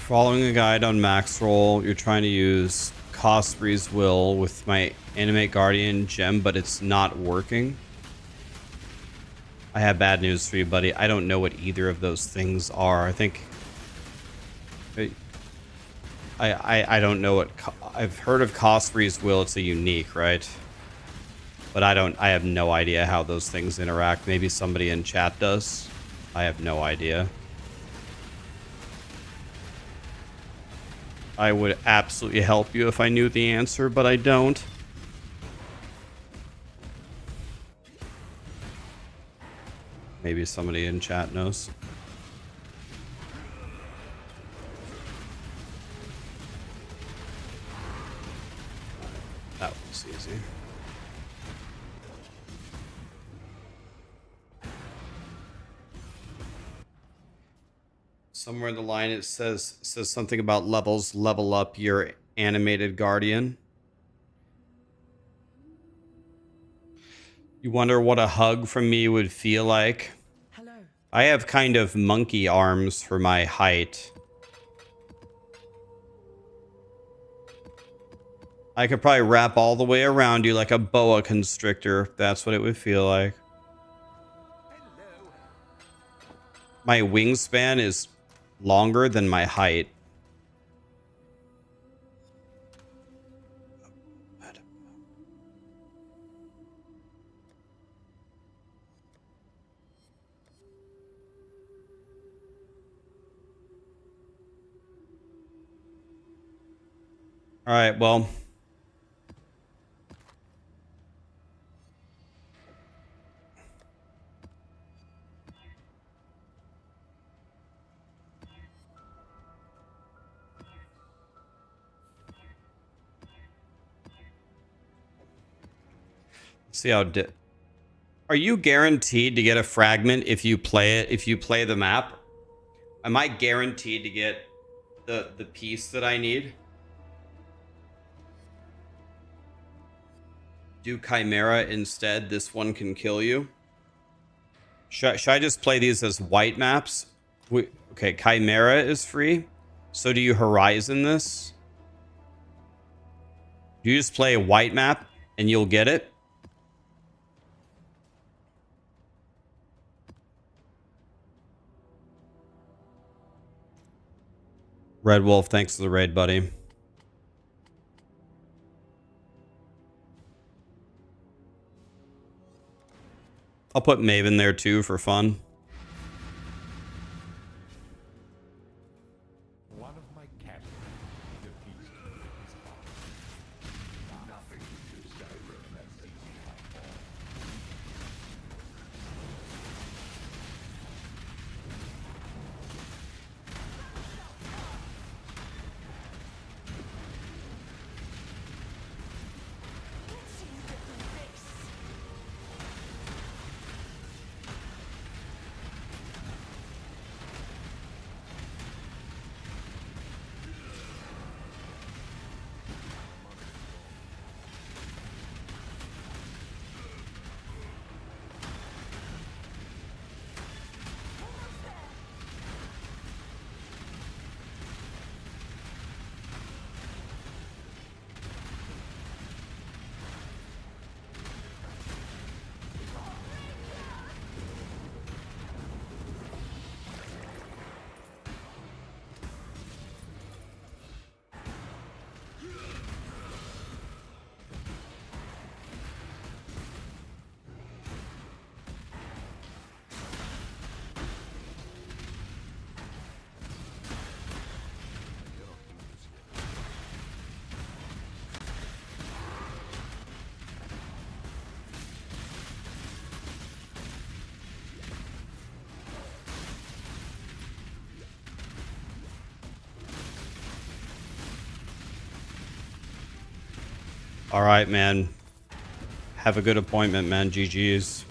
Following a guide on max roll, you're trying to use Cosprey's Will with my Animate Guardian gem, but it's not working. I have bad news for you, buddy. I don't know what either of those things are. I think... I don't know what... I've heard of Cosprey's Will. It's a unique, right? But I have no idea how those things interact. Maybe somebody in chat does. I have no idea. I would absolutely help you if I knew the answer, but I don't. Maybe somebody in chat knows. That was easy. Somewhere in the line it says something about levels. Level up your animated guardian. You wonder what a hug from me would feel like? Hello. I have kind of monkey arms for my height. I could probably wrap all the way around you like a boa constrictor. That's what it would feel like. My wingspan is longer than my height. All right, well. See how are you guaranteed to get a fragment if you play it, if you play the map? Am I guaranteed to get the piece that I need? Do Chimera instead. This one can kill you. Should I just play these as white maps? Okay, Chimera is free. So do you Horizon this? You just play a white map and you'll get it? Red Wolf, thanks for the raid, buddy. I'll put Maven there too for fun. One of my captains defeated his father. Nothing is direct as easy by all. All right, man. Have a good appointment, man. GG's.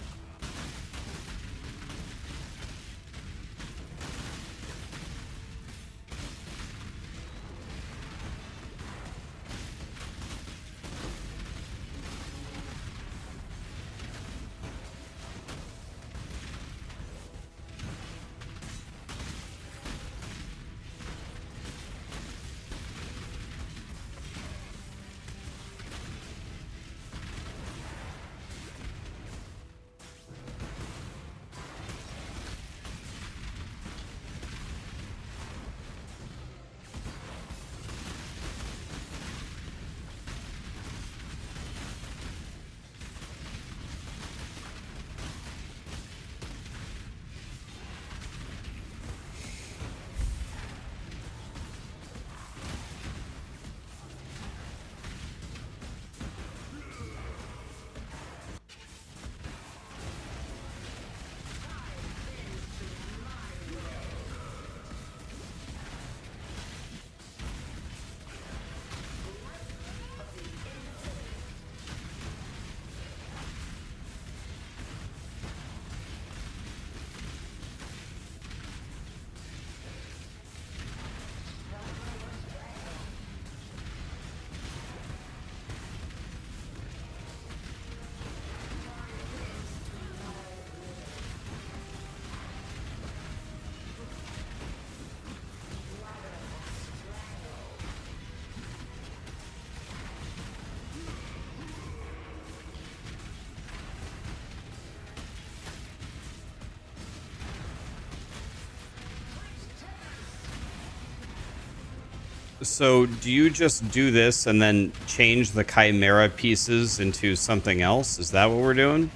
So do you just do this and then change the Chimera pieces into something else? Is that what we're doing?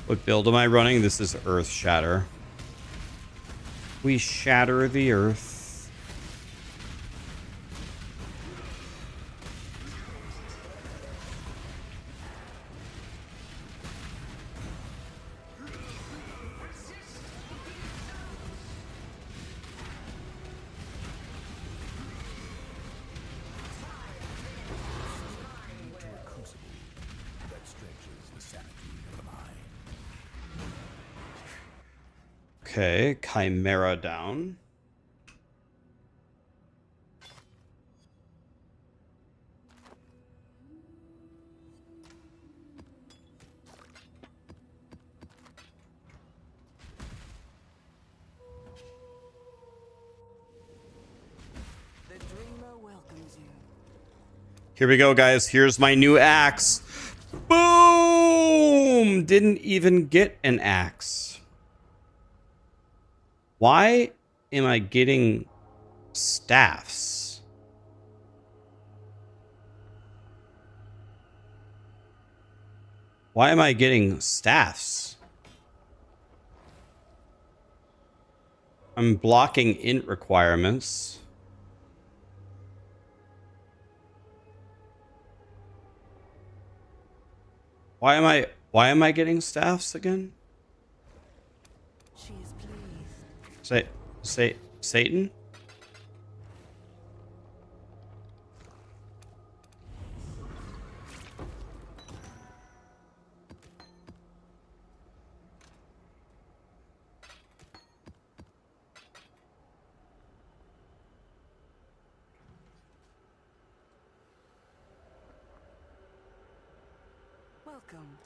What build am I running? This is Earthshatter. We shatter the earth. That stretches the sanity of the mind. Okay, Chimera down. The dreamer welcomes you. Here we go, guys. Here's my new axe. Boom! Didn't even get an axe. Why am I getting staffs? Why am I getting staffs? I'm blocking int requirements. Why am I getting staffs again? She is pleased. Say Satan? Welcome.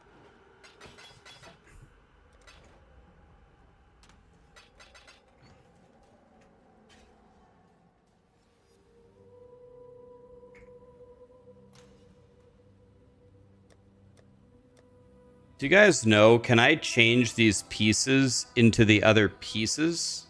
Do you guys know, can I change these pieces into the other pieces?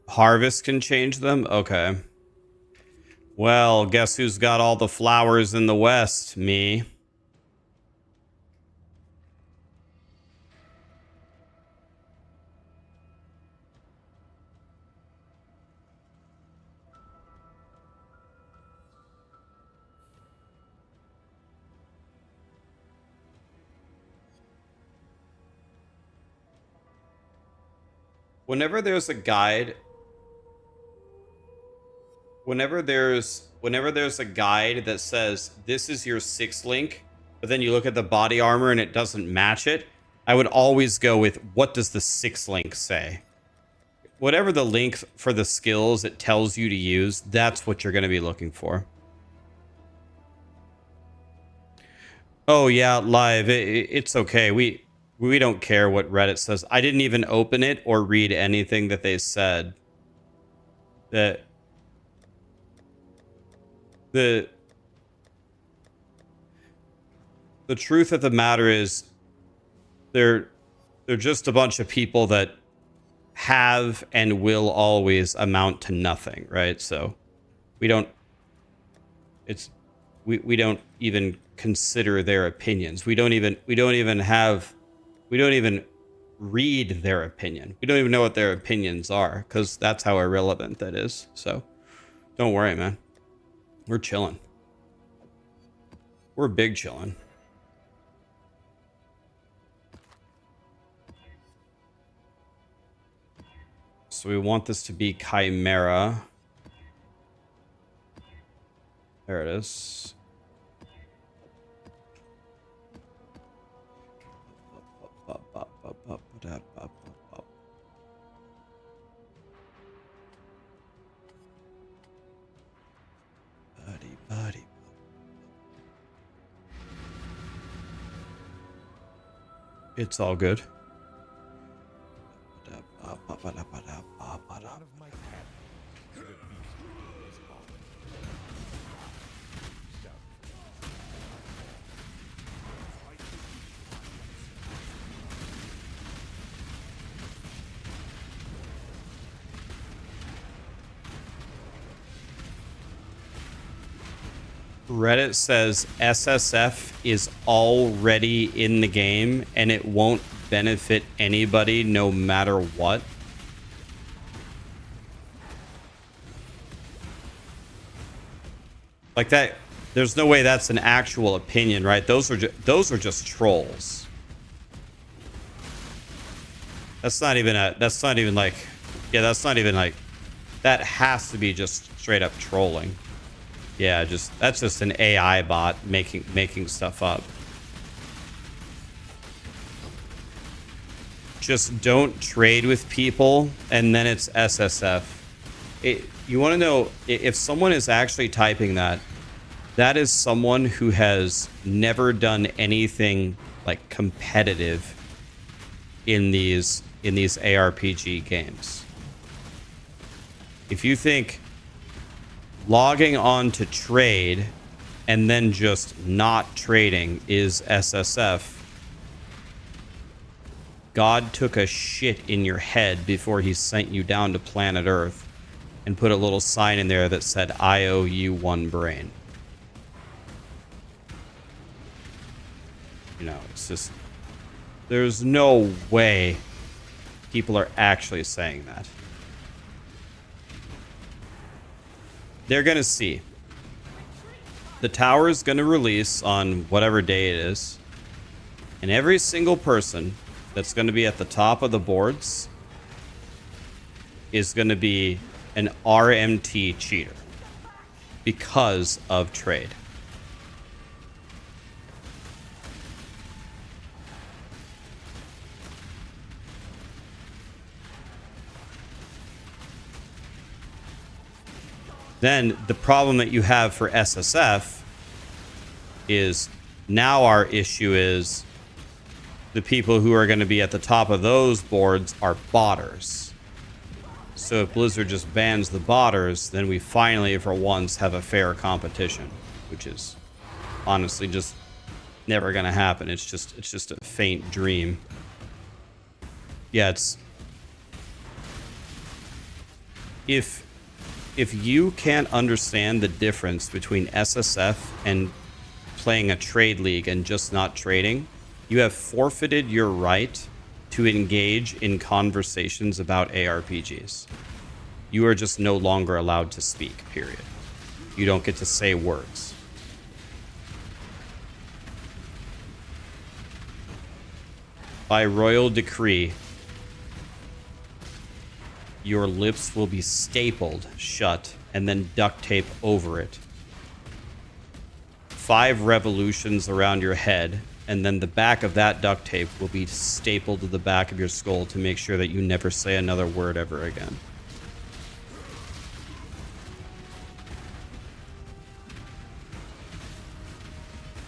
Harvest can change them? Okay. Well, guess who's got all the flowers in the west? Me. Whenever there's a guide, whenever there's a guide that says this is your 6 link, but then you look at the body armor and it doesn't match it, I would always go with what does the 6 link say? Whatever the link for the skills it tells you to use, that's what you're going to be looking for. Oh yeah, live. It's okay. We don't care what Reddit says. I didn't even open it or read anything that they said. The truth of the matter is they're just a bunch of people that have and will always amount to nothing, right? So we don't even consider their opinions. We don't even read their opinion. We don't even know what their opinions are because that's how irrelevant that is. So don't worry, man. We're chilling. We're big chilling. So we want this to be Chimera. There it is. It's all good. Reddit says SSF is already in the game and it won't benefit anybody no matter what. Like that, there's no way that's an actual opinion, right? Those are just trolls. That's not even like that has to be just straight up trolling. Yeah, that's just an AI bot making stuff up. Just don't trade with people, and then it's SSF. You want to know if someone is actually typing that? That is someone who has never done anything like competitive in these ARPG games. If you think logging on to trade and then just not trading is SSF, God took a shit in your head before he sent you down to planet Earth and put a little sign in there that said, I owe you one brain. You know, it's just, there's no way people are actually saying that. They're going to see. The tower is going to release on whatever day it is. And every single person that's going to be at the top of the boards is going to be an RMT cheater because of trade. Then the problem that you have for SSF is now our issue is the people who are going to be at the top of those boards are botters. So if Blizzard just bans the botters, then we finally, for once, have a fair competition, which is honestly just never going to happen. It's just a faint dream. Yeah, it's if you can't understand the difference between SSF and playing a trade league and just not trading, you have forfeited your right to engage in conversations about ARPGs. You are just no longer allowed to speak, period. You don't get to say words. By royal decree, your lips will be stapled shut and then duct tape over it. 5 revolutions around your head, and then the back of that duct tape will be stapled to the back of your skull to make sure that you never say another word ever again.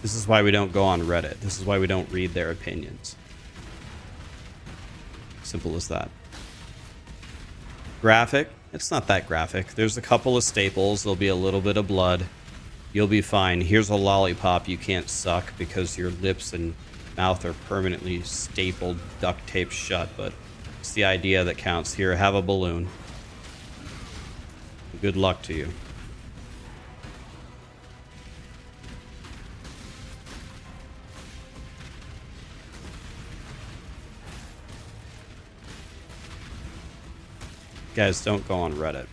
This is why we don't go on Reddit. This is why we don't read their opinions. Simple as that. Graphic? It's not that graphic. There's a couple of staples. There'll be a little bit of blood. You'll be fine. Here's a lollipop you can't suck because your lips and mouth are permanently stapled, duct taped shut, but it's the idea that counts. Here, have a balloon. Good luck to you. Guys, don't go on Reddit.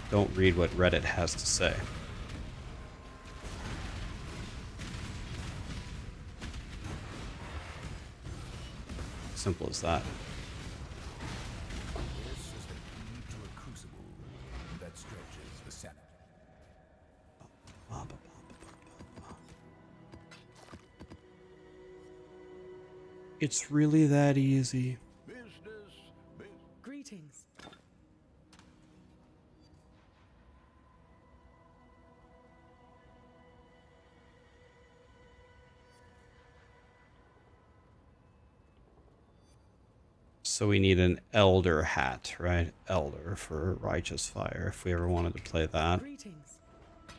Don't read what Reddit has to say. Simple as that. This is the key to a crucible that stretches the Senate. It's really that easy. Greetings. So we need an Elder hat, right? Elder for Righteous Fire, if we ever wanted to play that. Greetings.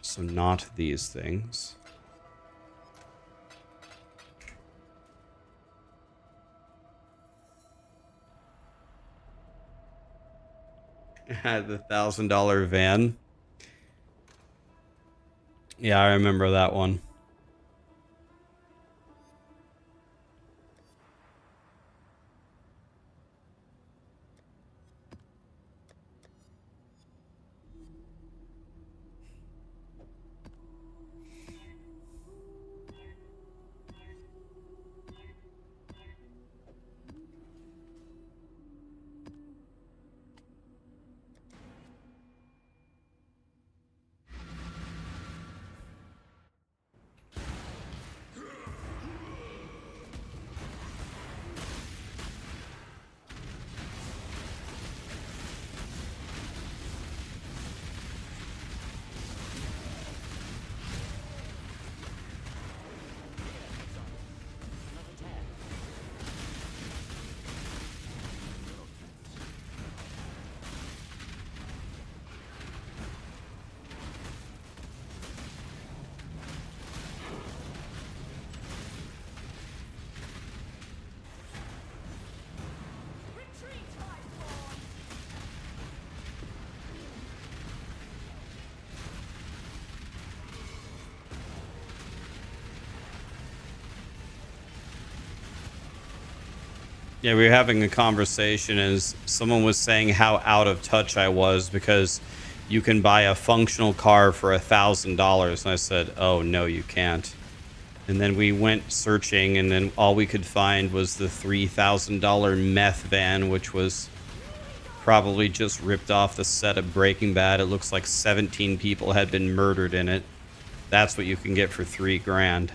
So not these things. Had the $1,000 van. Yeah, I remember that one. Yeah, we were having a conversation as someone was saying how out of touch I was because you can buy a functional car for $1,000. And I said, oh, no, you can't. And then we went searching, and then all we could find was the $3,000 meth van, which was probably just ripped off the set of Breaking Bad. It looks like 17 people had been murdered in it. That's what you can get for $3 grand.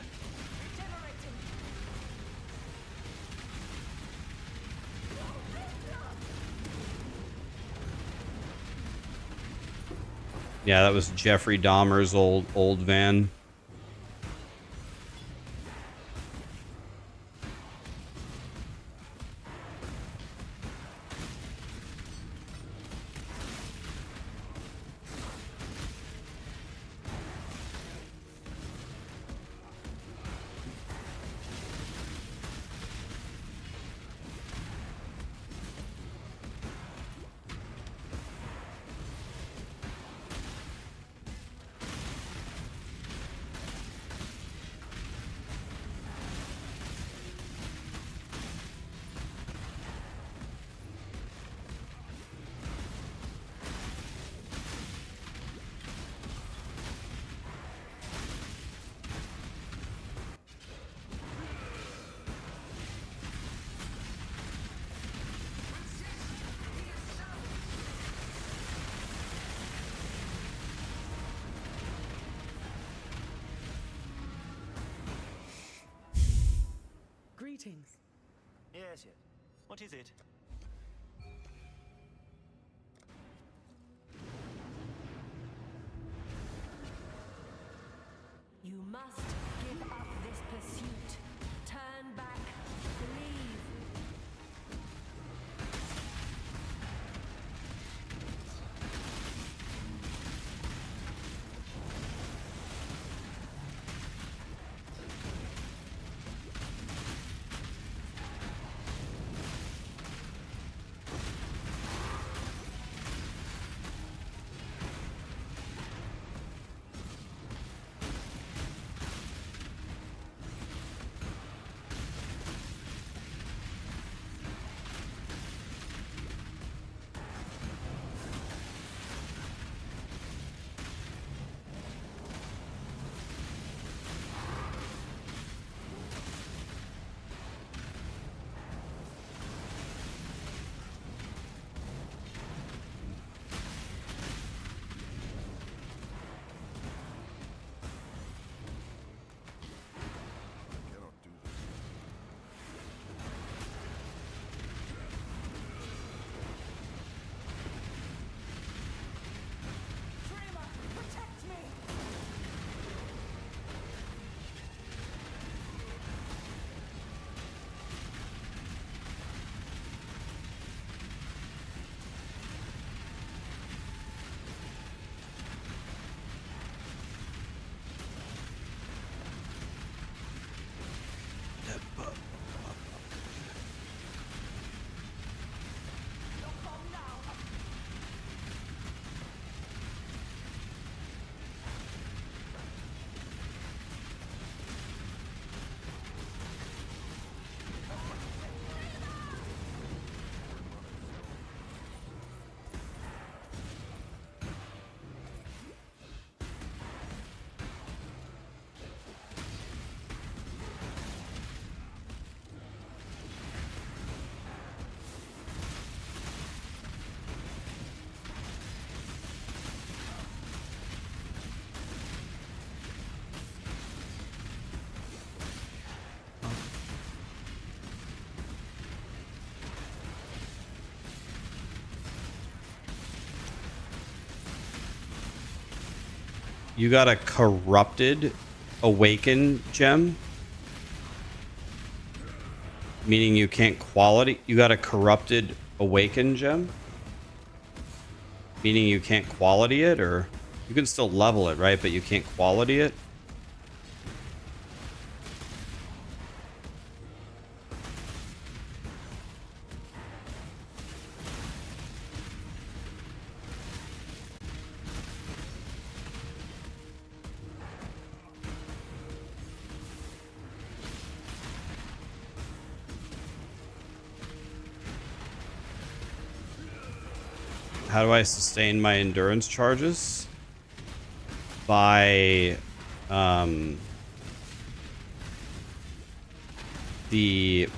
Yeah, that was Jeffrey Dahmer's old van. Greetings. Yes, yes. What is it? You must give up this pursuit. Turn back. Leave. You got a corrupted awaken gem? Meaning you can't quality... You got a corrupted awaken gem? Meaning you can't quality it, or... You can still level it, right? But you can't quality it? How do I sustain my endurance charges? By the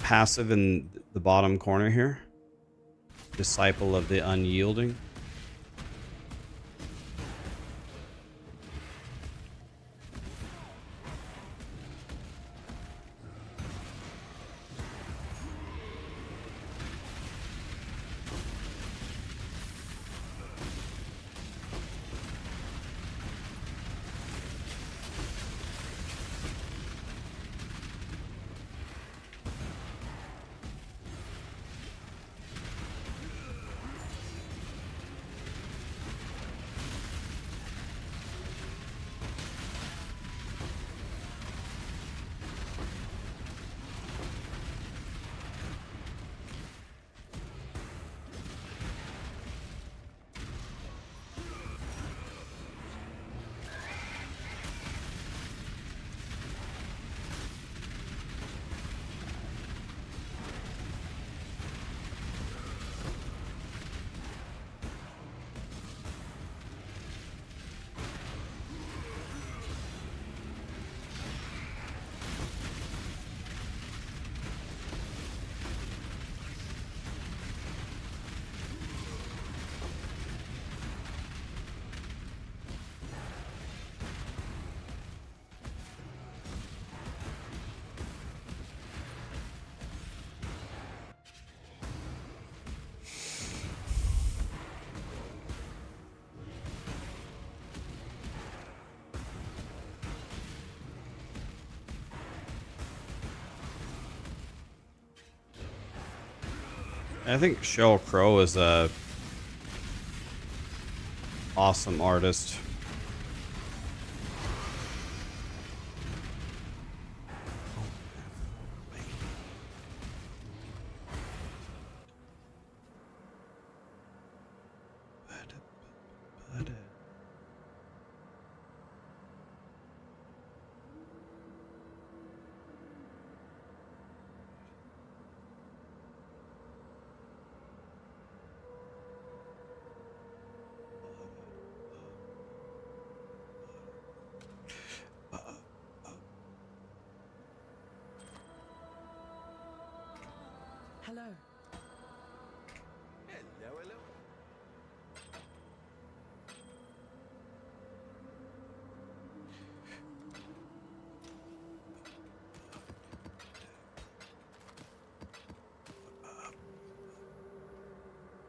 passive in the bottom corner here. Disciple of the Unyielding. I think Sheryl Crow is a awesome artist. Hello. Hello, hello.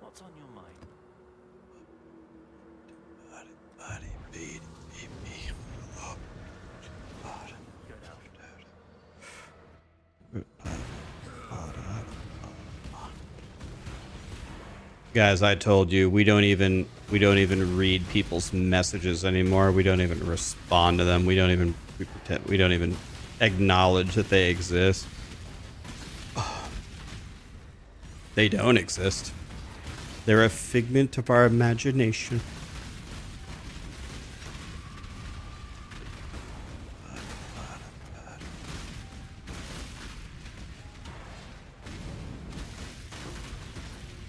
What's on your mind? Go now. Guys, I told you we don't even read people's messages anymore. We don't even respond to them. We don't even acknowledge that they exist. They don't exist. They're a figment of our imagination.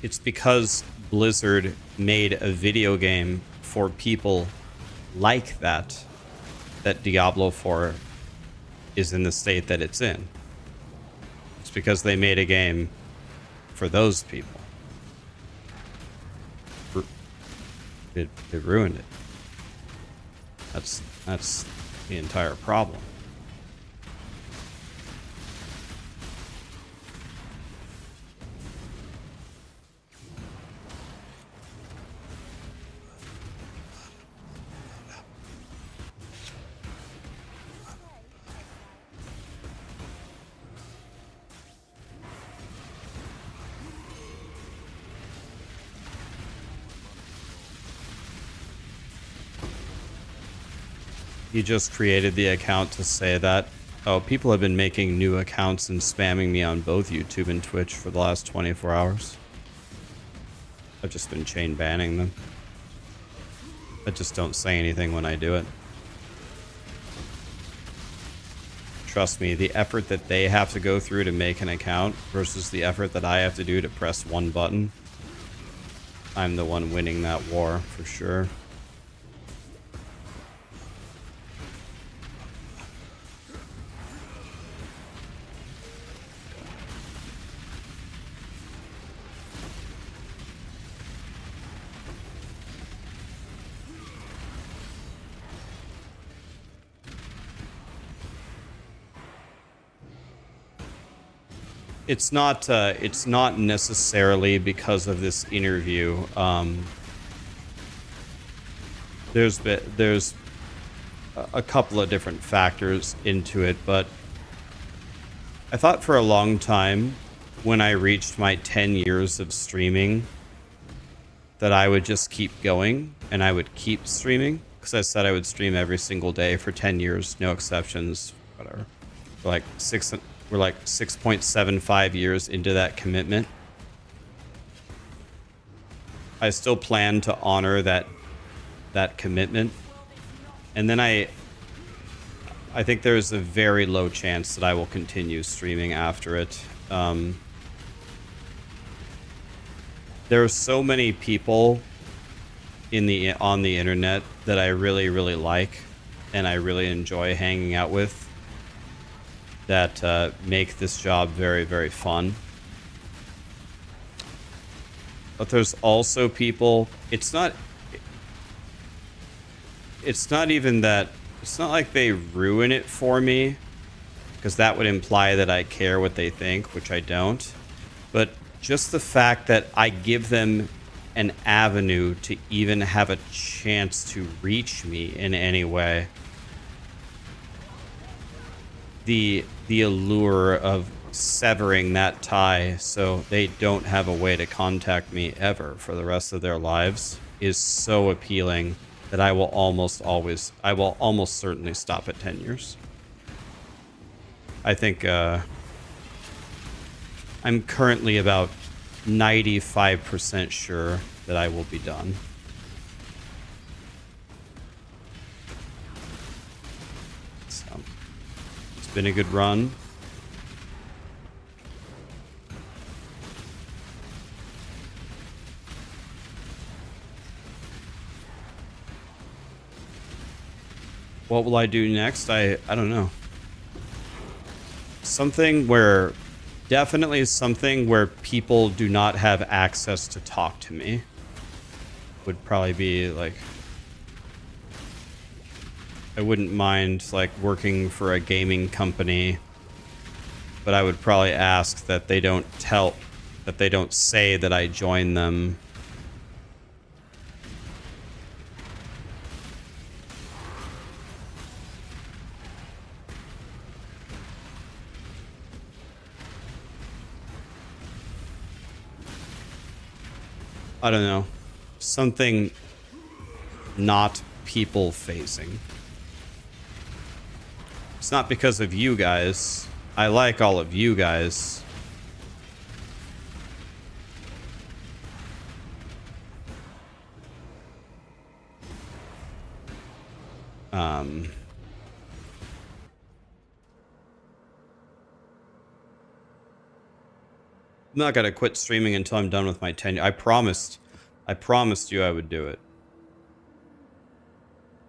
It's because Blizzard made a video game for people like that Diablo 4 is in the state that it's in. It's because they made a game for those people. It ruined it. That's the entire problem. He just created the account to say that. Oh, people have been making new accounts and spamming me on both YouTube and Twitch for the last 24 hours. I've just been chain banning them. I just don't say anything when I do it. Trust me, the effort that they have to go through to make an account versus the effort that I have to do to press one button, I'm the one winning that war for sure. It's not necessarily because of this interview. There's a couple of different factors into it, but I thought for a long time when I reached my 10 years of streaming that I would just keep going and I would keep streaming, because I said I would stream every single day for 10 years, no exceptions, whatever. We're like 6.75 years into that commitment. I still plan to honor that commitment. And then I think there's a very low chance that I will continue streaming after it. There are so many people on the internet that I really, really like and I really enjoy hanging out with, that make this job very, very fun. But there's also people, it's not even that, it's not like they ruin it for me, because that would imply that I care what they think, which I don't. But just the fact that I give them an avenue to even have a chance to reach me in any way. The allure of severing that tie so they don't have a way to contact me ever for the rest of their lives is so appealing that I will almost certainly stop at 10 years. I think I'm currently about 95% sure that I will be done. So, it's been a good run. What will I do next? I don't know. Definitely something where people do not have access to talk to me would probably be like, I wouldn't mind like working for a gaming company, but I would probably ask that they don't say that I joined them. I don't know. Something not people facing. It's not because of you guys. I like all of you guys. I'm not gonna quit streaming until I'm done with my tenure. I promised you I would do it.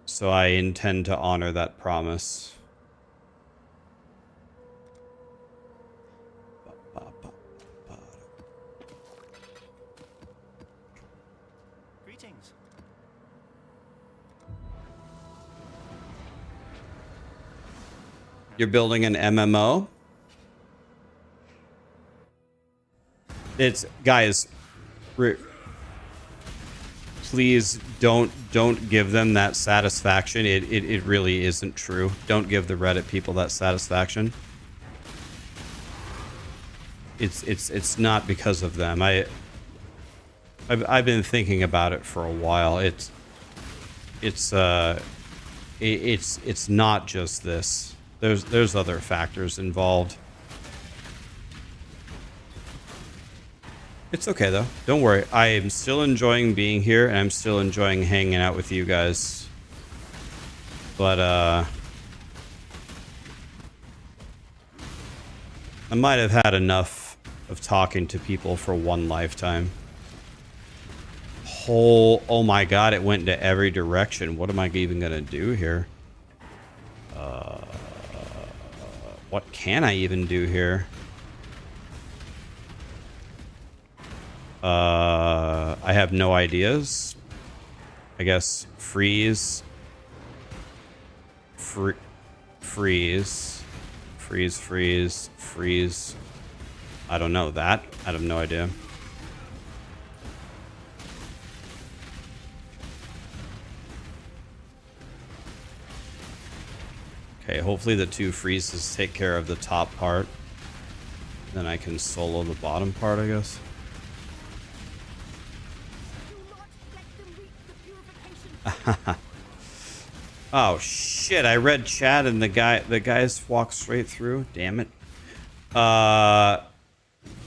So I intend to honor that promise. Greetings. You're building an MMO? It's guys, please don't give them that satisfaction. It really isn't true. Don't give the Reddit people that satisfaction. It's not because of them. I've been thinking about it for a while. it's not just this. There's other factors involved. It's okay though. Don't worry. I am still enjoying being here, and I'm still enjoying hanging out with you guys. But I might have had enough of talking to people for one lifetime. Oh my god, it went into every direction. What am I even gonna do here? What can I even do here? I have no ideas. I guess freeze. Freeze. I don't know that. I have no idea. Okay, hopefully the 2 freezes take care of the top part. Then I can solo the bottom part, I guess. Oh shit, I read chat and the guys walked straight through. Damn it.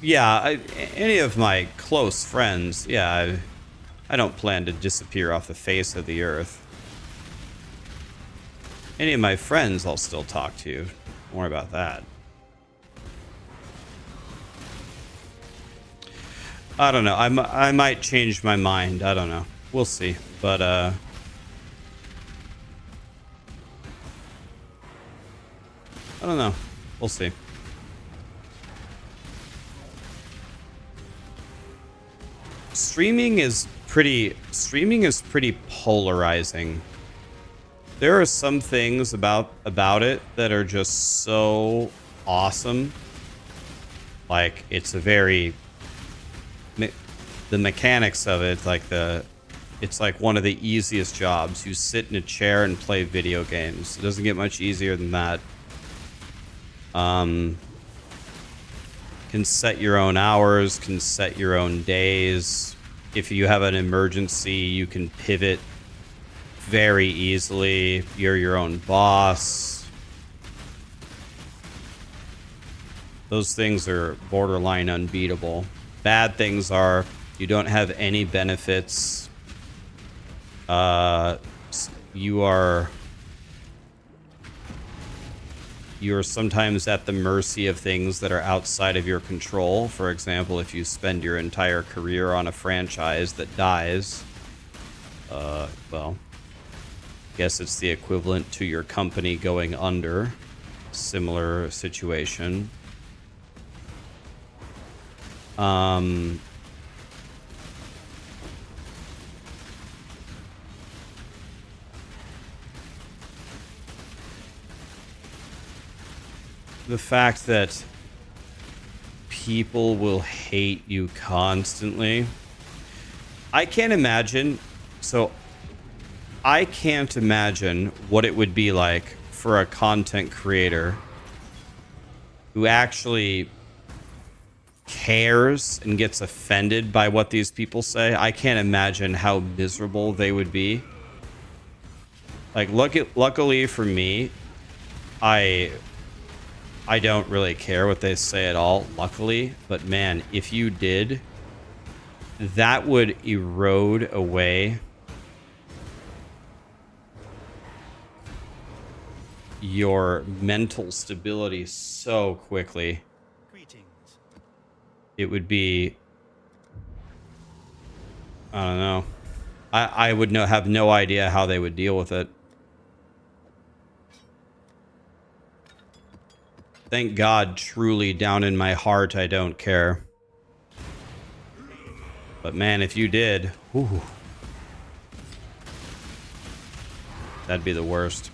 Yeah, any of my close friends, yeah, I don't plan to disappear off the face of the earth. Any of my friends I'll still talk to. Don't worry about that. I don't know. I might change my mind. I don't know. We'll see. But I don't know. We'll see. Streaming is pretty polarizing. There are some things about it that are just so awesome. Like it's a very the mechanics of it, like it's like one of the easiest jobs. You sit in a chair and play video games. It doesn't get much easier than that. Can set your own hours, can set your own days. If you have an emergency, you can pivot very easily. You're your own boss. Those things are borderline unbeatable. Bad things are you don't have any benefits. You're sometimes at the mercy of things that are outside of your control. For example, if you spend your entire career on a franchise that dies, well, I guess it's the equivalent to your company going under. Similar situation. The fact that people will hate you constantly. I can't imagine. So I can't imagine what it would be like for a content creator who actually cares and gets offended by what these people say. I can't imagine how miserable they would be. Like, luckily for me, I don't really care what they say at all, luckily. But man, if you did, that would erode away your mental stability so quickly. Greetings. It would be, I don't know. I would have no idea how they would deal with it. Thank God, truly down in my heart, I don't care. But man, if you did, whew, that'd be the worst.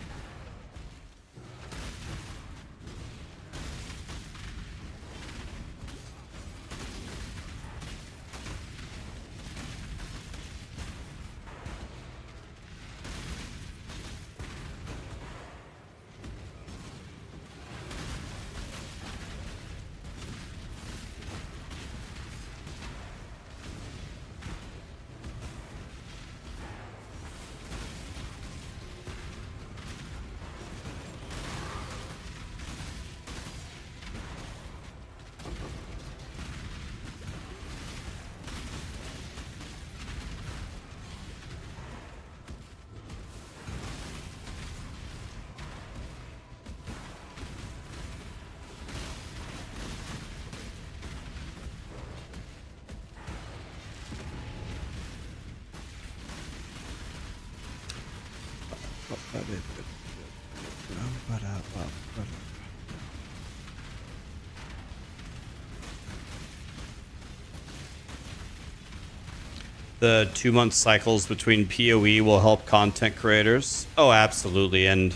The 2-month cycles between PoE will help content creators. Oh, absolutely. And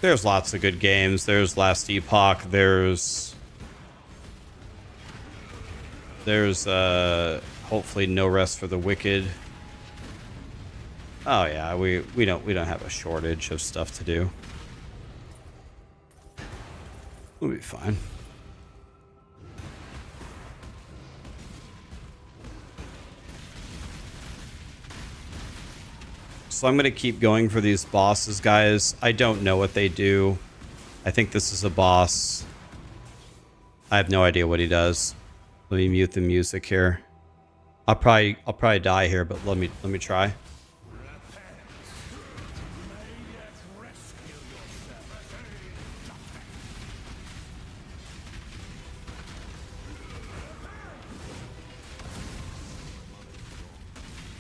there's lots of good games. There's Last Epoch. There's hopefully No Rest for the Wicked. Oh yeah, we don't have a shortage of stuff to do. We'll be fine. So I'm going to keep going for these bosses, guys. I don't know what they do. I think this is a boss. I have no idea what he does. Let me mute the music here. I'll probably die here, but let me try.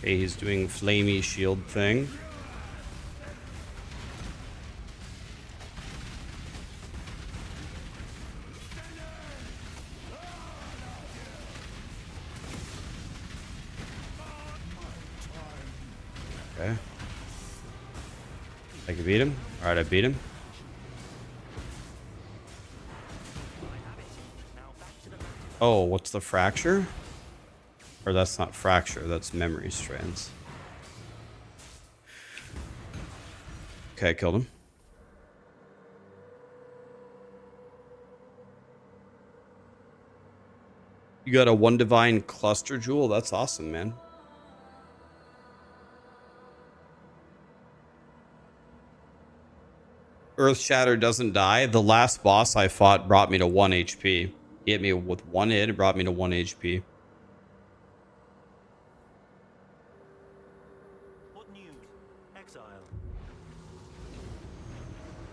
Okay, he's doing flamey shield thing. Okay. I can beat him. All right, I beat him. Oh, what's the fracture? Or that's not fracture, that's memory strands. Okay, I killed him. You got a 1 divine cluster jewel? That's awesome, man. Earthshatter doesn't die. The last boss I fought brought me to 1 HP. He hit me with 1 hit, it brought me to 1 HP. What news? Exile.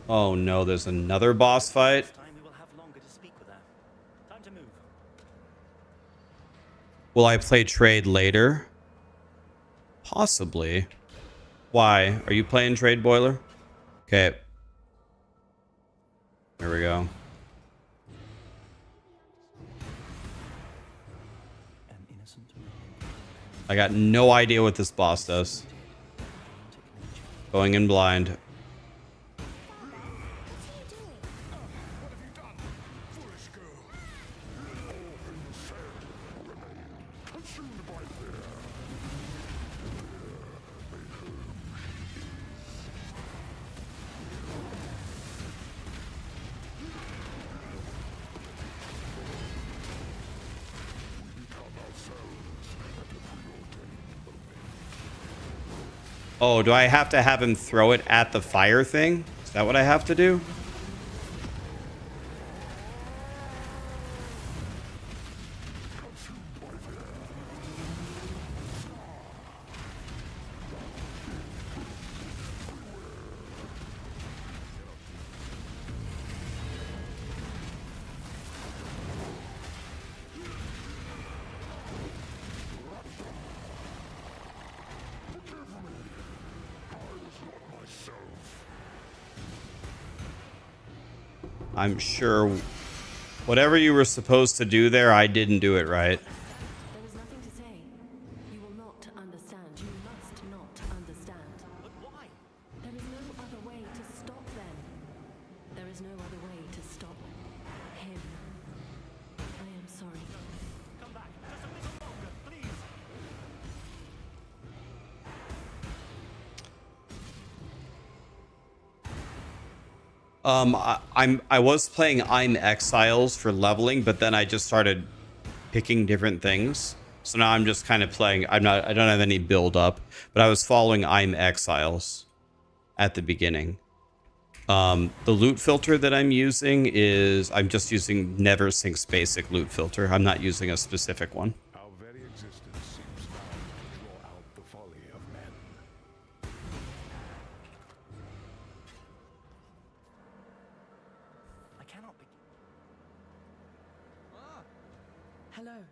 Oh no, there's another boss fight. This time we will have longer to speak with her. Time to move. Will I play trade later? Possibly. Why? Are you playing trade, Boiler? Okay. There we go. An innocent I got no idea what this boss does. Going in blind. Oh, do I have to have him throw it at the fire thing? Is that what I have to do? I'm sure whatever you were supposed to do there, I didn't do it right. There is nothing to say. You will not understand. You must not understand. But why? There is no other way to stop them. There is no other way to stop him. I am sorry. Come back. Just a little longer, please. I was playing I'm Exiles for leveling, but then I just started picking different things. So now I'm just kind of playing. I don't have any build up, but I was following I'm Exiles at the beginning. The loot filter that I'm using is I'm just using Never Sinks basic loot filter. I'm not using a specific one. Our very existence seems bound to draw out the folly of men. I cannot be. Hello.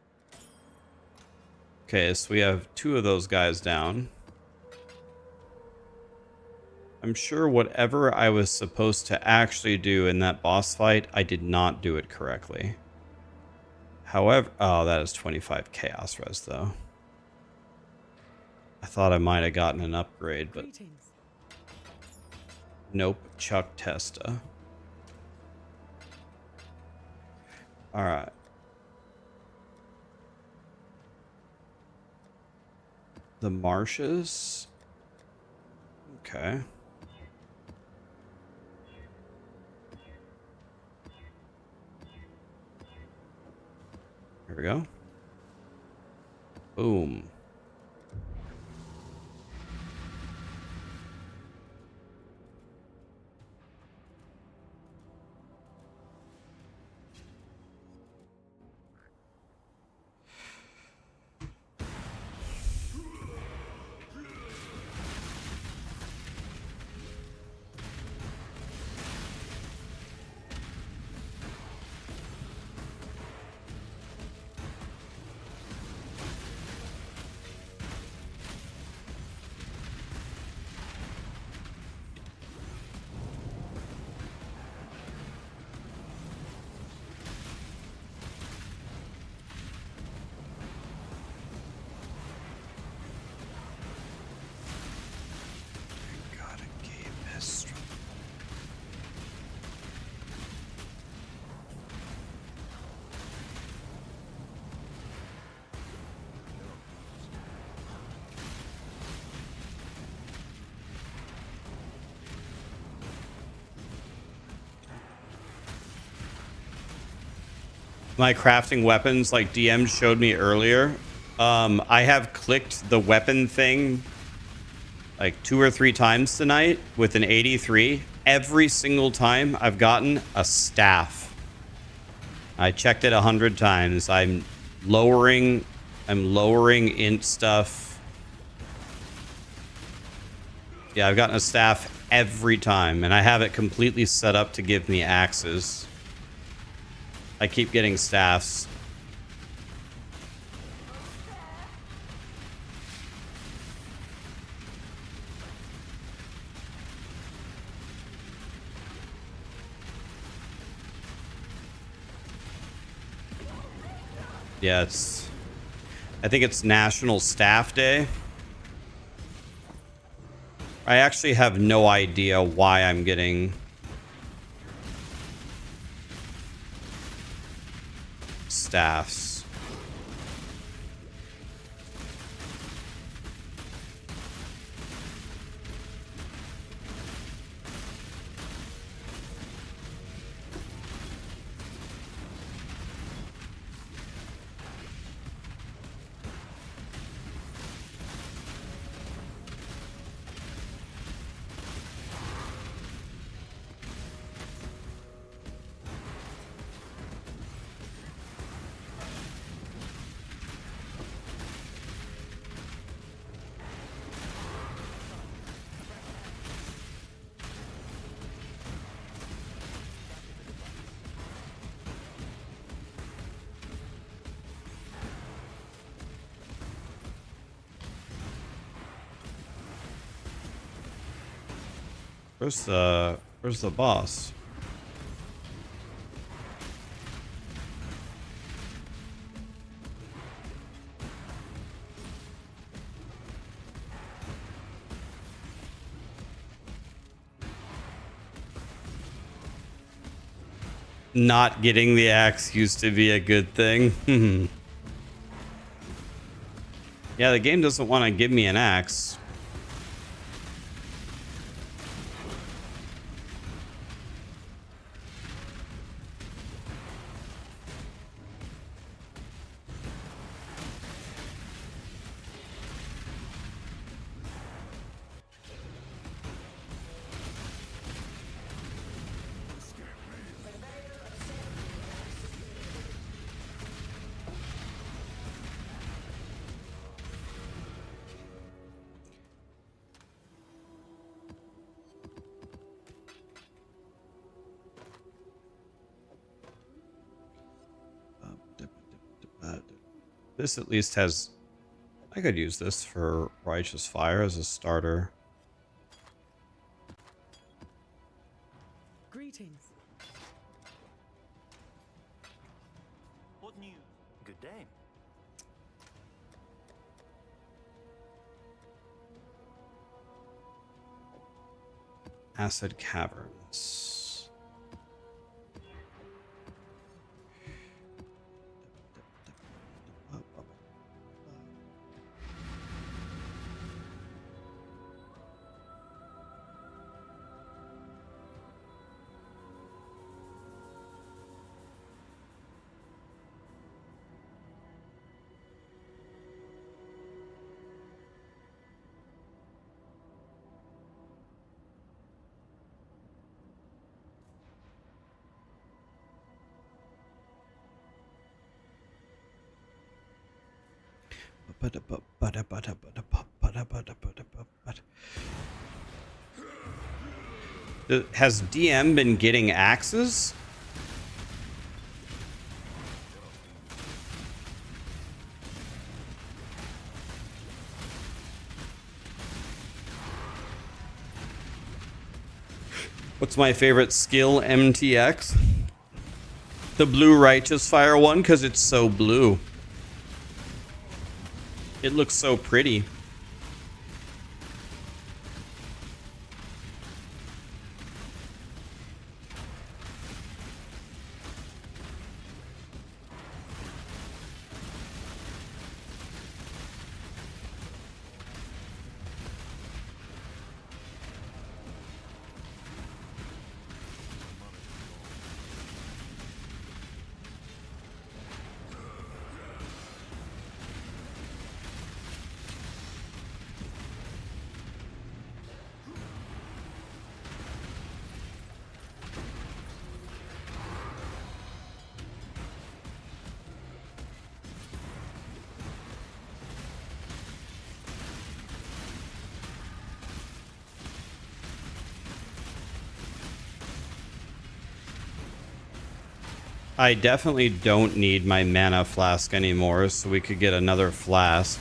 Okay, so we have 2 of those guys down. I'm sure whatever I was supposed to actually do in that boss fight, I did not do it correctly. However, oh, that is 25 chaos res though. I thought I might have gotten an upgrade, but nope. Chuck Testa. All right. The marshes. Okay. Here we go. Boom. My crafting weapons, like DM showed me earlier, I have clicked the weapon thing like 2 or 3 times tonight with an 83. Every single time I've gotten a staff. I checked it 100 times. I'm lowering int stuff. Yeah, I've gotten a staff every time, and I have it completely set up to give me axes. I keep getting staffs. Yeah, I think it's National Staff Day. I actually have no idea why I'm getting staffs. Where's the boss? Not getting the axe used to be a good thing. Yeah, the game doesn't want to give me an axe. This at least has... I could use this for Righteous Fire as a starter. Acid Caverns. Has DM been getting axes? What's my favorite skill, MTX? The blue righteous fire one, because it's so blue. It looks so pretty. I definitely don't need my mana flask anymore, so we could get another flask.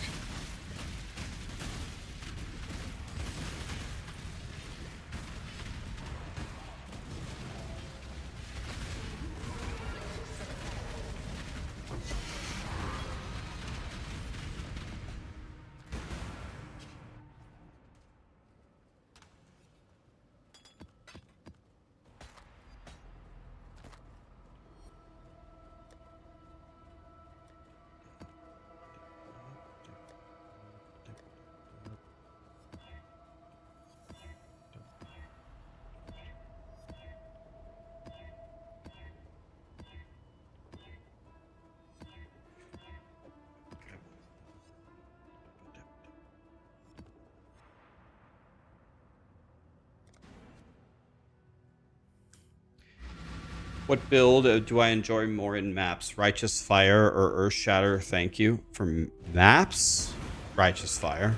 What build do I enjoy more in maps? Righteous Fire or Earthshatter? Thank you. For maps? Righteous Fire.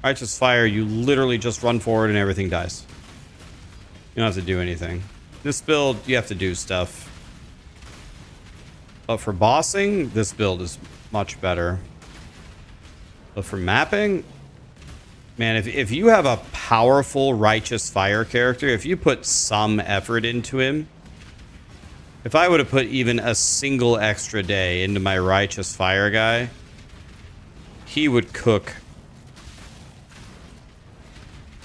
Righteous Fire, you literally just run forward and everything dies. You don't have to do anything. This build, you have to do stuff. But for bossing, this build is much better. But for mapping, man, if you have a powerful Righteous Fire character, if you put some effort into him, if I would have put even a single extra day into my Righteous Fire guy, he would cook.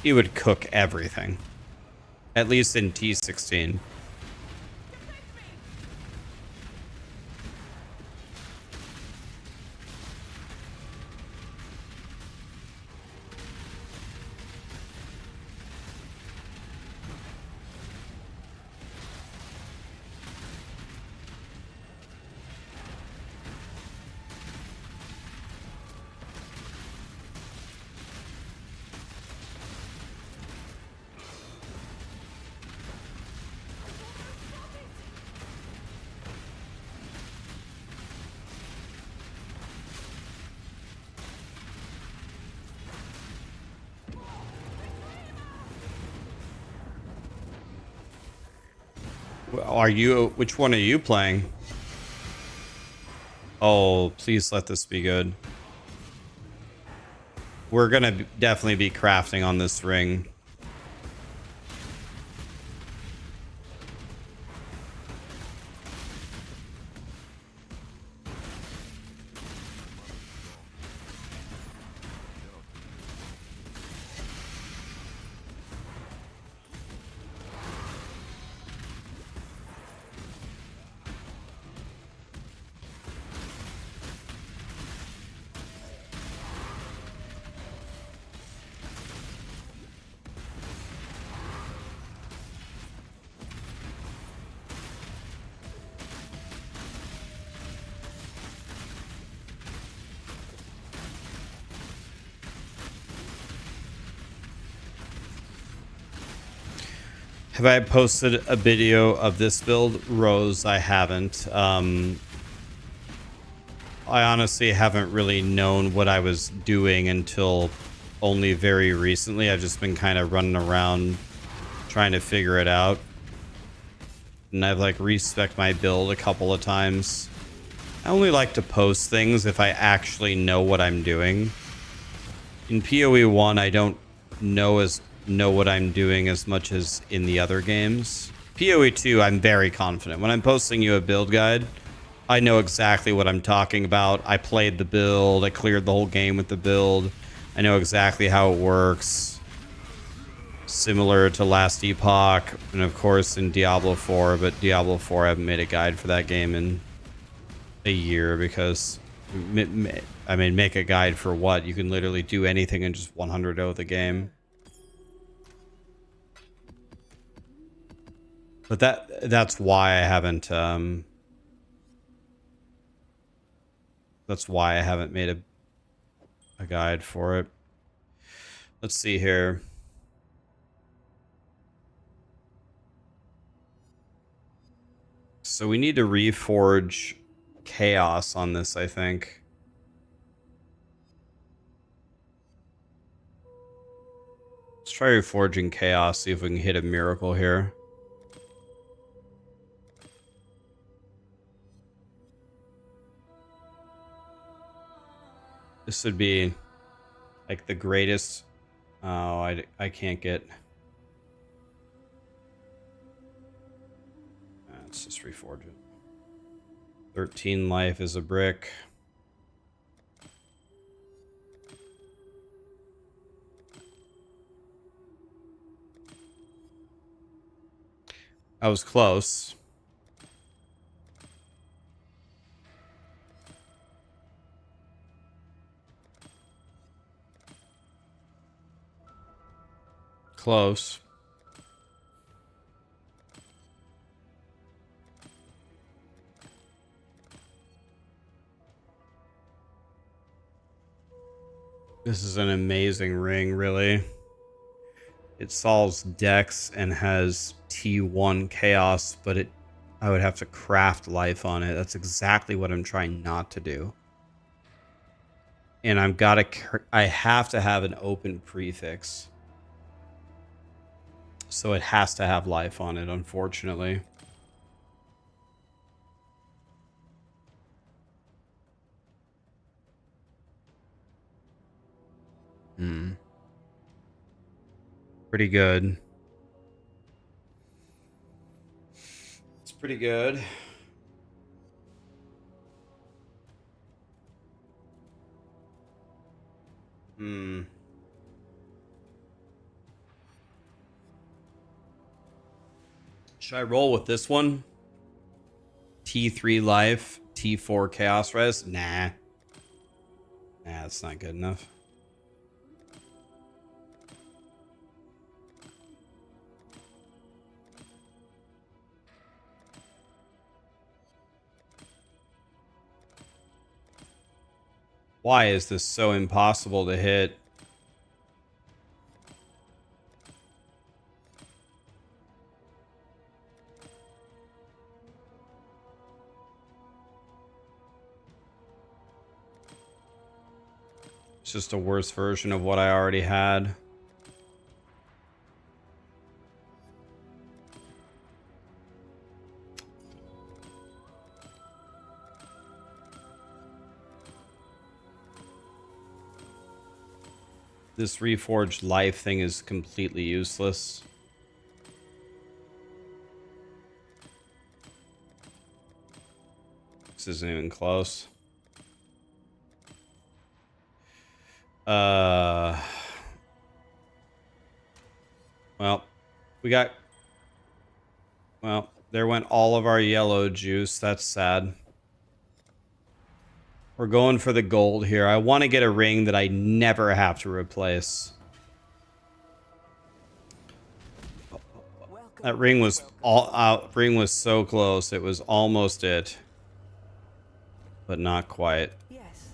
He would cook everything. At least in T16. Are you? Which one are you playing? Oh, please let this be good. We're gonna definitely be crafting on this ring. Have I posted a video of this build? Rose, I haven't. I honestly haven't really known what I was doing until only very recently. I've just been kind of running around trying to figure it out. And I've like respec'd my build a couple of times. I only like to post things if I actually know what I'm doing. In POE1, I don't know what I'm doing as much as in the other games. POE2, I'm very confident. When I'm posting you a build guide, I know exactly what I'm talking about. I played the build. I cleared the whole game with the build. I know exactly how it works. Similar to last Epoch, and of course in Diablo 4, but Diablo 4 I haven't made a guide for that game in a year because, I mean, make a guide for what? You can literally do anything and just 100-0 the game. But that's why I haven't made a guide for it. Let's see here. So we need to reforge chaos on this, I think. Let's try reforging chaos, see if we can hit a miracle here. This would be like the greatest. Oh, I can't get. Let's just reforge it. 13 life is a brick. I was close. Close. This is an amazing ring, really. It solves Dex and has T1 chaos, but I would have to craft life on it. That's exactly what I'm trying not to do. And I have to have an open prefix. So it has to have life on it, unfortunately. Pretty good. It's pretty good. Should I roll with this one? T3 life, T4 chaos res? Nah. Nah, that's not good enough. Why is this so impossible to hit? It's just a worse version of what I already had. This reforged life thing is completely useless. This isn't even close. Well, there went all of our yellow juice. That's sad. We're going for the gold here. I want to get a ring that I never have to replace. That ring was so close. It was almost it. But not quite. Yes,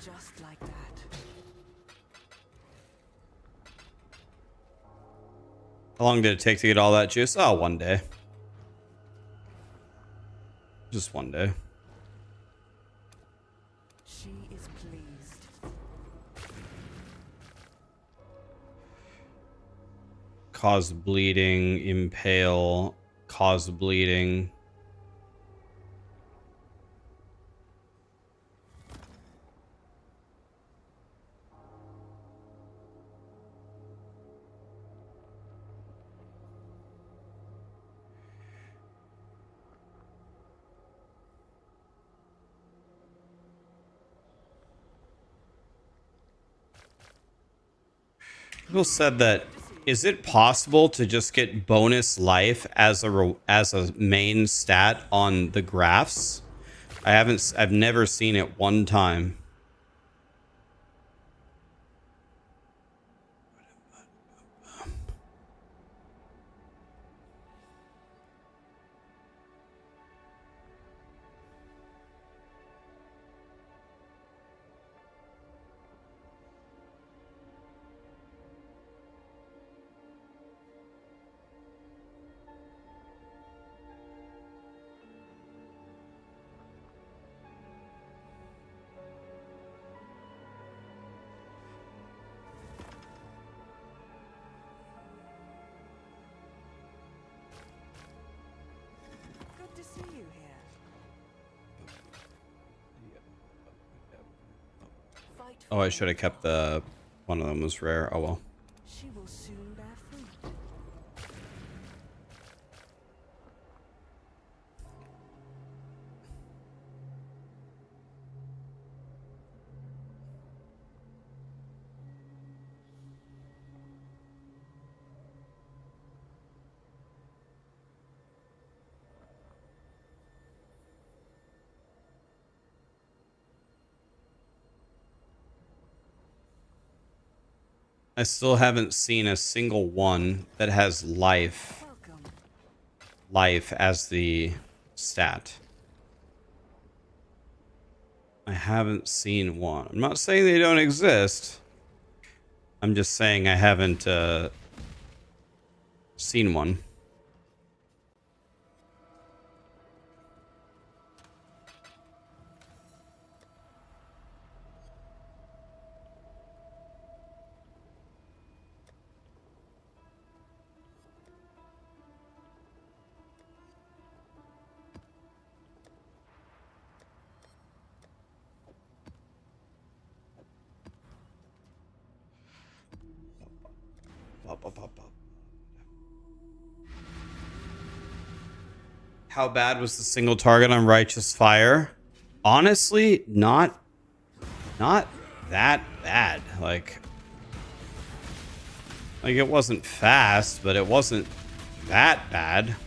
just like that. How long did it take to get all that juice? Oh, one day. Just one day. She is pleased. Cause bleeding, impale, cause bleeding. People said that, is it possible to just get bonus life as a main stat on the graphs? I've never seen it one time. Good to see you here. Fight Oh, I should have kept the one of them was rare. Oh well. She will soon bear fruit. I still haven't seen a single one that has life Welcome. as the stat. I haven't seen one. I'm not saying they don't exist. I'm just saying I haven't seen one. How bad was the single target on Righteous Fire? Honestly, not that bad. Like it wasn't fast, but it wasn't that bad.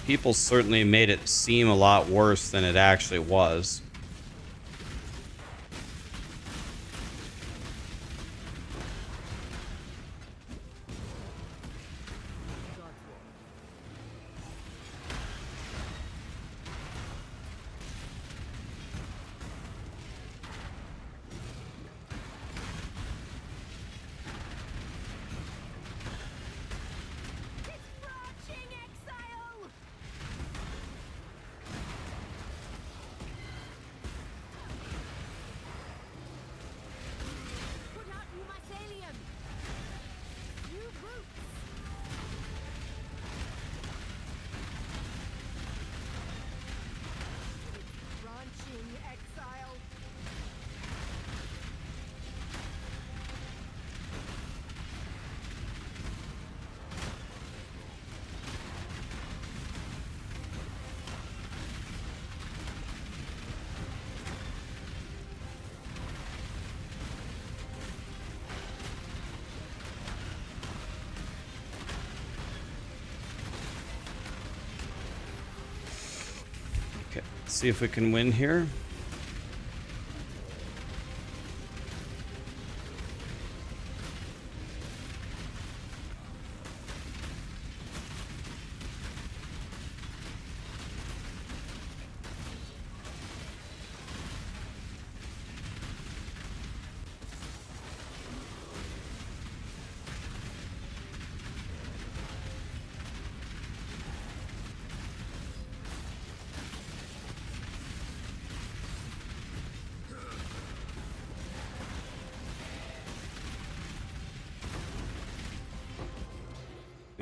People certainly made it seem a lot worse than it actually was. Marching exile! Put out you mycelium! You roots! Branching exile! Okay, let's see if we can win here.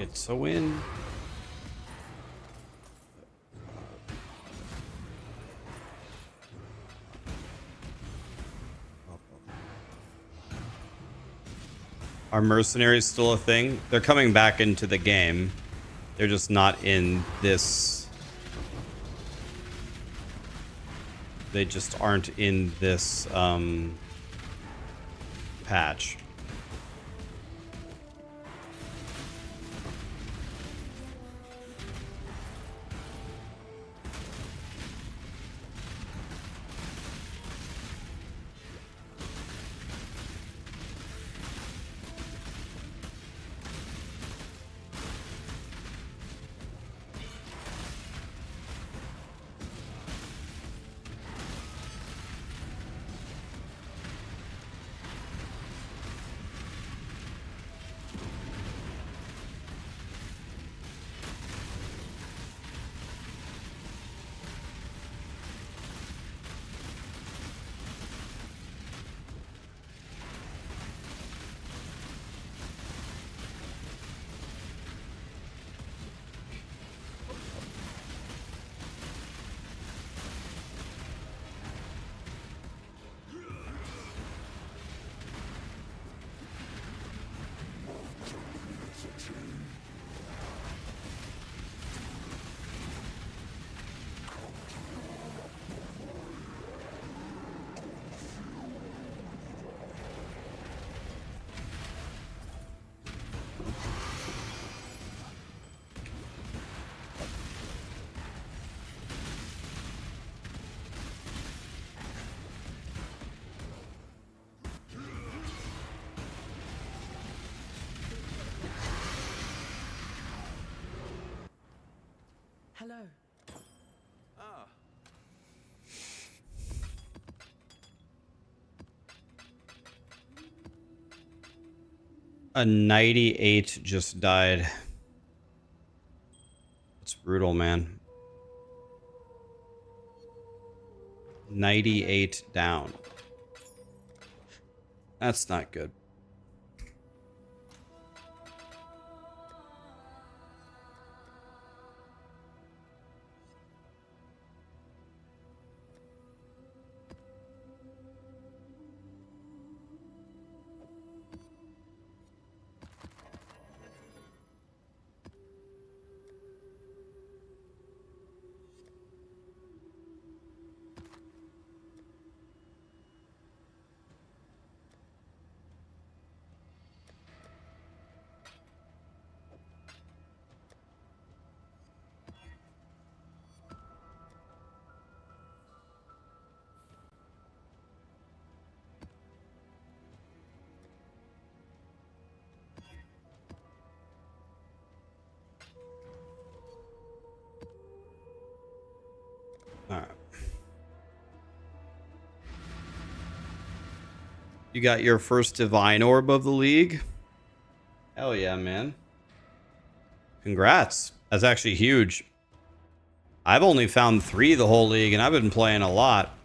It's a win. Are mercenaries still a thing? They're coming back into the game. They're just not in this. They just aren't in this patch. Hello. A 98 just died. It's brutal, man. 98 down. That's not good. All right. You got your first divine orb of the league? Hell yeah, man. Congrats. That's actually huge. I've only found 3 the whole league, and I've been playing a lot.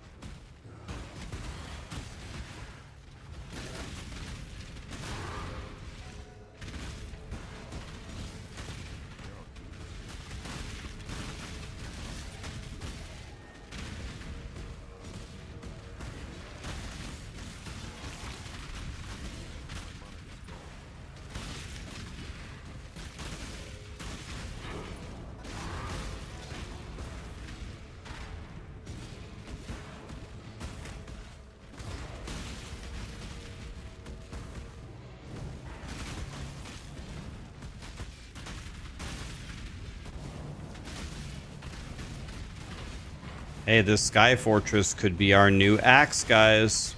Hey, this Sky Fortress could be our new axe, guys.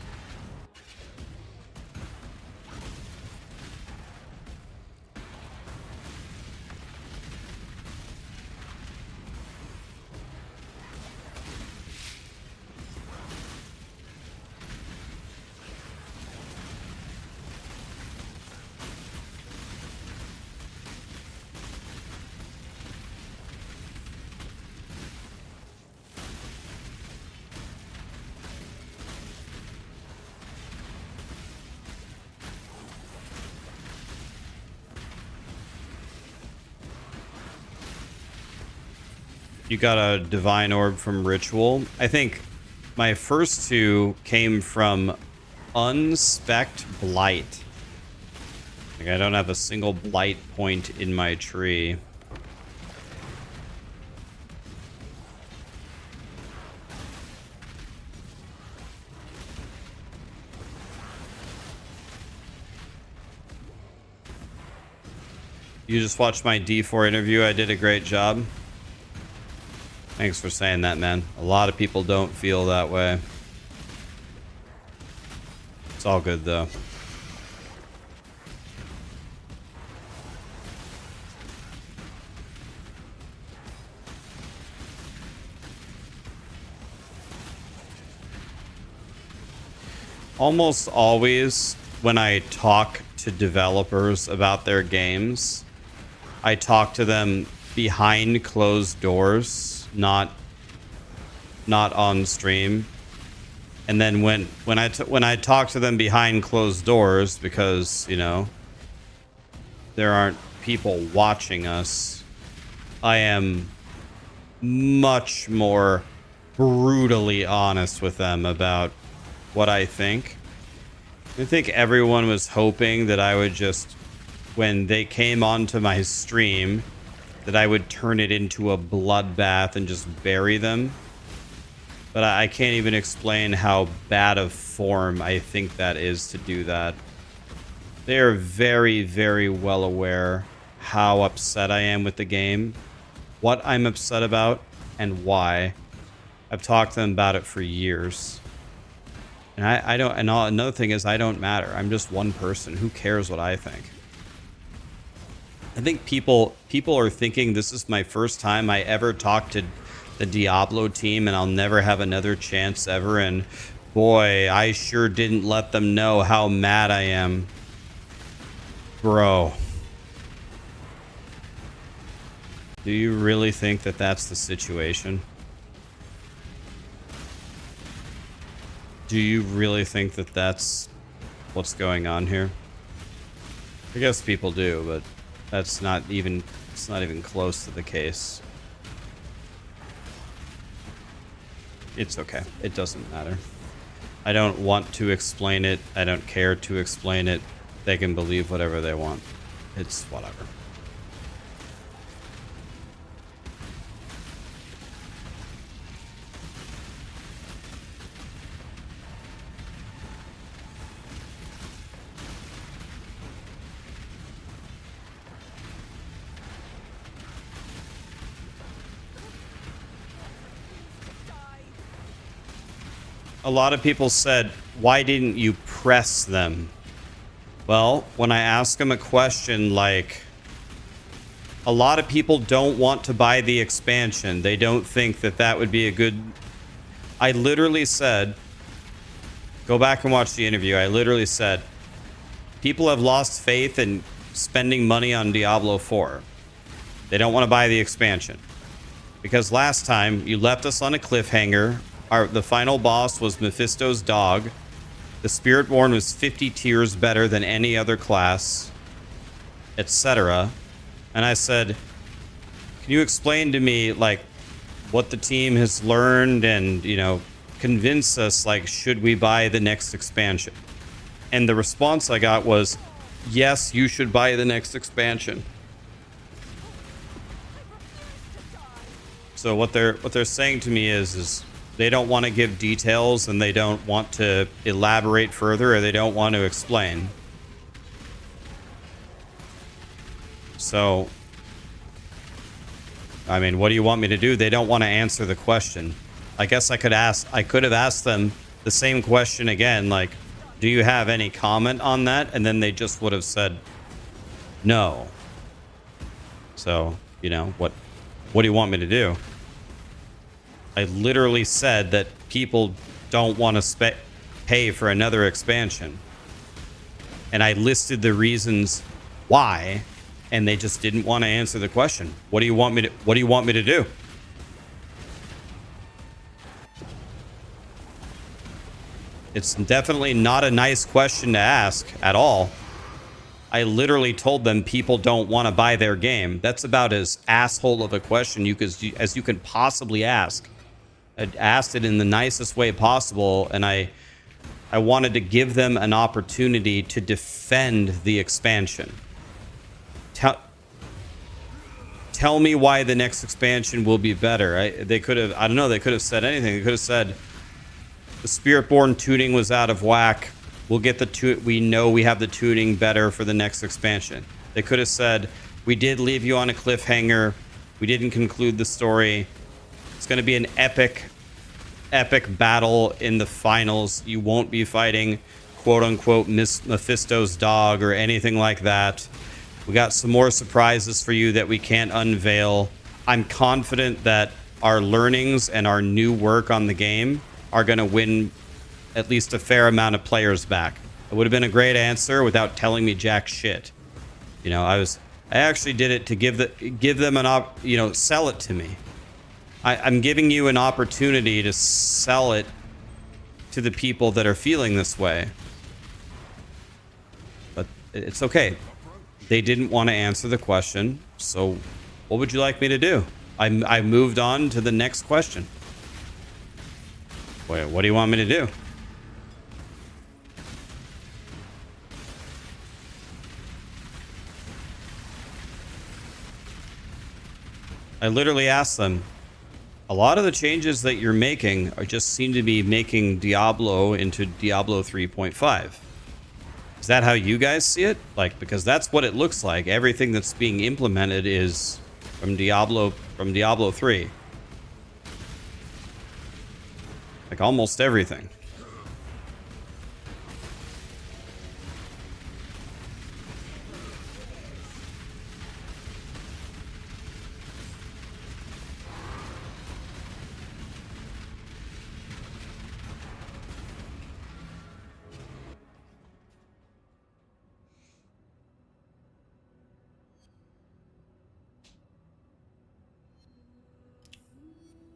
You got a divine orb from Ritual. I think my first two came from Unspect Blight. Like, I don't have a single Blight point in my tree. You just watched my D4 interview. I did a great job. Thanks for saying that, man. A lot of people don't feel that way. It's all good, though. Almost always when I talk to developers about their games, I talk to them behind closed doors, not on stream. And then when I talk to them behind closed doors, because, you know, there aren't people watching us, I am much more brutally honest with them about what I think. I think everyone was hoping that I would just, when they came onto my stream, that I would turn it into a bloodbath and just bury them. But I can't even explain how bad of form I think that is to do that. They are very, very well aware how upset I am with the game, what I'm upset about, and why. I've talked to them about it for years. And I don't, and another thing is I don't matter. I'm just one person. Who cares what I think? I think people are thinking this is my first time I ever talked to the Diablo team and I'll never have another chance ever. And boy, I sure didn't let them know how mad I am. Bro. Do you really think that that's the situation? Do you really think that that's what's going on here? I guess people do, but that's not even, it's not even close to the case. It's okay. It doesn't matter. I don't want to explain it. I don't care to explain it. They can believe whatever they want. It's whatever. A lot of people said, why didn't you press them? Well, when I ask them a question like, a lot of people don't want to buy the expansion. They don't think that that would be a good... I literally said, go back and watch the interview. I literally said, people have lost faith in spending money on Diablo 4. They don't want to buy the expansion. Because last time, you left us on a cliffhanger. The final boss was Mephisto's dog. The Spiritborn was 50 tiers better than any other class, etc. And I said, can you explain to me, like, what the team has learned and, you know, convince us, like, should we buy the next expansion? And the response I got was, yes, you should buy the next expansion. So what they're saying to me is they don't want to give details and they don't want to elaborate further, or they don't want to explain. So, I mean, what do you want me to do? They don't want to answer the question. I guess I could have asked them the same question again, like, do you have any comment on that? And then they just would have said no. So, you know, what do you want me to do? I literally said that people don't want to pay for another expansion. And I listed the reasons why, and they just didn't want to answer the question. What do you want me to do? It's definitely not a nice question to ask at all. I literally told them people don't want to buy their game. That's about as asshole of a question as you can possibly ask. I asked it in the nicest way possible, and I wanted to give them an opportunity to defend the expansion. Tell me why the next expansion will be better. They could have, I don't know, they could have said anything. They could have said the Spiritborn tuning was out of whack. We'll get we know we have the tuning better for the next expansion. They could have said, we did leave you on a cliffhanger. We didn't conclude the story. It's going to be an epic battle in the finals. You won't be fighting quote unquote Mephisto's dog or anything like that. We got some more surprises for you that we can't unveil. I'm confident that our learnings and our new work on the game are going to win at least a fair amount of players back. It would have been a great answer without telling me jack shit. You know, I actually did it to give them sell it to me. I'm giving you an opportunity to sell it to the people that are feeling this way. But it's okay. They didn't want to answer the question, so what would you like me to do? I moved on to the next question. Wait, what do you want me to do? I literally asked them, a lot of the changes that you're making just seem to be making Diablo into Diablo 3.5. Is that how you guys see it? Like, because that's what it looks like. Everything that's being implemented is from Diablo 3. Like almost everything.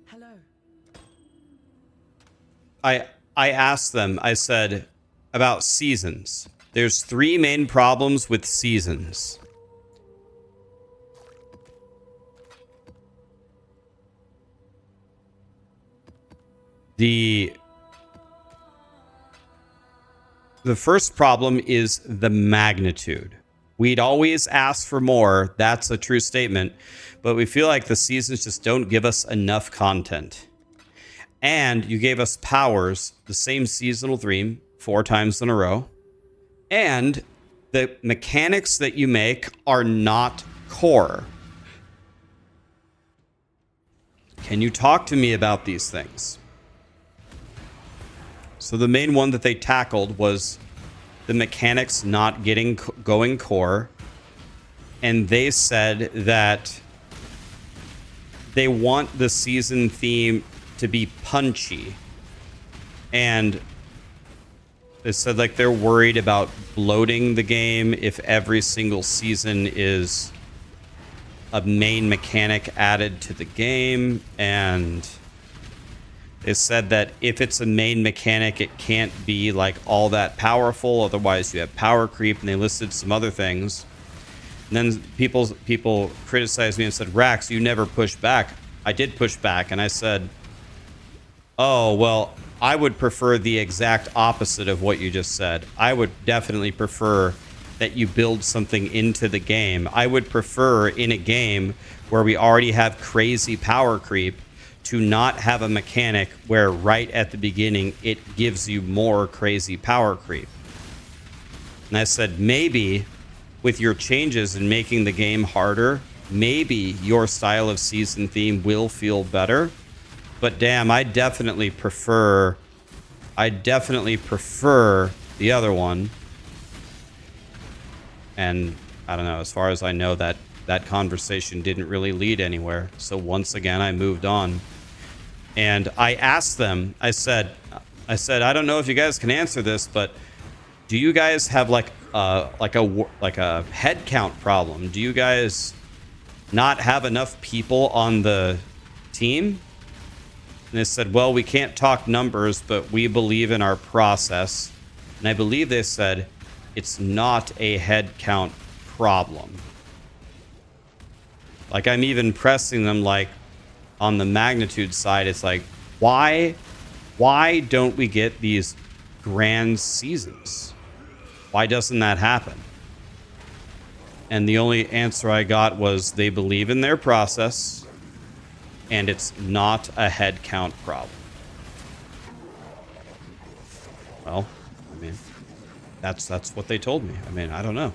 Hello. I asked them, I said, about seasons. There's 3 main problems with seasons. The first problem is the magnitude. We'd always ask for more. That's a true statement. But we feel like the seasons just don't give us enough content. And you gave us powers, the same seasonal theme, 4 times in a row. And the mechanics that you make are not core. Can you talk to me about these things? So the main one that they tackled was the mechanics not going core. And they said that they want the season theme to be punchy. And they said like they're worried about bloating the game if every single season is a main mechanic added to the game. And they said that if it's a main mechanic, it can't be like all that powerful. Otherwise you have power creep. And they listed some other things. And then people criticized me and said, Rax, you never push back. I did push back. And I said, oh, well, I would prefer the exact opposite of what you just said. I would definitely prefer that you build something into the game. I would prefer in a game where we already have crazy power creep to not have a mechanic where right at the beginning it gives you more crazy power creep. And I said, maybe with your changes in making the game harder, maybe your style of season theme will feel better. But damn, I definitely prefer the other one. And I don't know, as far as I know, that conversation didn't really lead anywhere. So once again, I moved on. And I asked them, I said, I don't know if you guys can answer this, but do you guys have like a head count problem? Do you guys not have enough people on the team? And they said, well, we can't talk numbers, but we believe in our process. And I believe they said, it's not a head count problem. Like, I'm even pressing them, like, on the magnitude side, it's like, why don't we get these grand seasons? Why doesn't that happen? And the only answer I got was they believe in their process, and it's not a head count problem. Well, I mean, that's what they told me. I mean, I don't know.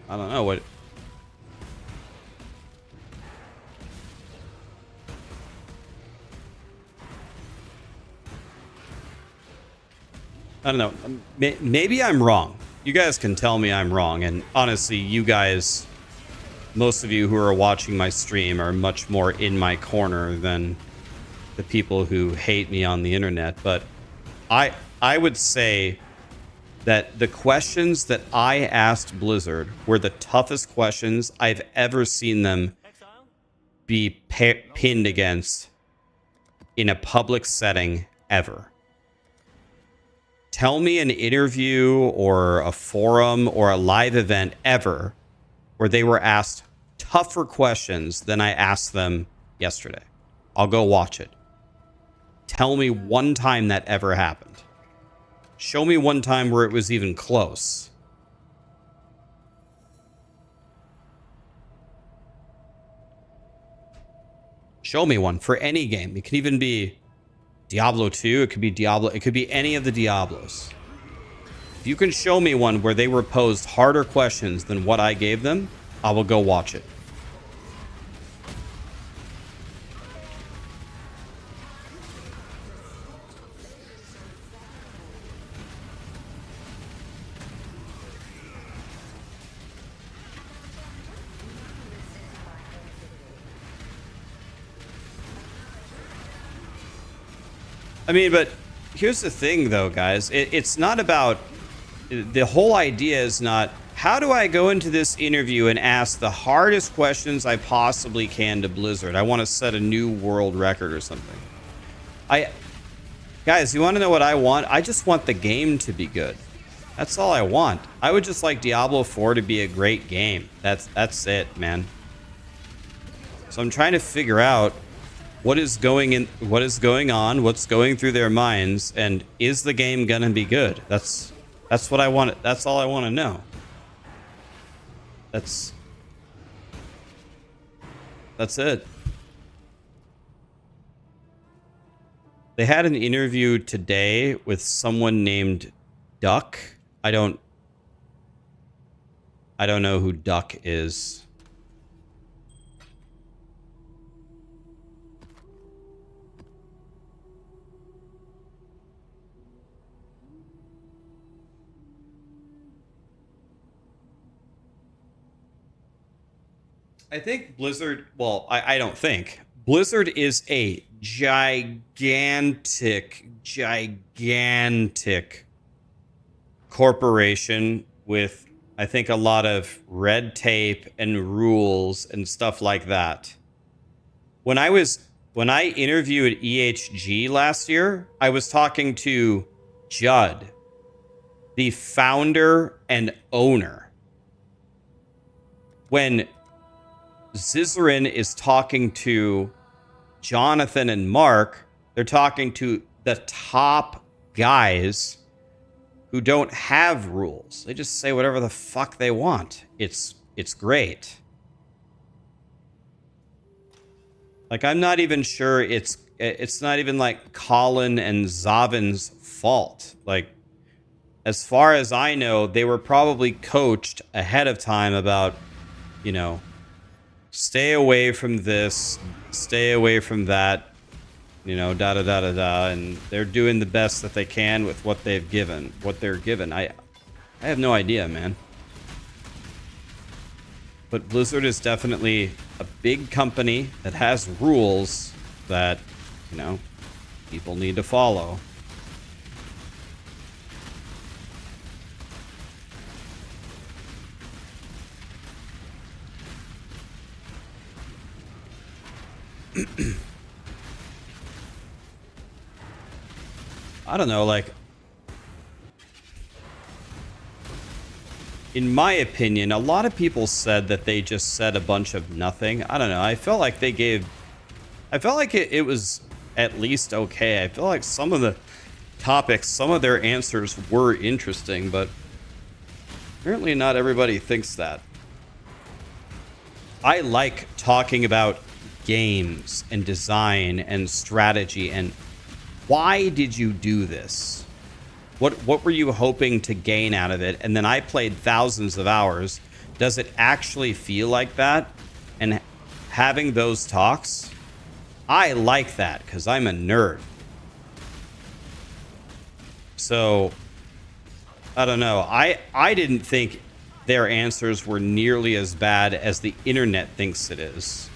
I don't know what. I don't know. Maybe I'm wrong. You guys can tell me I'm wrong. And honestly, you guys, most of you who are watching my stream are much more in my corner than the people who hate me on the internet. But I would say that the questions that I asked Blizzard were the toughest questions I've ever seen them be pinned against in a public setting ever. Tell me an interview or a forum or a live event ever where they were asked tougher questions than I asked them yesterday. I'll go watch it. Tell me one time that ever happened. Show me one time where it was even close. Show me one for any game. It could even be Diablo 2, it could be Diablo, it could be any of the Diablos. If you can show me one where they were posed harder questions than what I gave them, I will go watch it. I mean, but here's the thing, though, guys. It's not about... The whole idea is not, how do I go into this interview and ask the hardest questions I possibly can to Blizzard? I want to set a new world record or something. Guys, you want to know what I want? I just want the game to be good. That's all I want. I would just like Diablo 4 to be a great game. That's it, man. So I'm trying to figure out what is going on, what's going through their minds, and is the game gonna be good? That's what I want. That's all I want to know. That's it. They had an interview today with someone named Duck. I don't know who Duck is. I think Blizzard, well, I don't think. Blizzard is a gigantic corporation with, I think, a lot of red tape and rules and stuff like that. When I interviewed EHG last year, I was talking to Judd, the founder and owner. When Zizarin is talking to Jonathan and Mark, they're talking to the top guys who don't have rules. They just say whatever the fuck they want. It's great. Like, I'm not even sure it's not even like Colin and Zavin's fault. Like, as far as I know, they were probably coached ahead of time about, you know, stay away from this, stay away from that, you know, da-da-da-da-da, and they're doing the best that they can with what they're given. I have no idea, man. But Blizzard is definitely a big company that has rules that, you know, people need to follow. I don't know, like, in my opinion, a lot of people said that they just said a bunch of nothing. I don't know. I felt like it was at least okay. I feel like some of the topics, some of their answers were interesting, but apparently not everybody thinks that. I like talking about games and design and strategy and why did you do this? What were you hoping to gain out of it? And then I played thousands of hours. Does it actually feel like that? And having those talks, I like that because I'm a nerd. So, I don't know. I didn't think their answers were nearly as bad as the internet thinks it is.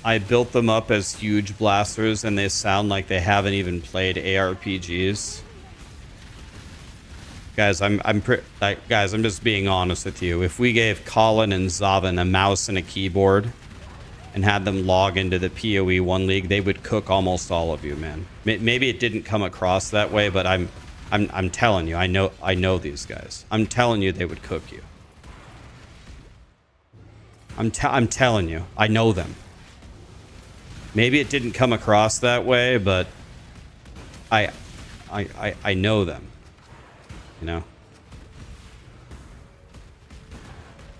I built them up as huge blasters and they sound like they haven't even played ARPGs. Guys, I'm just being honest with you. If we gave Colin and Zavin a mouse and a keyboard and had them log into the POE1 League, they would cook almost all of you, man. Maybe it didn't come across that way, but I'm telling you, I know these guys. I'm telling you they would cook you. I'm telling you, I know them. Maybe it didn't come across that way, but I know them. You know,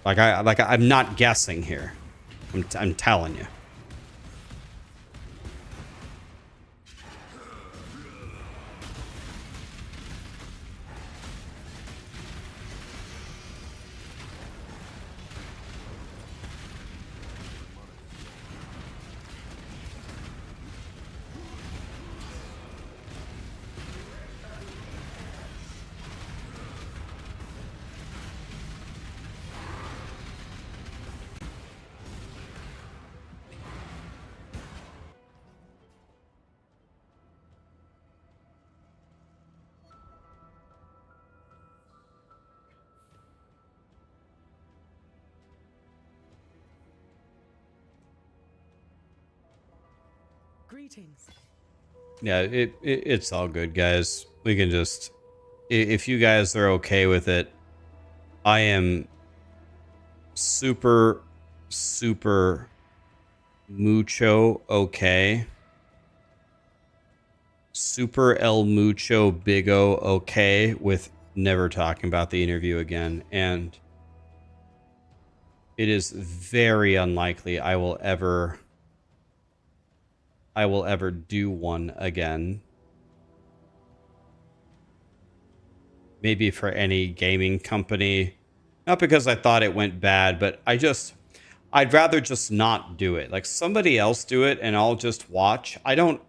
I'm not guessing here. I'm telling you. Greetings. Yeah, it's all good, guys. We can just, if you guys are okay with it, I am super mucho okay. Super el mucho big O okay with never talking about the interview again. And it is very unlikely I will ever do one again. Maybe for any gaming company. Not because I thought it went bad, but I'd rather just not do it. Like somebody else do it and I'll just watch. I don't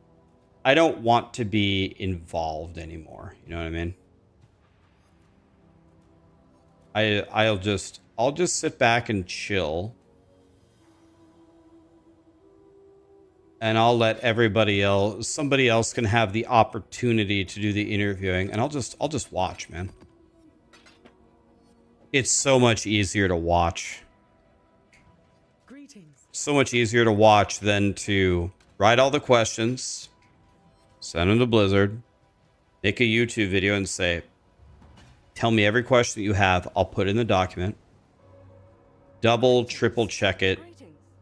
want to be involved anymore. You know what I mean? I'll just sit back and chill. And I'll let somebody else can have the opportunity to do the interviewing, and I'll just watch, man. It's so much easier to watch. Greetings. So much easier to watch than to write all the questions, send them to Blizzard, make a YouTube video and say, tell me every question that you have, I'll put it in the document, double, triple check it,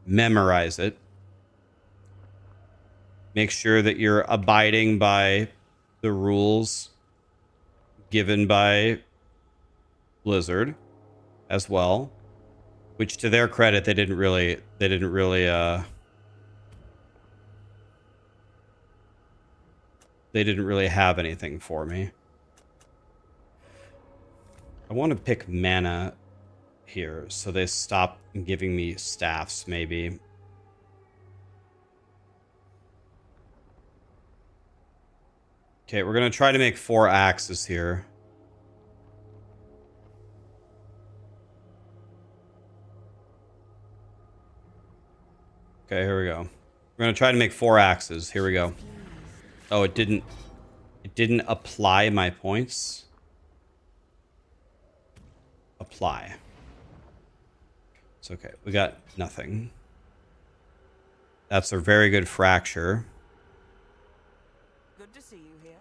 memorize it. Make sure that you're abiding by the rules given by Blizzard as well, which to their credit, they didn't really have anything for me. I want to pick mana here, so they stop giving me staffs, maybe. Okay, we're going to try to make 4 axes here. Okay, here we go. We're going to try to make 4 axes. Here we go. Oh, it didn't apply my points. apply. It's okay. We got nothing. That's a very good fracture. Good to see you here.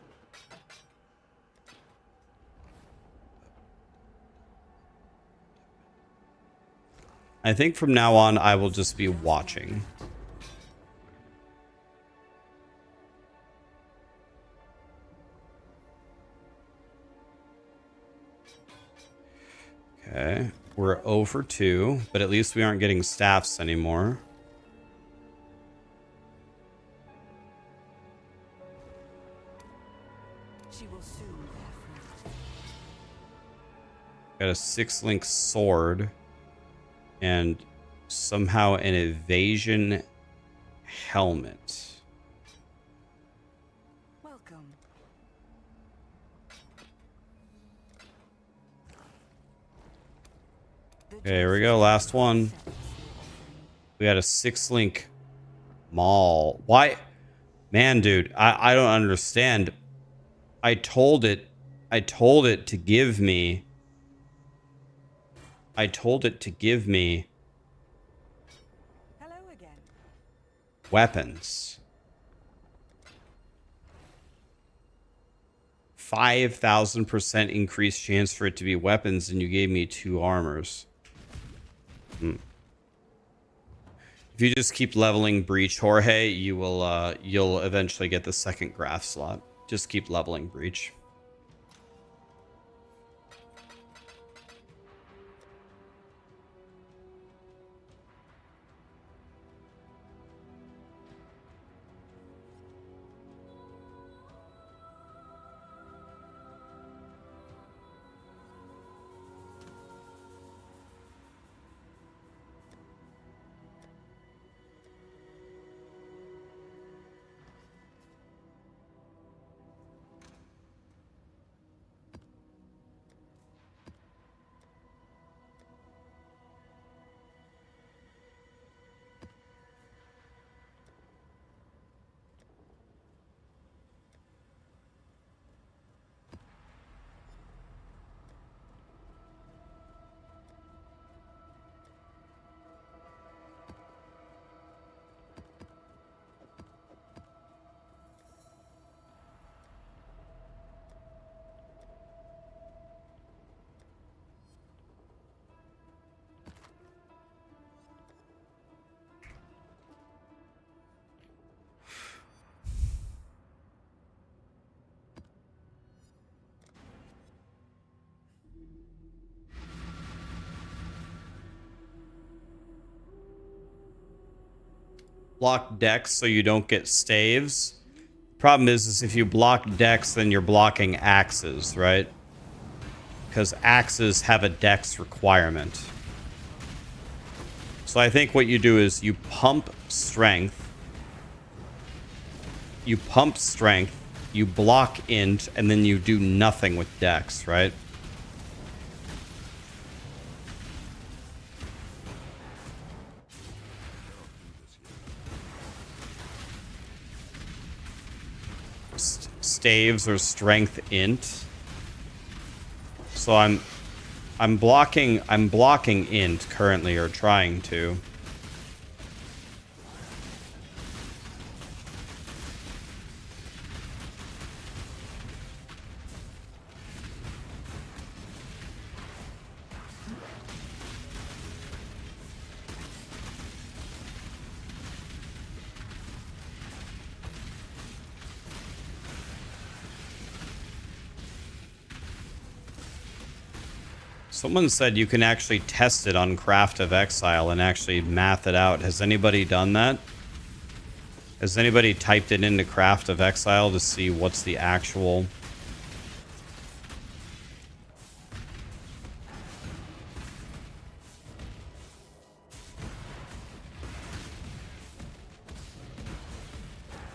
I think from now on, I will just be watching. Okay, we're 0 for 2, but at least we aren't getting staffs anymore. She will soon bear fruit. Got a 6-link sword and somehow an evasion helmet. Welcome. Okay, here we go. Last one. We got a 6-link maul. Why? Man, dude, I don't understand. I told it to give me. Hello again. Weapons. 5,000% increased chance for it to be weapons, and you gave me 2 armors. If you just keep leveling Breach, Jorge, you will you'll eventually get the second graph slot. Just keep leveling Breach. Block decks so you don't get staves. Problem is if you block decks, then you're blocking axes, right? Because axes have a dex requirement. So I think what you do is you pump strength. You block int, and then you do nothing with dex, right? Staves or strength int. So I'm blocking int currently, or trying to. Someone said you can actually test it on Craft of Exile and actually math it out. Has anybody done that? Has anybody typed it into Craft of Exile to see what's the actual...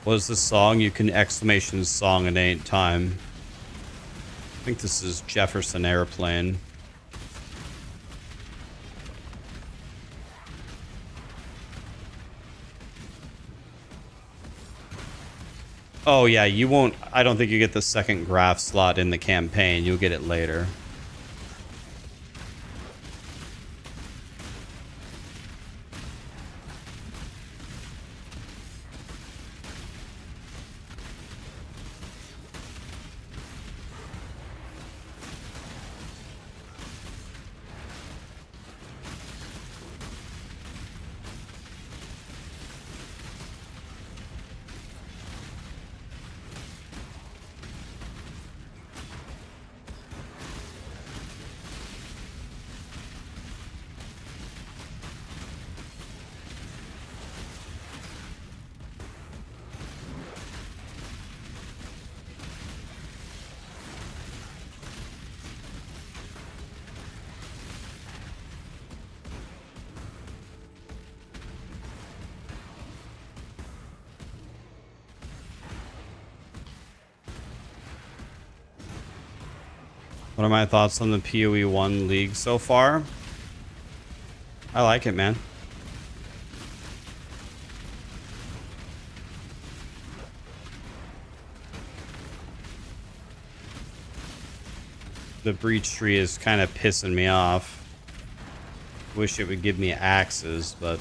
What is this song? You can exclamation song at any time. I think this is Jefferson Airplane. Oh yeah, you won't... I don't think you get the second graph slot in the campaign. You'll get it later. What are my thoughts on the POE1 league so far? I like it, man. The breach tree is kind of pissing me off. Wish it would give me axes, but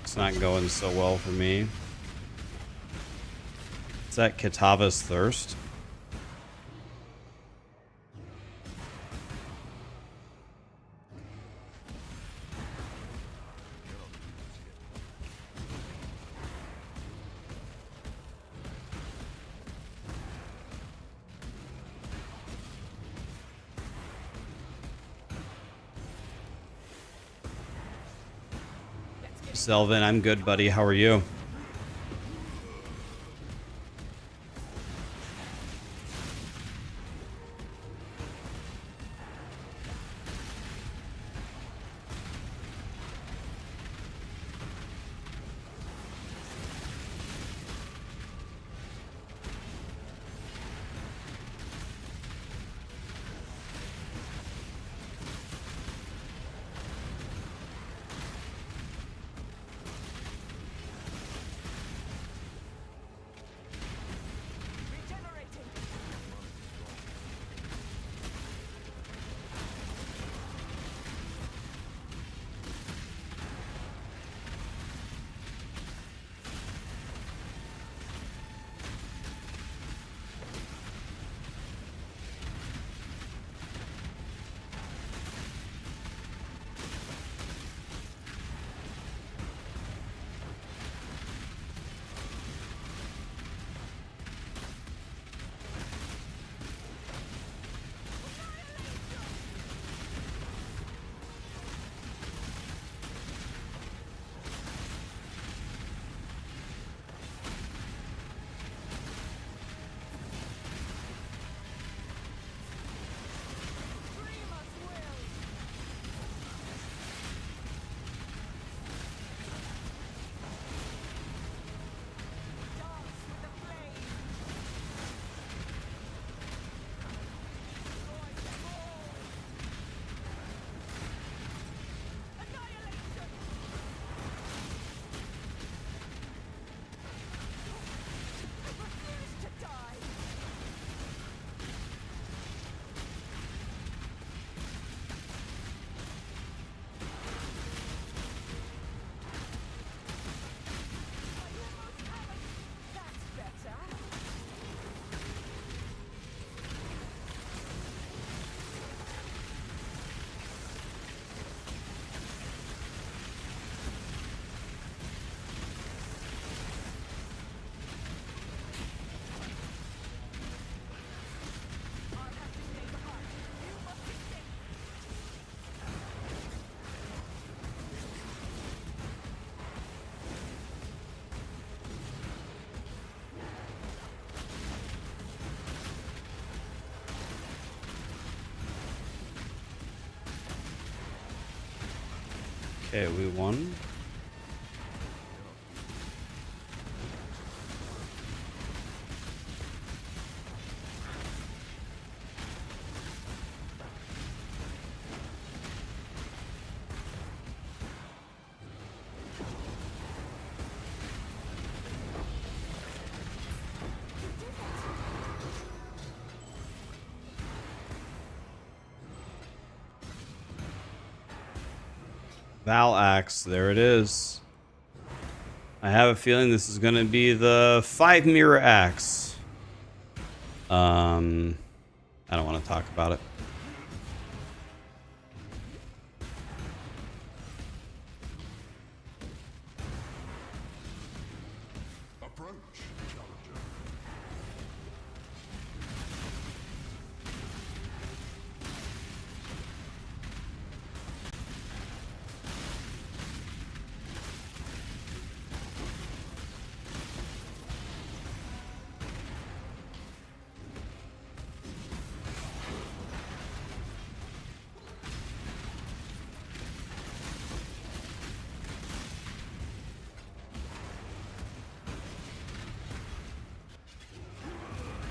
it's not going so well for me. Is that Kitava's Thirst? Selvin, I'm good, buddy. How are you? Okay, we won. Val Axe, there it is. I have a feeling this is going to be the 5 mirror axe. I don't want to talk about it. Approach, challenger.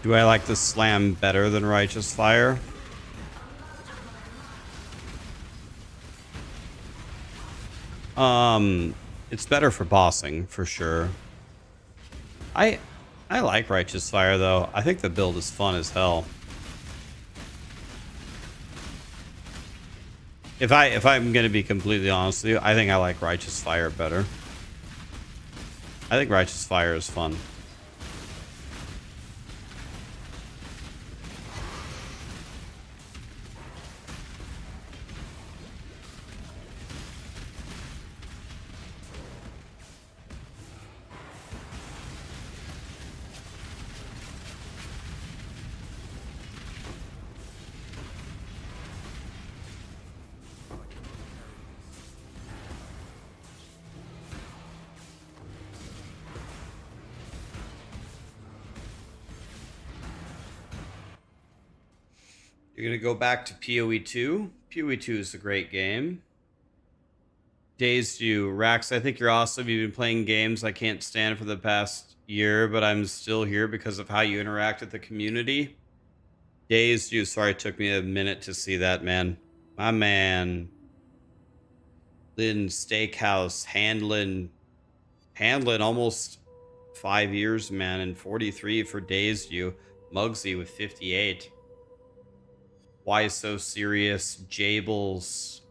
Do I like the slam better than Righteous Fire? It's better for bossing for sure. I like Righteous Fire though. I think the build is fun as hell. If I'm gonna be completely honest with you, I think I like Righteous Fire better. I think Righteous Fire is fun. You're going to go back to POE2. POE2 is a great game. Days to you. Rax, I think you're awesome. You've been playing games I can't stand for the past year, but I'm still here because of how you interact with the community. Days to you. Sorry, it took me a minute to see that, man. My man. Lynn Steakhouse. Handling almost 5 years, man. And 43 for Days to you. Muggsy with 58. Why so serious? Jables.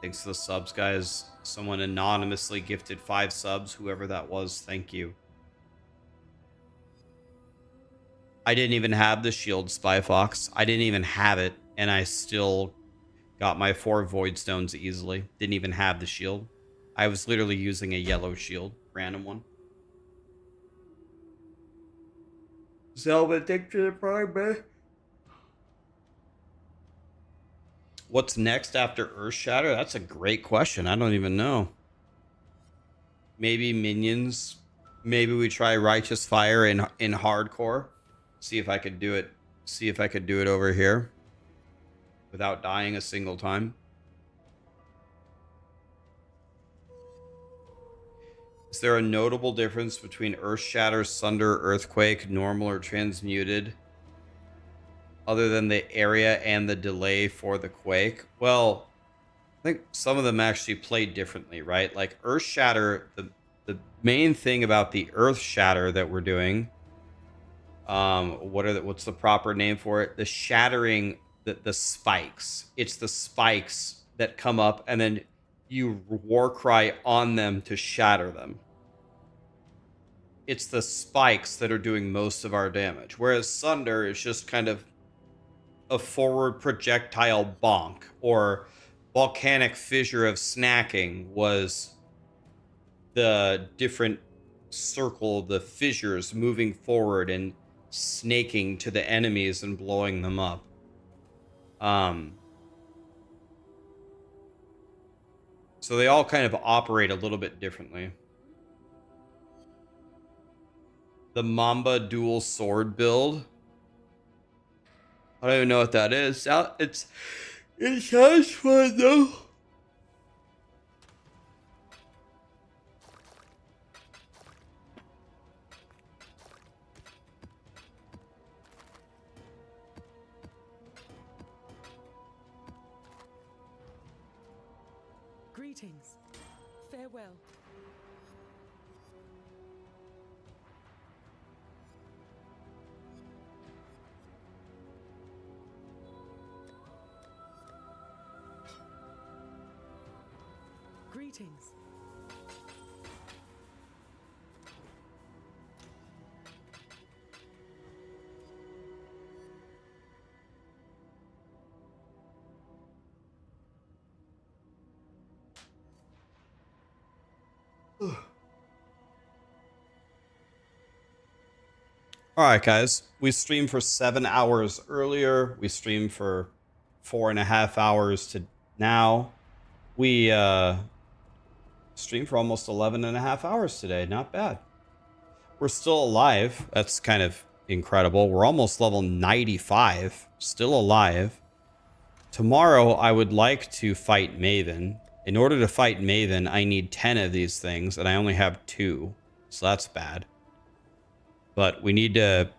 Thanks for the subs, guys. Someone anonymously gifted 5 subs. Whoever that was, thank you. I didn't even have the shield, Spy Fox. I didn't even have it, and I still got my 4 void stones easily. Didn't even have the shield. I was literally using a yellow shield, random one. Zelda, thanks for the prime, man. What's next after Earthshatter? That's a great question. I don't even know. Maybe minions. Maybe we try Righteous Fire in hardcore. See if I could do it. See if I could do it over here without dying a single time. Is there a notable difference between Earthshatter, Sunder, Earthquake, normal, or transmuted? Other than the area and the delay for the quake? Well, I think some of them actually play differently, right? Like Earthshatter, the main thing about the Earthshatter that we're doing, what's the proper name for it? The shattering, the spikes. It's the spikes that come up and then you war cry on them to shatter them. It's the spikes that are doing most of our damage. Whereas Sunder is just kind of a forward projectile bonk, or volcanic fissure of snacking was the different circle, the fissures moving forward and snaking to the enemies and blowing them up. So they all kind of operate a little bit differently. The Mamba dual sword build. I don't even know what that is. It sounds fun though. Greetings. Farewell. Greetings. All right, guys. We streamed for 7 hours earlier. We streamed for 4.5 hours to now. We streamed for almost 11.5 hours today. Not bad. We're still alive. That's kind of incredible. We're almost level 95. Still alive. Tomorrow, I would like to fight Maven. In order to fight Maven, I need 10 of these things, and I only have 2. So that's bad. But we need to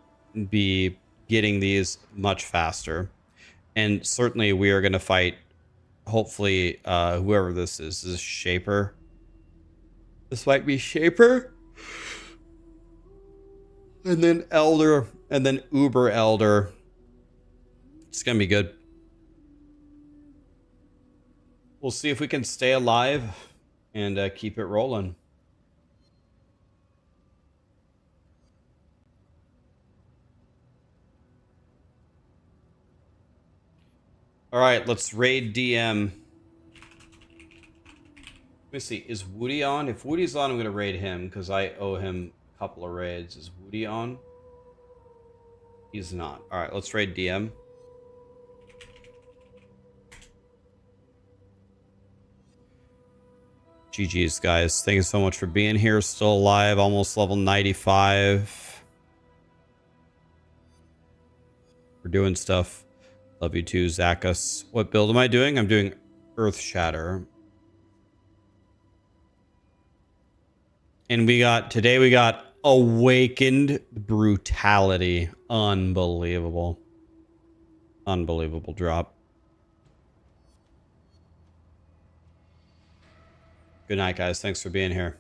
be getting these much faster. And certainly we are going to fight, hopefully, whoever this is. Is this Shaper? This might be Shaper. And then Elder. And then Uber Elder. It's going to be good. We'll see if we can stay alive and keep it rolling. All right, let's raid DM. Let me see. Is Woody on? If Woody's on, I'm going to raid him because I owe him a couple of raids. Is Woody on? He's not. All right, let's raid DM. GG's, guys. Thank you so much for being here. Still alive. Almost level 95. We're doing stuff. Love you too, Zakus. What build am I doing? I'm doing Earthshatter. And today we got Awakened Brutality. Unbelievable. Unbelievable drop. Good night, guys. Thanks for being here.